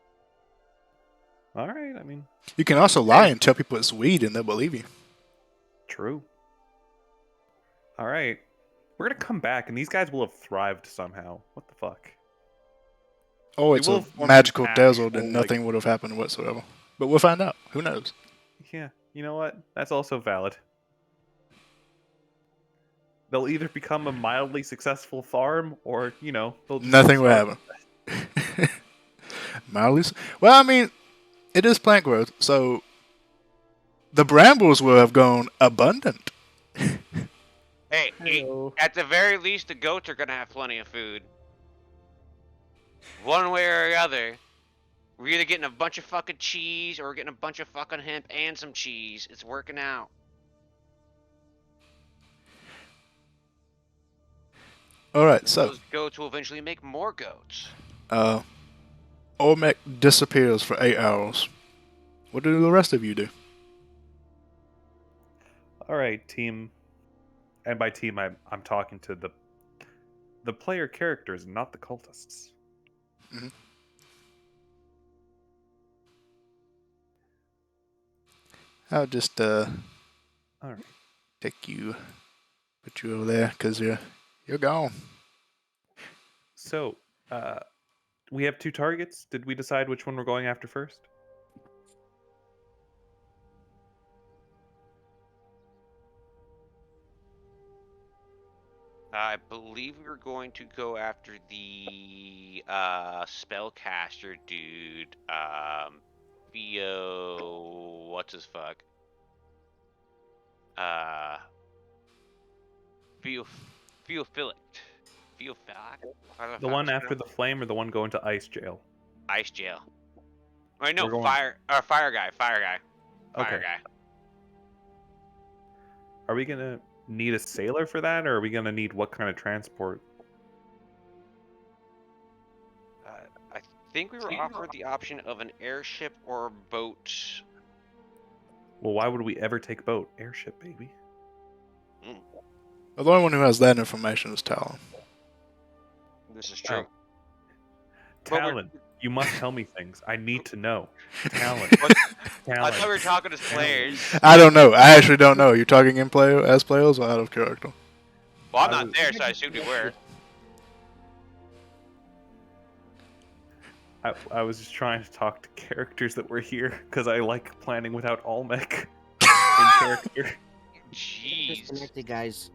All right, I mean, You can also lie and tell people it's weed and they'll believe you. true. All right, we're gonna come back, and these guys will have thrived somehow. What the fuck? Oh, We it's will a have formed magical an desert actual, and nothing would have happened whatsoever. But we'll find out. Who knows? Yeah, you know what? That's also valid. They'll either become a mildly successful farm, or they'll just Nothing will starve. happen. Mildly. Well, I mean, it is plant growth, so the brambles will have gone abundant. Hey, Hello. at the very least, the goats are gonna have plenty of food. One way or the other, we're either getting a bunch of fucking cheese or we're getting a bunch of fucking hemp and some cheese. It's working out. All right, so Those goats will eventually make more goats. Olmec disappears for 8 hours. What do the rest of you do? All right, team. And by team, I'm talking to the player characters, not the cultists. Mhm. I'll just All right. put you over there because you're gone. So, we have 2 targets. Did we decide which one we're going after first? I believe we were going to go after the spellcaster dude. Theo, what's his fuck? Theophilic. The one after the flame, or the one going to ice jail? ice jail. Wait, no, We're going- fire guy. Fire Okay. guy. Are we gonna need a sailor for that, or are we gonna need what kind of transport? I think we were offered the option of an airship or a boat. Well, why would we ever take boat? Airship, baby. The only one who has that information is Talon. This is true. But we're- Talon, you must tell me things. I need to know. Talon. I Talon. thought we were talking as players. I don't know. I actually don't know. You're talking in play as players or out of character? Well, I'm I not was- there, so I assumed we were. I was just trying to talk to characters that were here because I like planning without Olmec in character. Jeez. Disconnected, guys.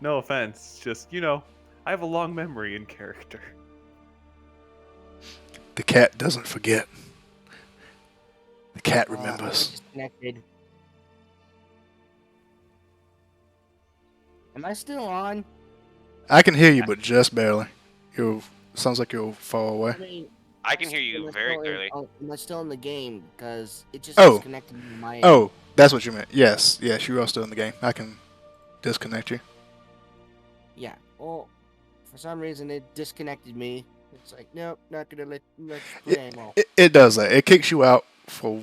No offense, just I have a long memory in character. The cat doesn't forget. The cat I'm remembers. disconnected. Am I still on? I can hear you, but just barely. Sounds like you're far away. I mean, I can hear you very clearly. Am I still in the game? Because it just Oh. disconnected me from my end. Oh, that's what you meant. Yes, you are still in the game. I can disconnect you. Yeah. Well, for some reason it disconnected me. It's like, nope, not gonna let you play anymore. It does that. It kicks you out for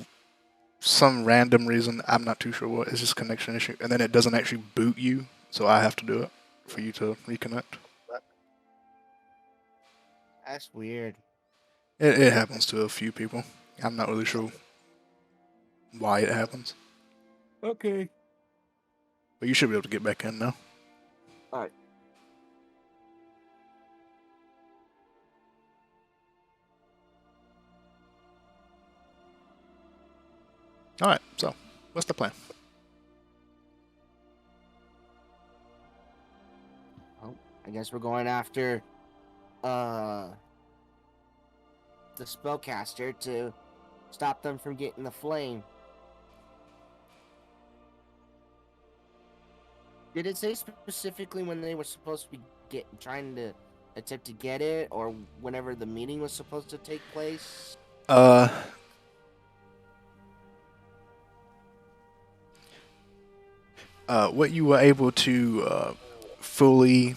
some random reason. I'm not too sure what. It's just a connection issue. And then it doesn't actually boot you, so I have to do it for you to reconnect. That's weird. It happens to a few people. I'm not really sure why it happens. Okay. But you should be able to get back in now. Alright. Alright, so what's the plan? Well, I guess we're going after the spellcaster to stop them from getting the flame. Did it say specifically when they were supposed to be trying to attempt to get it, or whenever the meeting was supposed to take place? What you were able to fully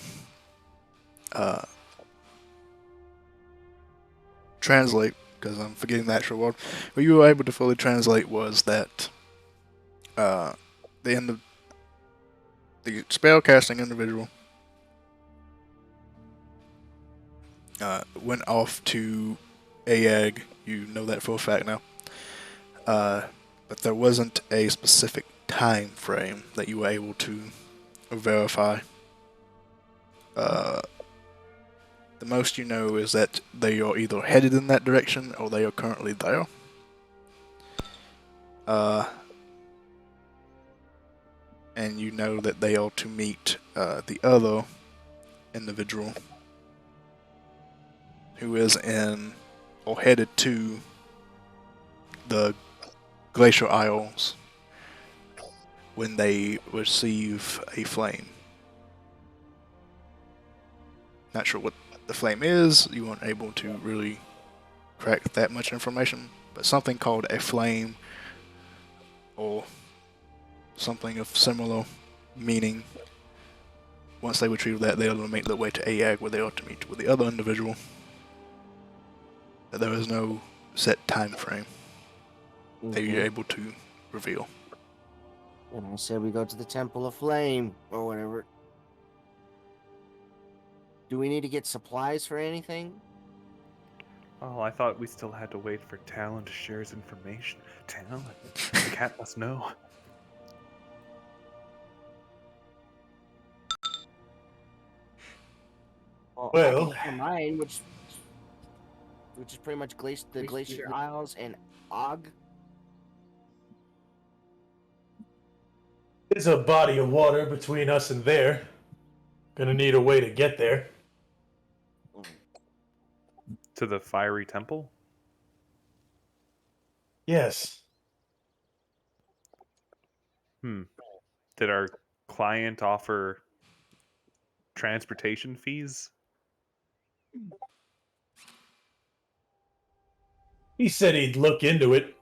translate, because I'm forgetting the actual word, what you were able to fully translate was that the spellcasting individual went off to Aag. You know that for a fact now. But there wasn't a specific time frame that you were able to verify. The most you know is that they are either headed in that direction or they are currently there. And you know that they are to meet the other individual who is in or headed to the Glacier Isles when they receive a flame. Not sure what the flame is, you weren't able to really crack that much information, but something called a flame or something of similar meaning. Once they retrieve that, they'll make their way to Aag, where they are to meet with the other individual. But there is no set time frame that you're able to reveal. And I said we go to the Temple of Flame, or whatever. Do we need to get supplies for anything? Oh, I thought we still had to wait for Talon to share his information. Talon? The cat must know. I Well- can share mine, which is pretty much the Glacier Isles and Og. There's a body of water between us and there. Gonna need a way to get there. To the fiery temple? Yes. Did our client offer transportation fees? He said he'd look into it.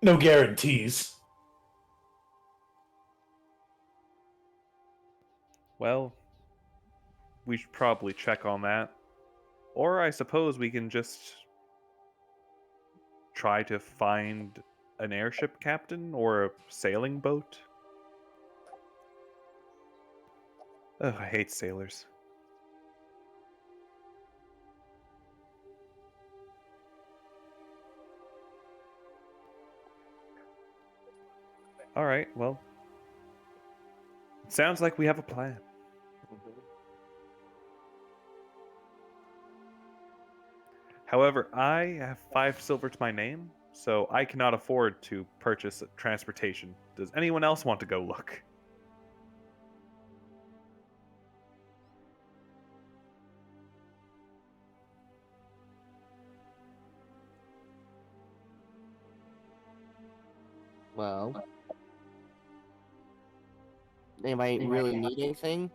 No guarantees. Well, we should probably check on that. Or I suppose we can just try to find an airship captain or a sailing boat. Ugh, I hate sailors. All right, well, it sounds like we have a plan. However, I have 5 silver to my name, so I cannot afford to purchase transportation. Does anyone else want to go look? Well, anybody really need anything?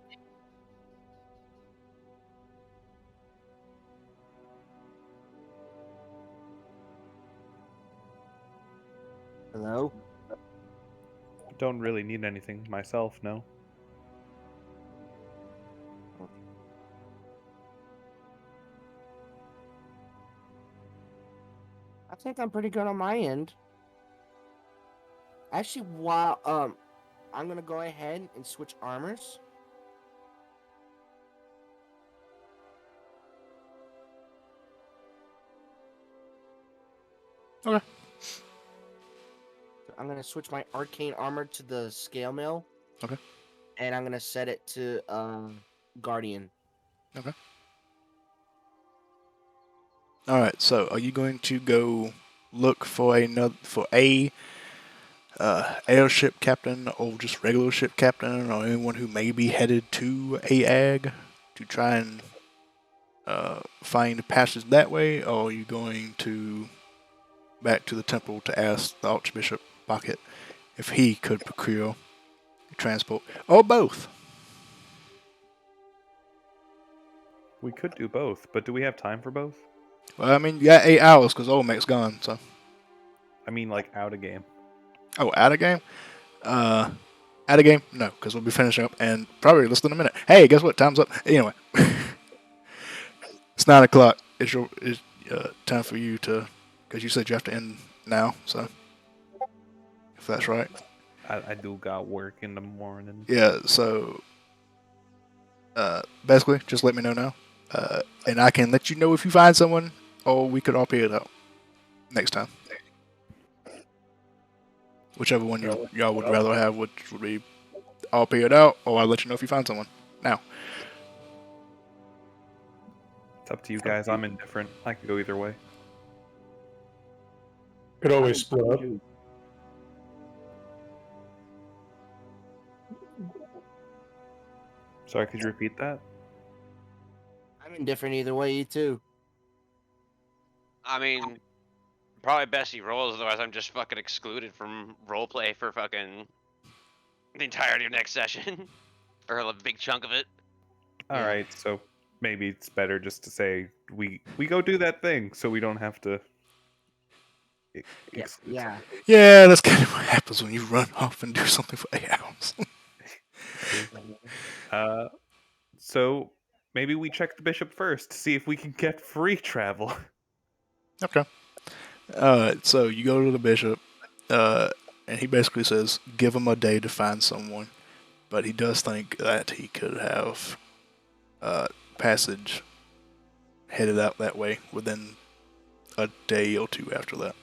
Hello? Don't really need anything myself, no. I think I'm pretty good on my end. Actually, while I'm gonna go ahead and switch armors. Okay. I'm gonna switch my arcane armor to the scale mail. Okay. And I'm gonna set it to guardian. Okay. All right. So, are you going to go look for a airship captain, or just regular ship captain, or anyone who may be headed to a ag to try and find passage that way, or are you going to back to the temple to ask the Archbishop Bucket if he could procure transport, or both? We could do both, but do we have time for both? Well, I mean, you got 8 hours because Olmec's gone, so. I mean, like, out of game. Oh, out of game? Out of game? No, because we'll be finishing up and probably less than a minute. Hey, guess what? Time's up. Anyway. It's 9 o'clock. It's time for you to, because you said you have to end now, so. If that's right. I do got work in the morning. Yeah, so. Basically, just let me know now. And I can let you know if you find someone, or we could all pay it out next time. Whichever one y'all would rather have, which would be all pay it out, or I'll let you know if you find someone. Now. It's up to you guys. I'm indifferent. I could go either way. Could always split up. Sorry, could you repeat that? I'm indifferent either way, you too. I mean, probably best he rolls, otherwise I'm just fucking excluded from roleplay for fucking the entirety of next session. Or a big chunk of it. All right, so maybe it's better just to say we go do that thing, so we don't have to. Yeah. Yeah, that's kind of what happens when you run off and do something for 8 hours. So maybe we check the bishop first to see if we can get free travel. Okay. So you go to the bishop, and he basically says, give him a day to find someone. But he does think that he could have passage headed out that way within a day or two after that.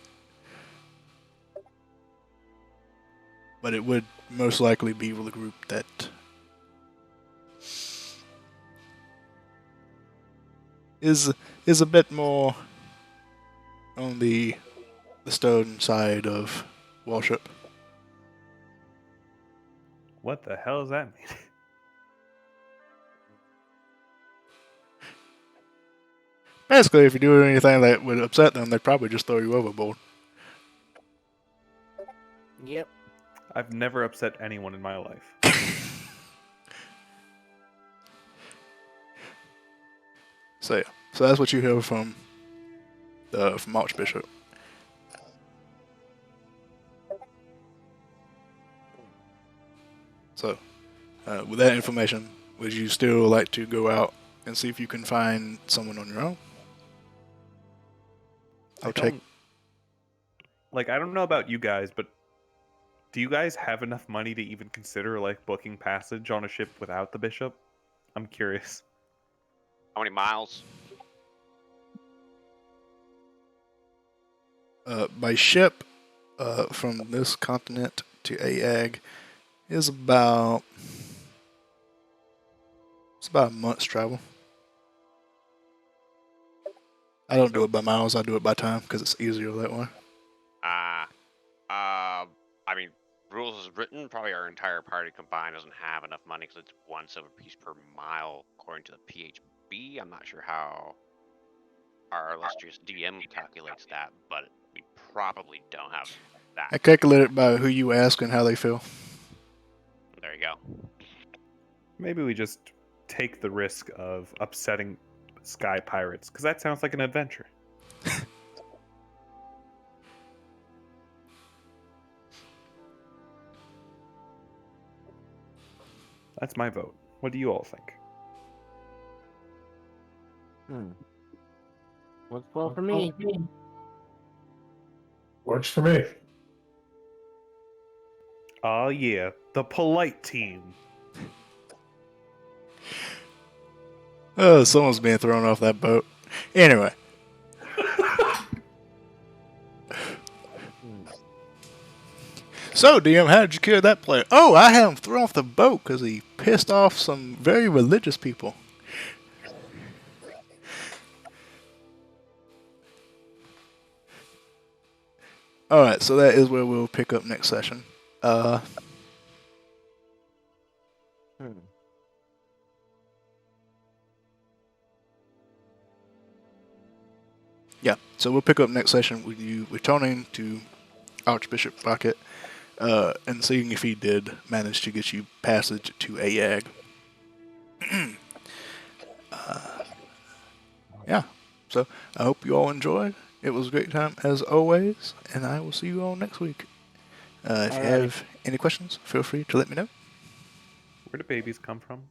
But it would most likely be with a group that is a bit more on the stone side of worship. What the hell does that mean? Basically, if you do anything that would upset them, they'd probably just throw you overboard. Yep. I've never upset anyone in my life. So yeah, so that's what you hear from Archbishop. So, with that information, would you still like to go out and see if you can find someone on your own? I don't know about you guys, but do you guys have enough money to even consider like booking passage on a ship without the bishop? I'm curious. How many miles? By ship, from this continent to Aag is about a month's travel. I don't do it by miles. I do it by time because it's easier that way. I mean, rules as written, probably our entire party combined doesn't have enough money because it's 1 silver piece per mile according to the PHB. I'm not sure how our illustrious DM calculates that, but we probably don't have that. I calculate it by who you ask and how they feel. There you go. Maybe we just take the risk of upsetting sky pirates, because that sounds like an adventure. That's my vote. What do you all think? Works well for me. Works for me. Oh yeah, the polite team. Oh, someone's being thrown off that boat. Anyway. So, DM, how did you kill that player? Oh, I had him thrown off the boat because he pissed off some very religious people. Alright, so that is where we'll pick up next session. Yeah, so we'll pick up next session with you returning to Archbishop Bucket and seeing if he did manage to get you passage to Ayag. Yeah, so I hope you all enjoyed. It was a great time as always, and I will see you all next week. If you have any questions, feel free to let me know. Where do babies come from?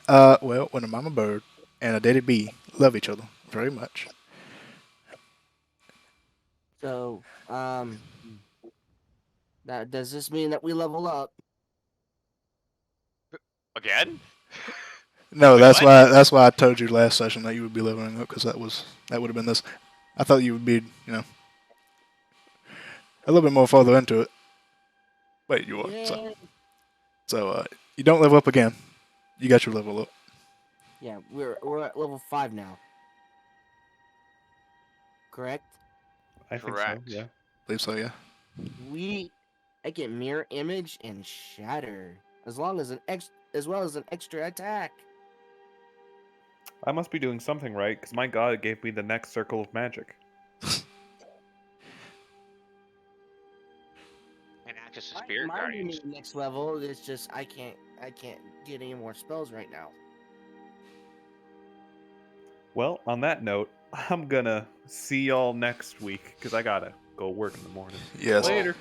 Well, when a mama bird and a daddy bee love each other very much. So, does this mean that we level up? Again? No, Wait, that's what? that's why I told you last session that you would be leveling up, because that would have been this. I thought you would be, a little bit more farther into it. Wait, you are. Yeah. So you don't level up again. You got your level up. Yeah, we're at level 5 now. Correct? I think Correct. so, yeah. I believe so, yeah. I get mirror image and shatter as well as an extra attack. I must be doing something right, because my god gave me the next circle of magic. And access to Spirit Mine Guardians. next level. It's just I can't get any more spells right now. Well, on that note, I'm gonna see y'all next week, because I gotta go work in the morning. Yes. Later.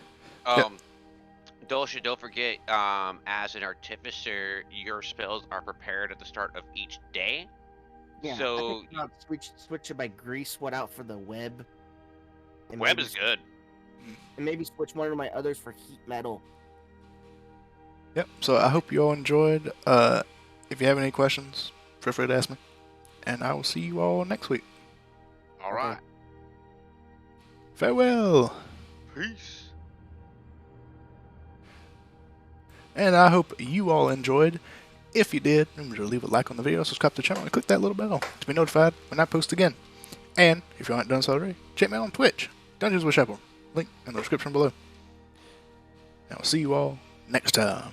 Dolce, don't forget, as an artificer, your spells are prepared at the start of each day. Yeah. So I think switch it by grease. What out for the web? And web maybe is good. And maybe switch one of my others for heat metal. Yep. So I hope you all enjoyed. If you have any questions, feel free to ask me, and I will see you all next week. All right. Farewell. Peace. And I hope you all enjoyed. If you did, remember to leave a like on the video, subscribe to the channel, and click that little bell to be notified when I post again. And if you aren't done so already, check me out on Twitch, Dungeons with Shepherd. Link in the description below. And I'll see you all next time.